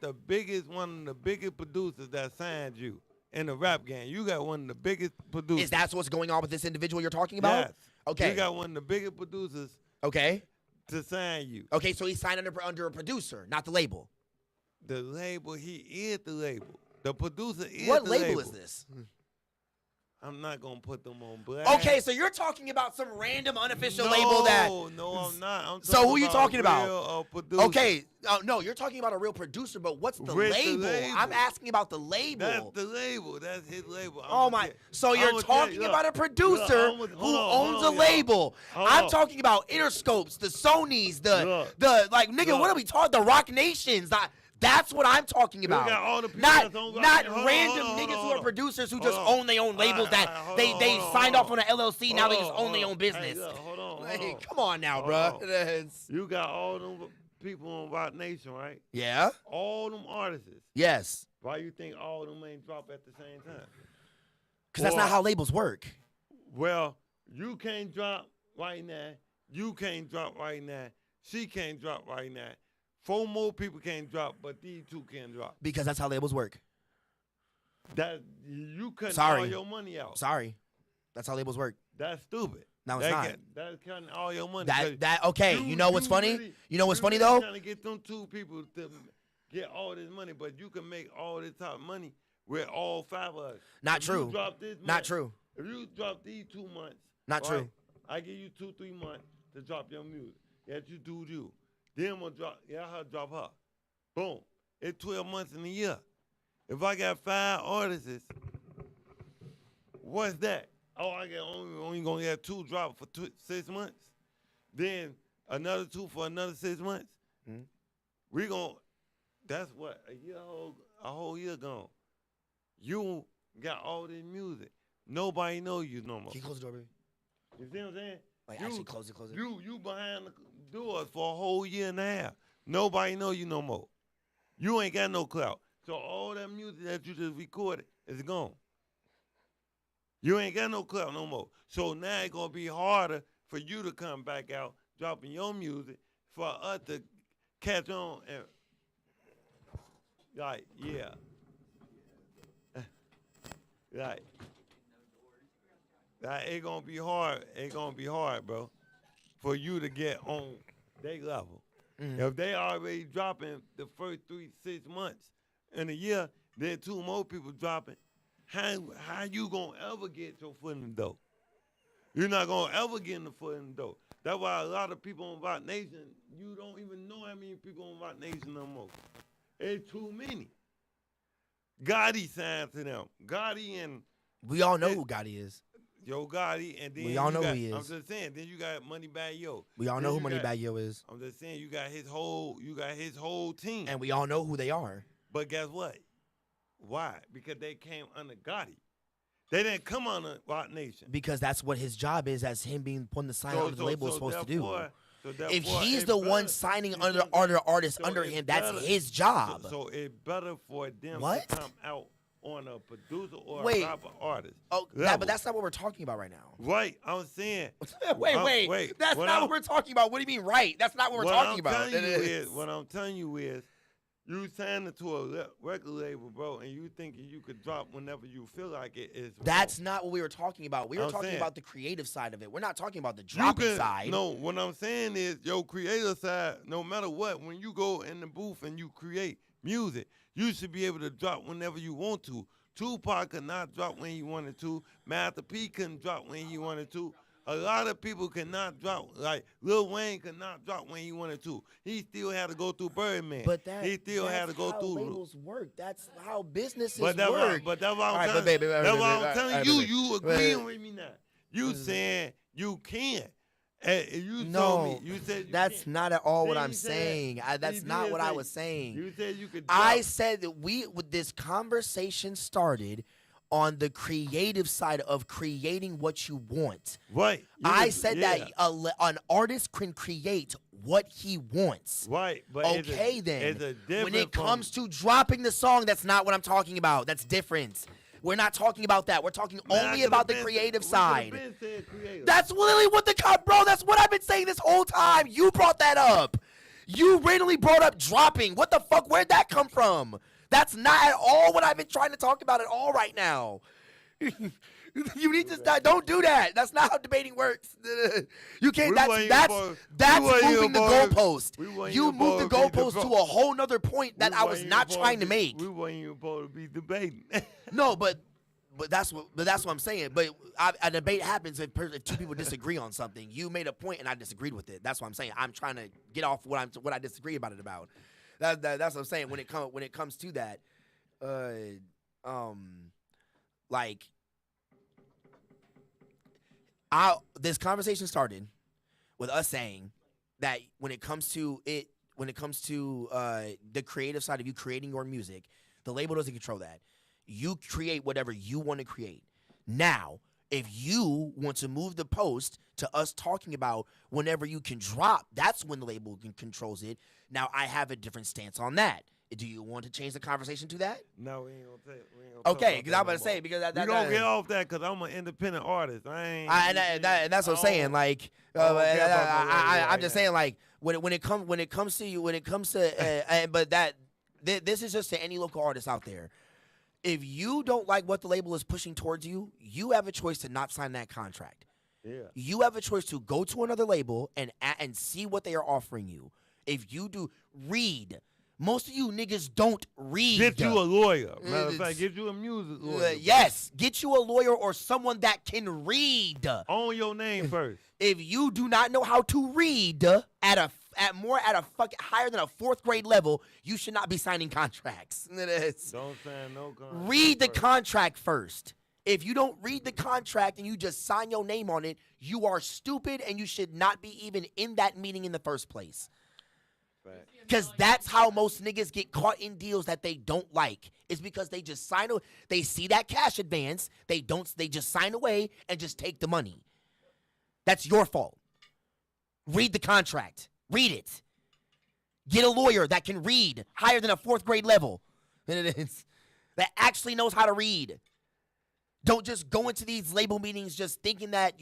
one of the biggest producers that signed you in the rap game. You got one of the biggest producers. Is that what's going on with this individual you're talking about? Yes. Okay. You got one of the biggest producers Okay. to sign you. Okay, so he signed under a producer, not the label. The label, he is the label. The producer is What the label is this? I'm not going to put them on blast. Okay, so you're talking about some random unofficial label that. No, I'm not. So who you talking real, about? producer. Okay, no, you're talking about a real producer, but what's the label? I'm asking about the label. That's the label. That's his label. Oh my! So you're talking about a producer who owns a label. I'm talking about Interscopes, the Sonys, the like nigga. What are we talking? The Rock Nations. That's what I'm talking about. got all the people Not that's on Rock not Nation. random Hold on, niggas hold who are on. producers who just Hold on. own their own labels that Hold they on, signed hold off on an LLC. Now they just own their own Hey, business. look, hold on. Hey, come on now, Hold bro. on. You got all them people on Rock Nation, right? Yeah. All them artists. Yes. Why you think all of them ain't drop at the same time? Because that's not how labels work. Well, you can't drop right now. You can't drop right now. She can't drop right now. 4 more people can't drop, but these 2 can drop. Because that's how labels work. That you cutting Sorry. all your money out. Sorry. That's how labels work. That's stupid. No, it's not. That's cutting all your money. 'Cause Okay, you know what's funny? really- You know what's funny really though? Trying to get them 2 people to get all this money, but you can make all this type of money with all 5 of us. Not If true. You drop this Not month, true. If you drop these 2 months, Not right, true. I give you 2-3 months to drop your music. That you do you. Then I'm gonna drop. Yeah, her drop her. Boom. It's 12 months in a year. If I got 5 artists, what's that? Oh, I got only gonna have 2 drop for 6 months. Then another 2 for another 6 months. Mhm. We gon' that's what a whole year gone. You got all this music. Nobody know you no more. Can you close the door, baby? You see what I'm saying? Like, actually close it. You behind the doors for a whole year and a half. Nobody know you no more. You ain't got no clout. So all that music that you just recorded is gone. You ain't got no clout no more. So now it's gonna be harder for you to come back out dropping your music for us to catch on and like, yeah. Like it's gonna be hard. It's gonna be hard, bro, for you to get on their level. If they already dropping the first 3-6 months in a year, then 2 more people dropping, how you gonna ever get your foot in the door? You're not gonna ever get in the foot in the door. That's why a lot of people on Rock Nation, you don't even know how many people on Rock Nation no more. It's too many. Gotti signed to them. Gotti and We all know who Gotti is. Yo Gotti, and then We all know you who got, he is. I'm just saying. Then you got Moneybagg Yo. We all Then know who you got- Moneybagg Yo is. I'm just saying you got his whole team. And we all know who they are. But guess what? Why? Because they came under Gotti. They didn't come under Rock Nation. Because that's what his job is, as him being putting the sign under the label is supposed to do. If he's the one signing under other artists under him, that's his job. So it's better for them What? to come out on a producer or Wait. a rapper artist. Oh, level. but that's not what we're talking about right now. Right, I'm saying. wait. That's not what we're talking about. What do you mean, right? That's not what we're talking about. What I'm telling you is, you signed to a record label, bro, and you thinking you could drop whenever you feel like it is. That's not what we were talking about. We were I'm talking saying- about the creative side of it. We're not talking about the You dropping can- side. No, what I'm saying is your creative side, no matter what, when you go in the booth and you create music, you should be able to drop whenever you want to. Tupac could not drop when he wanted to. Master P couldn't drop when he wanted to. A lot of people cannot drop, like Lil Wayne could not drop when he wanted to. He still had to go through Birdman. But he still had to go how through. labels work. That's how businesses But that's work. why I'm All right, telling, but baby, that's why baby, I'm telling baby, you. baby. You Baby. agreeing with me now? You saying you can? You No, told me. You said you that's can't. not at all what Then I'm you said- saying. That's you not did what I say- was saying. You said you could. I drop. said that with this conversation started on the creative side of creating what you want. Right. You I could- said yeah. that an artist can create what he wants. Right, but Okay, it's then. a When it different from- comes to dropping the song, that's not what I'm talking about. That's different. We're not talking about that. We're talking Man, I only could've about the been- creative we could've side. been said creative. That's literally what bro, that's what I've been saying this whole time. You brought that up. You randomly brought up dropping. What the fuck? Where'd that come from? That's not at all what I've been trying to talk about at all right now. You need to stop. Don't do that. That's not how debating works. You can't. That's moving the goalpost. You moved the goalpost to a whole nother point that I was not trying to make. We weren't even supposed to be debating. No, but that's what I'm saying. But a debate happens if two people disagree on something. You made a point and I disagreed with it. That's what I'm saying. I'm trying to get off what I disagree about it about. That's what I'm saying. When it comes to that, like. This conversation started with us saying that when it comes to the creative side of you creating your music, the label doesn't control that. You create whatever you want to create. Now, if you want to move the post to us talking about whenever you can drop, that's when the label controls it. Now, I have a different stance on that. Do you want to change the conversation to that? No, we ain't gonna take. Okay, because I'm about to say because we gonna get off that because I'm an independent artist. And that's what I'm saying. Like, I'm just saying, like, when it comes to but this is just to any local artist out there. If you don't like what the label is pushing towards you, you have a choice to not sign that contract. Yeah. You have a choice to go to another label and see what they are offering you. If you do, read. Most of you niggas don't read. Get you a lawyer. Matter of fact, get you a music lawyer. Yes, get you a lawyer or someone that can read. Own your name first. If you do not know how to read at a fucking higher than a 4th grade level, you should not be signing contracts. Don't sign no contract. Read the contract first. If you don't read the contract and you just sign your name on it, you are stupid and you should not be even in that meeting in the first place. Because that's how most niggas get caught in deals that they don't like. It's because they just they see that cash advance, they just sign away and just take the money. That's your fault. Read the contract. Read it. Get a lawyer that can read higher than a 4th grade level. That actually knows how to read. Don't just go into these label meetings just thinking that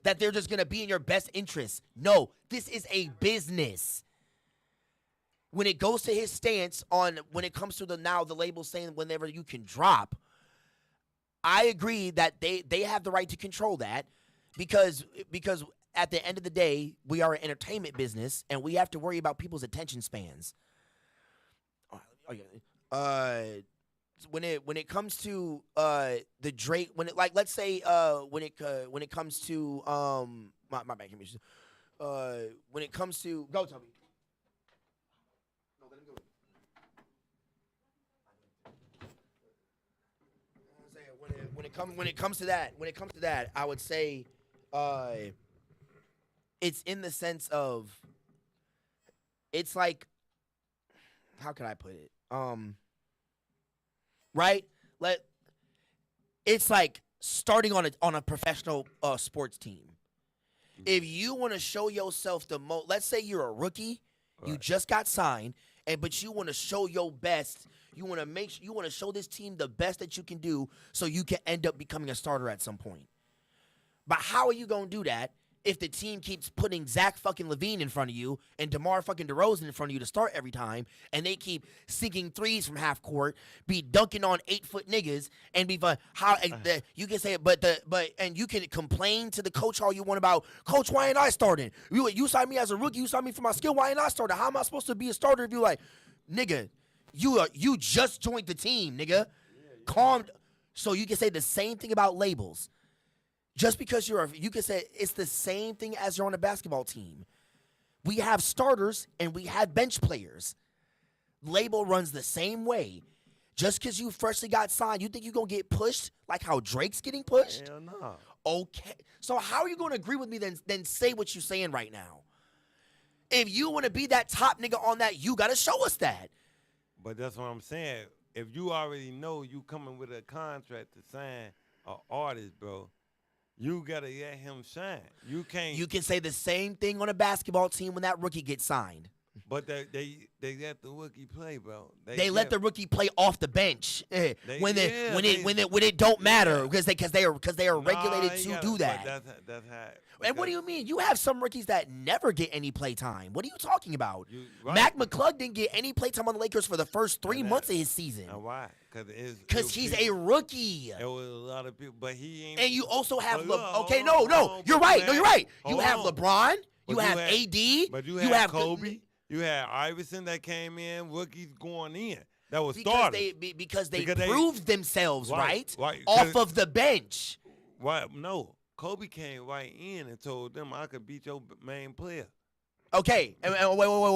they're just gonna be in your best interest. No, this is a business. When it goes to his stance on when it comes to the label saying whenever you can drop, I agree that they have the right to control that because at the end of the day, we are an entertainment business and we have to worry about people's attention spans. When it comes to the Drake, let's say when it comes to my bad, when it comes to go Toby. When it comes to that, I would say it's in the sense of it's like how can I put it? Right? It's like starting on a professional sports team. If you want to show yourself the most, let's say you're a rookie, you just got signed, but you want to show your best. You want to show this team the best that you can do so you can end up becoming a starter at some point. But how are you going to do that if the team keeps putting Zach fucking LaVine in front of you and DeMar fucking DeRozan in front of you to start every time, and they keep sinking threes from half court, be dunking on 8-foot niggas, and be fun? You can say it, and you can complain to the coach all you want about, Coach, why ain't I starting? You signed me as a rookie, you signed me for my skill, why ain't I starting? How am I supposed to be a starter if you like, nigga? You just joined the team, nigga. Calm. So you can say the same thing about labels. Just because you can say it's the same thing as you're on a basketball team. We have starters and we have bench players. Label runs the same way. Just because you freshly got signed, you think you're going to get pushed like how Drake's getting pushed? Hell no. Okay. So how are you going to agree with me then say what you're saying right now? If you want to be that top nigga on that, you got to show us that. But that's what I'm saying. If you already know you coming with a contract to sign an artist, bro, you gotta let him shine. You can't. You can say the same thing on a basketball team when that rookie gets signed. But they let the rookie play, bro. They let the rookie play off the bench when it don't matter because they are regulated to do that. That's how. And what do you mean? You have some rookies that never get any play time. What are you talking about? Right. Mac McClung didn't get any play time on the Lakers for the first 3 months of his season. And why? Because he's a rookie. There was a lot of people, but he ain't. And you also have you're right. You have LeBron. You have AD. But you have Kobe. You had Iverson that came in. Rookies going in. That was because starters. because they proved themselves right off of the bench. Right? No. Kobe came right in and told them, I could beat your main player. Okay, and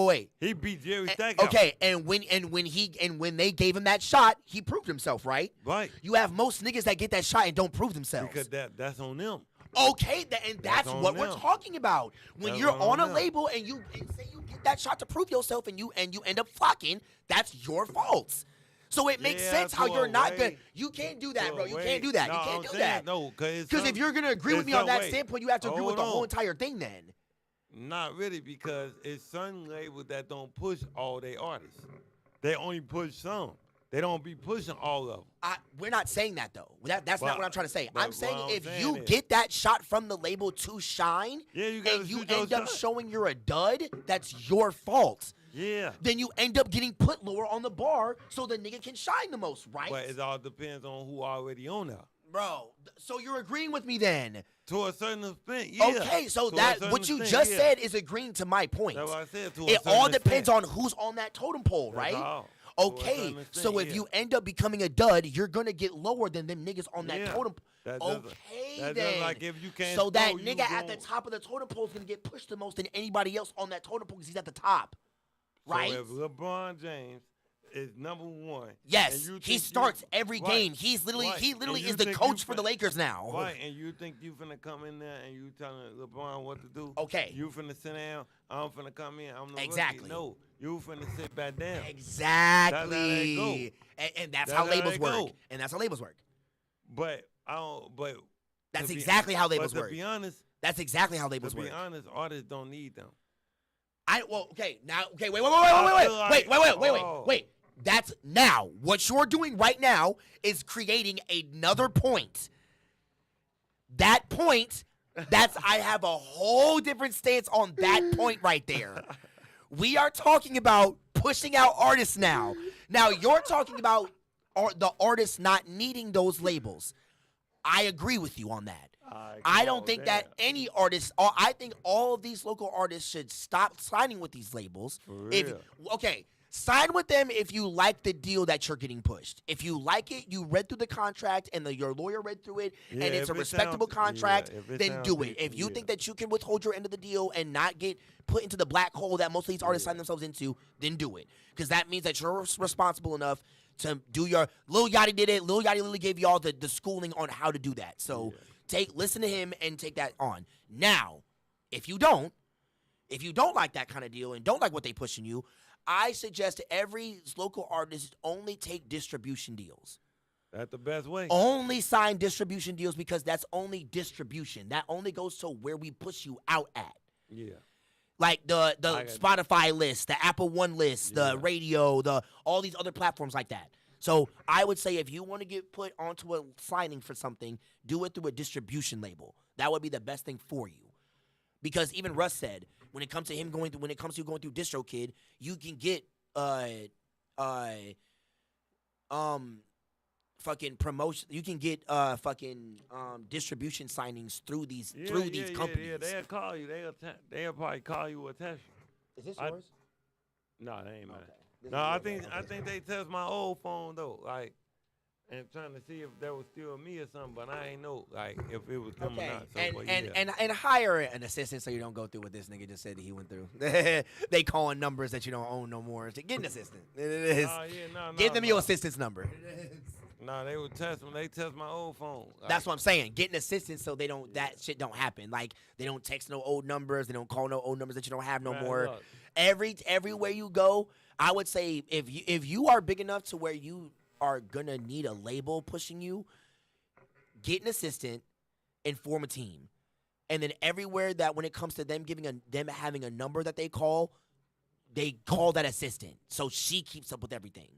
wait. He beat Jerry Stackhouse. Okay, and when they gave him that shot, he proved himself, right? Right. You have most niggas that get that shot and don't prove themselves. Because that's on them. Okay, that's what we're talking about. When you're on a label and say you get that shot to prove yourself and you end up flocking, that's your fault. So it makes sense how you're not good. You can't do that, bro. You can't do that. You can't do that. No, because if you're gonna agree with me on that standpoint, you have to agree with the whole entire thing. Then. Not really, because it's some labels that don't push all their artists. They only push some. They don't be pushing all of them. We're not saying that though. That's not what I'm trying to say. I'm saying if you get that shot from the label to shine, and you end up showing you're a dud, that's your fault. Yeah. Then you end up getting put lower on the bar so the nigga can shine the most, right? But it all depends on who already on there. Bro, so you're agreeing with me then? To a certain extent, yeah. Okay, so that what you just said is agreeing to my point. That's what I said. It all depends on who's on that totem pole, right? All. Okay, so if you end up becoming a dud, you're gonna get lower than them niggas on that totem pole. Okay, then. Like if you can't so that nigga at the top of the totem pole is gonna get pushed the most than anybody else on that totem pole because he's at the top, right? So if LeBron James is number one, yes, he starts every game. He's literally is the coach for the Lakers now. Right, and you think you finna come in there and you telling LeBron what to do? Okay, you finna sit down. I'm finna come in. I'm the exactly. Rookie. No, you finna sit back down. Exactly. And that's how labels work. And that's how labels work. But I don't. But that's exactly how labels work. To be honest, that's exactly how labels work. To be honest, artists don't need them. Wait. That's now. What you're doing right now is creating another point. That point, I have a whole different stance on that point right there. We are talking about pushing out artists now. Now you're talking about the artists not needing those labels. I agree with you on that. I don't think that any artist, I think all of these local artists should stop signing with these labels. For real. Sign with them if you like the deal that you're getting pushed. If you like it, you read through the contract and your lawyer read through it, and it's a respectable contract, then do it. If you think that you can withhold your end of the deal and not get put into the black hole that most of these artists sign themselves into, then do it. Because that means that you're responsible enough to do your... Lil Yachty did it. Lil Yachty literally gave you all the schooling on how to do that. So listen to him and take that on. Now, if you don't like that kind of deal and don't like what they pushing you, I suggest to every local artist only take distribution deals. That's the best way. Only sign distribution deals because that's only distribution. That only goes to where we push you out at. Yeah. Like the Spotify list, the Apple One list, the radio, all these other platforms like that. So I would say if you want to get put onto a signing for something, do it through a distribution label. That would be the best thing for you. Because even Russ said, when it comes to you going through DistroKid, you can get fucking promotion. You can get distribution signings through these companies. Yeah, they'll call you. They'll probably call you a test. Is this yours? No, that ain't mine. Okay. No, I think they test my old phone though, like, and trying to see if that was still me or something, but I ain't know like if it was them or not. So, and hire an assistant so you don't go through what this nigga just said that he went through. They calling numbers that you don't own no more. Get an assistant. Give them your assistant's number. No, they would test them. They test my old phone. That's what I'm saying. Get an assistant so that shit don't happen. Like they don't text no old numbers. They don't call no old numbers that you don't have no more. Look. Everywhere you go, I would say if you are big enough to where you are gonna need a label pushing you, get an assistant and form a team. And then everywhere that when it comes to them having a number that they call, they call that assistant. So she keeps up with everything.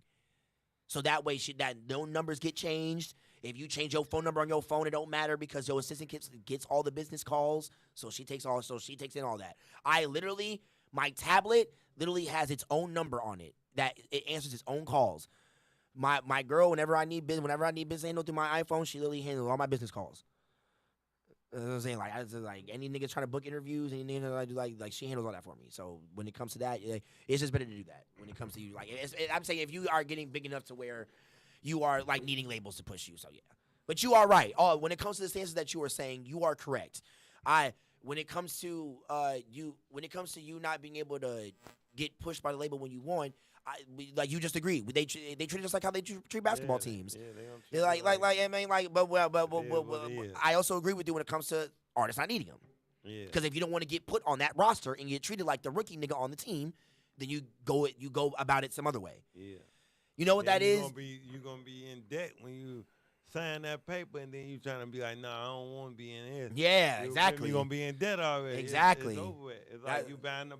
So that way, no numbers get changed. If you change your phone number on your phone, it don't matter because your assistant gets all the business calls. So she takes in all that. My tablet literally has its own number on it that it answers its own calls. My girl, whenever I need business handled through my iPhone, she literally handles all my business calls. You know what I'm saying? Like any nigga trying to book interviews, any nigga I do like she handles all that for me. So when it comes to that, it's just better to do that. When it comes to you, I'm saying if you are getting big enough to where you are like needing labels to push you, so yeah. But you are right. When it comes to the stances that you are saying, you are correct. When it comes to you not being able to get pushed by the label when you want, like you just agree. They treat us like how they treat basketball teams. Yeah, They're I also agree with you when it comes to artists not needing them. Yeah. Because if you don't want to get put on that roster and get treated like the rookie nigga on the team, then you go about it some other way. Yeah. You know what that is? You're gonna be in debt when you sign that paper, and then you trying to be like, nah, I don't want to be in here. Yeah, exactly. You're gonna be in debt already. Exactly. It's over with. It's like you buying a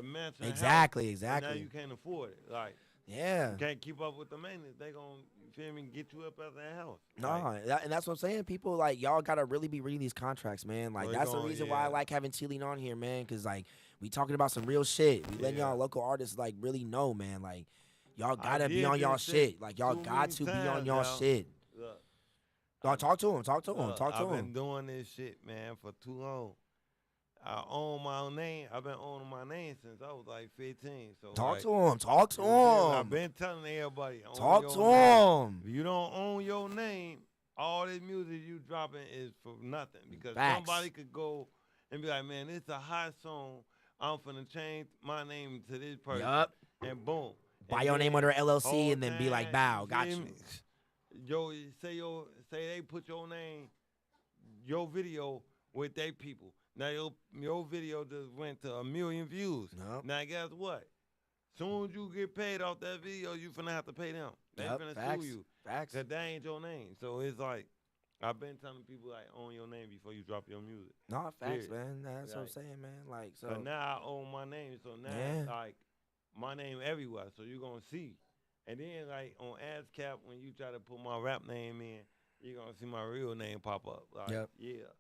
mansion. Exactly, house, exactly. And now you can't afford it. Like, yeah, you can't keep up with the maintenance. They gonna, you feel me, get you up out that house. No, and that's what I'm saying. People like y'all gotta really be reading these contracts, man. Like that's the reason why I like having T.L.A on here, man. Because like we talking about some real shit. We letting y'all local artists like really know, man. Like y'all gotta be on y'all shit. Like y'all got to be on y'all shit. Look, talk to him. I've been doing this shit, man, for too long. I own my own name. I've been owning my name since I was like 15. So talk like, to him. I've been telling everybody. Talk to him. If you don't own your name, all this music you dropping is for nothing. Because somebody could go and be like, man, this is a hot song. I'm finna change my name to this person. Yup. And boom. Buy your name under LLC and then be like, bow, got you. Say they put your name, your video with their people. Now your video just went to 1 million views. Yep. Now guess what? Soon as you get paid off that video, you finna have to pay them. They finna sue you. Facts. Cause that ain't your name. So it's like, I've been telling people like own your name before you drop your music. No, facts, man. That's what I'm saying, man. Like so. But now I own my name, so now like my name everywhere. So you gonna see. And then like on ASCAP, when you try to put my rap name in, you're gonna see my real name pop up. Like, yeah.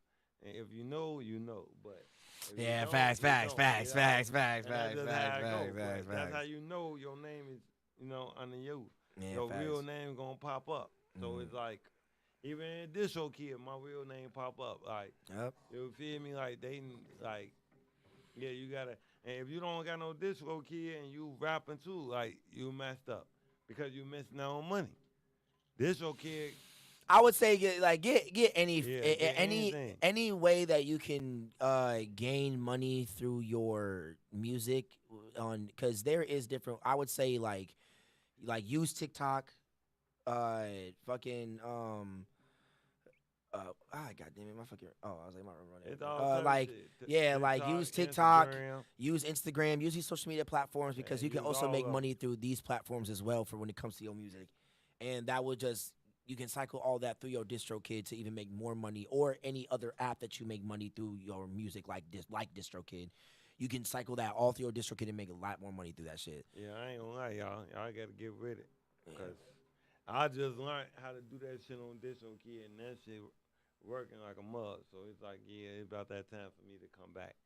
And if you know, you know. But yeah, facts. That's how you know your name is, under you. Your real name gonna pop up. So it's like, even in Disco Kid, my real name pop up. Like, you feel me? Like you gotta. And if you don't got no Disco Kid and you rapping too, like you messed up because you missing out on money. Disco Kid. I would say get any way that you can gain money through your music because there is different. I would say like use TikTok, fucking God damn it, my fucking I was like my use TikTok, use Instagram, use these social media platforms because you can also make money through these platforms as well for when it comes to your music, and that will just. You can cycle all that through your DistroKid to even make more money, or any other app that you make money through your music, like DistroKid. You can cycle that all through your DistroKid and make a lot more money through that shit. Yeah, I ain't gonna lie, y'all. Y'all gotta get with it, cause I just learned how to do that shit on DistroKid, and that shit working like a mug. So it's like, yeah, it's about that time for me to come back.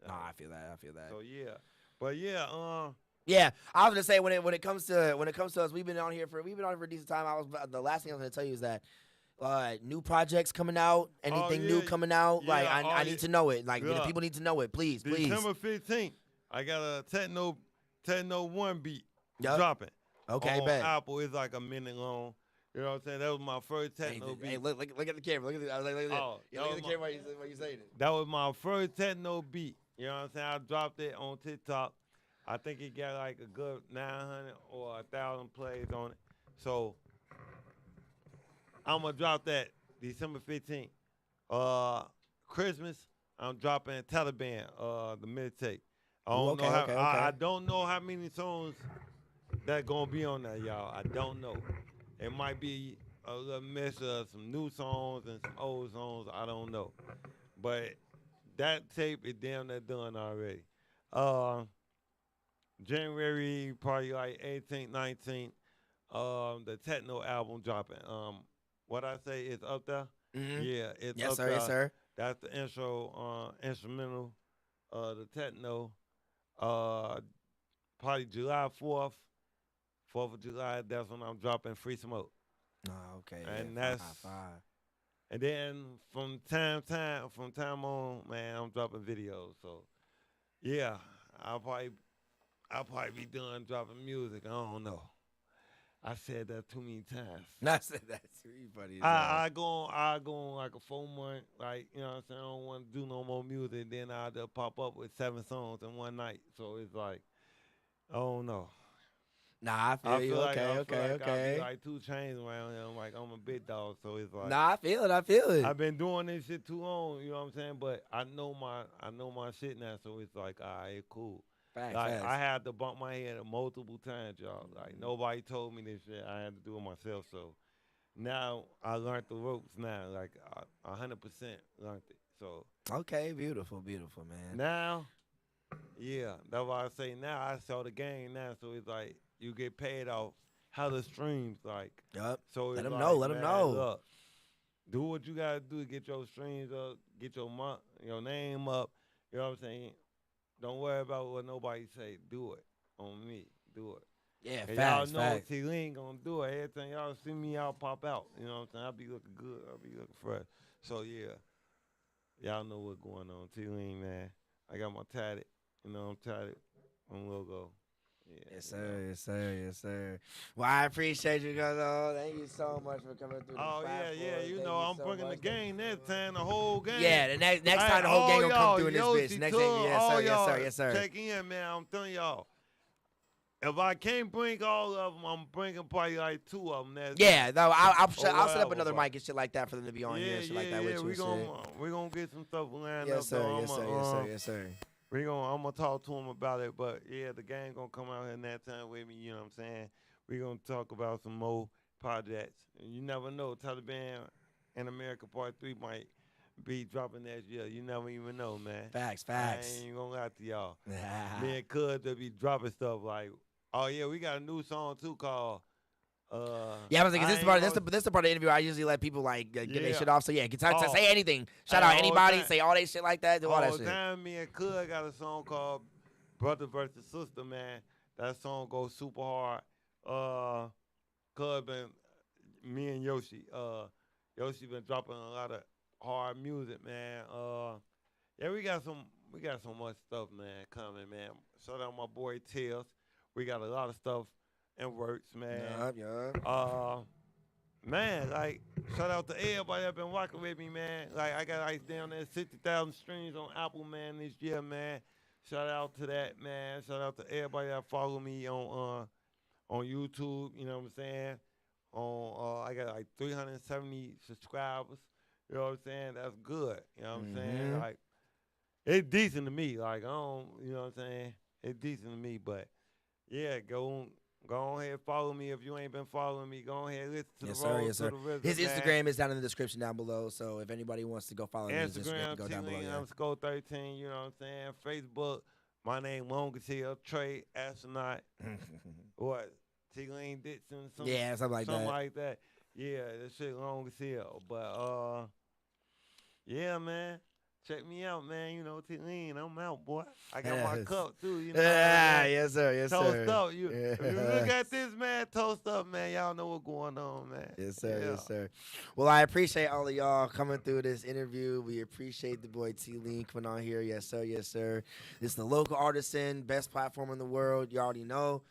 I feel that. So yeah, but yeah, yeah, I was gonna say when it comes to us, we've been on here for a decent time. The last thing I was gonna tell you is that new projects coming out, anything new coming out, I need to know it. Like people need to know it, please. December 15th, I got a Techno 1 beat dropping. Okay, on bet. Apple. It's like a minute long. You know what I'm saying? That was my first techno beat. Hey, look at the camera. Look at the camera while you saying it. That was my first techno beat. You know what I'm saying? I dropped it on TikTok. I think it got like a good 900 or 1,000 plays on it. So I'm gonna drop that December 15th. Christmas, I'm dropping Taliban, the mixtape. I don't know how many songs that gonna be on there, y'all. I don't know. It might be a little mix of some new songs and some old songs. I don't know. But that tape is damn near done already. January, probably like 18th, 19th. The techno album dropping. What I say is up there. Mm-hmm. Yeah, it's Yes, up sir. there. Yes, sir. That's the intro, instrumental. The techno. Uh, Probably July 4th, 4th of July. That's when I'm dropping Free Smoke. Oh, okay. And yeah, that's five. and then from time on, man, I'm dropping videos. So yeah, I'll probably be done dropping music. I don't know. I said that too many times. I said that's really funny. I go on like a 4 month, like, you know what I'm saying, I don't want to do no more music. Then I'll just pop up with 7 songs in one night. So it's like, I don't know. Nah, I feel I you. feel like, Okay. I be like 2 Chainz around here. I'm like, I'm a big dog, so it's like, Nah, I feel it. I've been doing this shit too long, you know what I'm saying? But I know my shit now, so it's like, all right, cool. Facts, Like, facts. I had to bump my head multiple times, y'all. Like, nobody told me this shit. I had to do it myself. So now I learned the ropes now. Like, 100% learned it. So Okay, beautiful, man. now, yeah, that's why I say now I saw the game now. So it's like, you get paid off how the streams, like. Yup. So it's Let 'em like, know, let 'em man, know. Look, do what you gotta do to get your streams up, get your name up. You know what I'm saying? Don't worry about what nobody say. Do it on me. Do it. Yeah, And facts, y'all know facts. T.L.A ain't gonna do it. Every time y'all see me, I'll pop out. You know what I'm saying? I'll be looking good. I'll be looking fresh. So yeah, y'all know what's going on. T.L.A, man. I got my tatted. You know, I'm tatted on logo. Yeah, Yes, you know. sir. Yes, sir. Yes, sir. Well, I appreciate you guys all. Thank you so much for coming through. Oh the yeah, platform. yeah. You Thank know, I'm so bringing the much. game this time, the whole game. Yeah, the next time the whole gang gonna come through in this bitch. Next thing, yes, sir. Check in, man. I'm telling y'all. If I can't bring all of them, I'm bringing probably like 2 of them. Yeah, no, I'll set up whatever, another but- mic and shit like that for them to be on here, shit like that with you. We gonna get some stuff lined Yes, up. sir. though. Yes, sir. Yes, sir. Yes, sir. I'm gonna talk to him about it, but yeah, the gang gonna come out here that time with me. You know what I'm saying? We gonna talk about some more projects. You never know. Taliban in America Part 3 might be dropping next year. You never even know, man. Facts. I ain't gonna lie to y'all. Me and Cuz they be dropping stuff like, oh yeah, we got a new song too called. Yeah, I was like, I this ain't the gonna- this the part of the interview I usually let people like get their Yeah. shit off. So yeah, get time to Oh. say anything. Shout Hey, out all anybody, time. say all that shit like that, do all that All shit. time, me and Cuz got a song called Brother versus Sister, man. That song goes super hard. Cuz been, me and Yoshi, Yoshi been dropping a lot of hard music, man. Yeah, we got so much stuff, man, coming, man. Shout out my boy Tails. We got a lot of stuff in works, man. Yeah. Man, like, shout out to everybody that been rocking with me, man. Like, I got like down there 60,000 streams on Apple, man, this year, man. Shout out to that, man. Shout out to everybody that follow me on YouTube. You know what I'm saying? I got like 370 subscribers. You know what I'm saying? That's good. You know what I'm saying? Like, it's decent to me. Like, I don't, you know what I'm saying? It's decent to me, but yeah, go ahead, follow me. If you ain't been following me, go ahead, listen to Yes, the sir. road Yes, to sir. the rhythm, His man. Instagram is down in the description down below. So if anybody wants to go follow his Instagram, Instagram, go down below. Yeah. T.L.A__13, you know what I'm saying? Facebook, my name long as hell, Trey Astronaut. What? T.L.A. Dixon, Yeah, something like that. Yeah, that shit long as hell. But yeah, man. Check me out, man. You know, T.L.A., I'm out, boy. I got my Yes. cup too. You know, Yes, sir. Yes, toast sir. up. If you look at this, man, toast up, man. Y'all know what's going on, man. Yes, sir. Yeah. Yes, sir. Well, I appreciate all of y'all coming through this interview. We appreciate the boy T.L.A. coming on here. Yes, sir. Yes, sir. This is the local artisan, best platform in the world. You already know.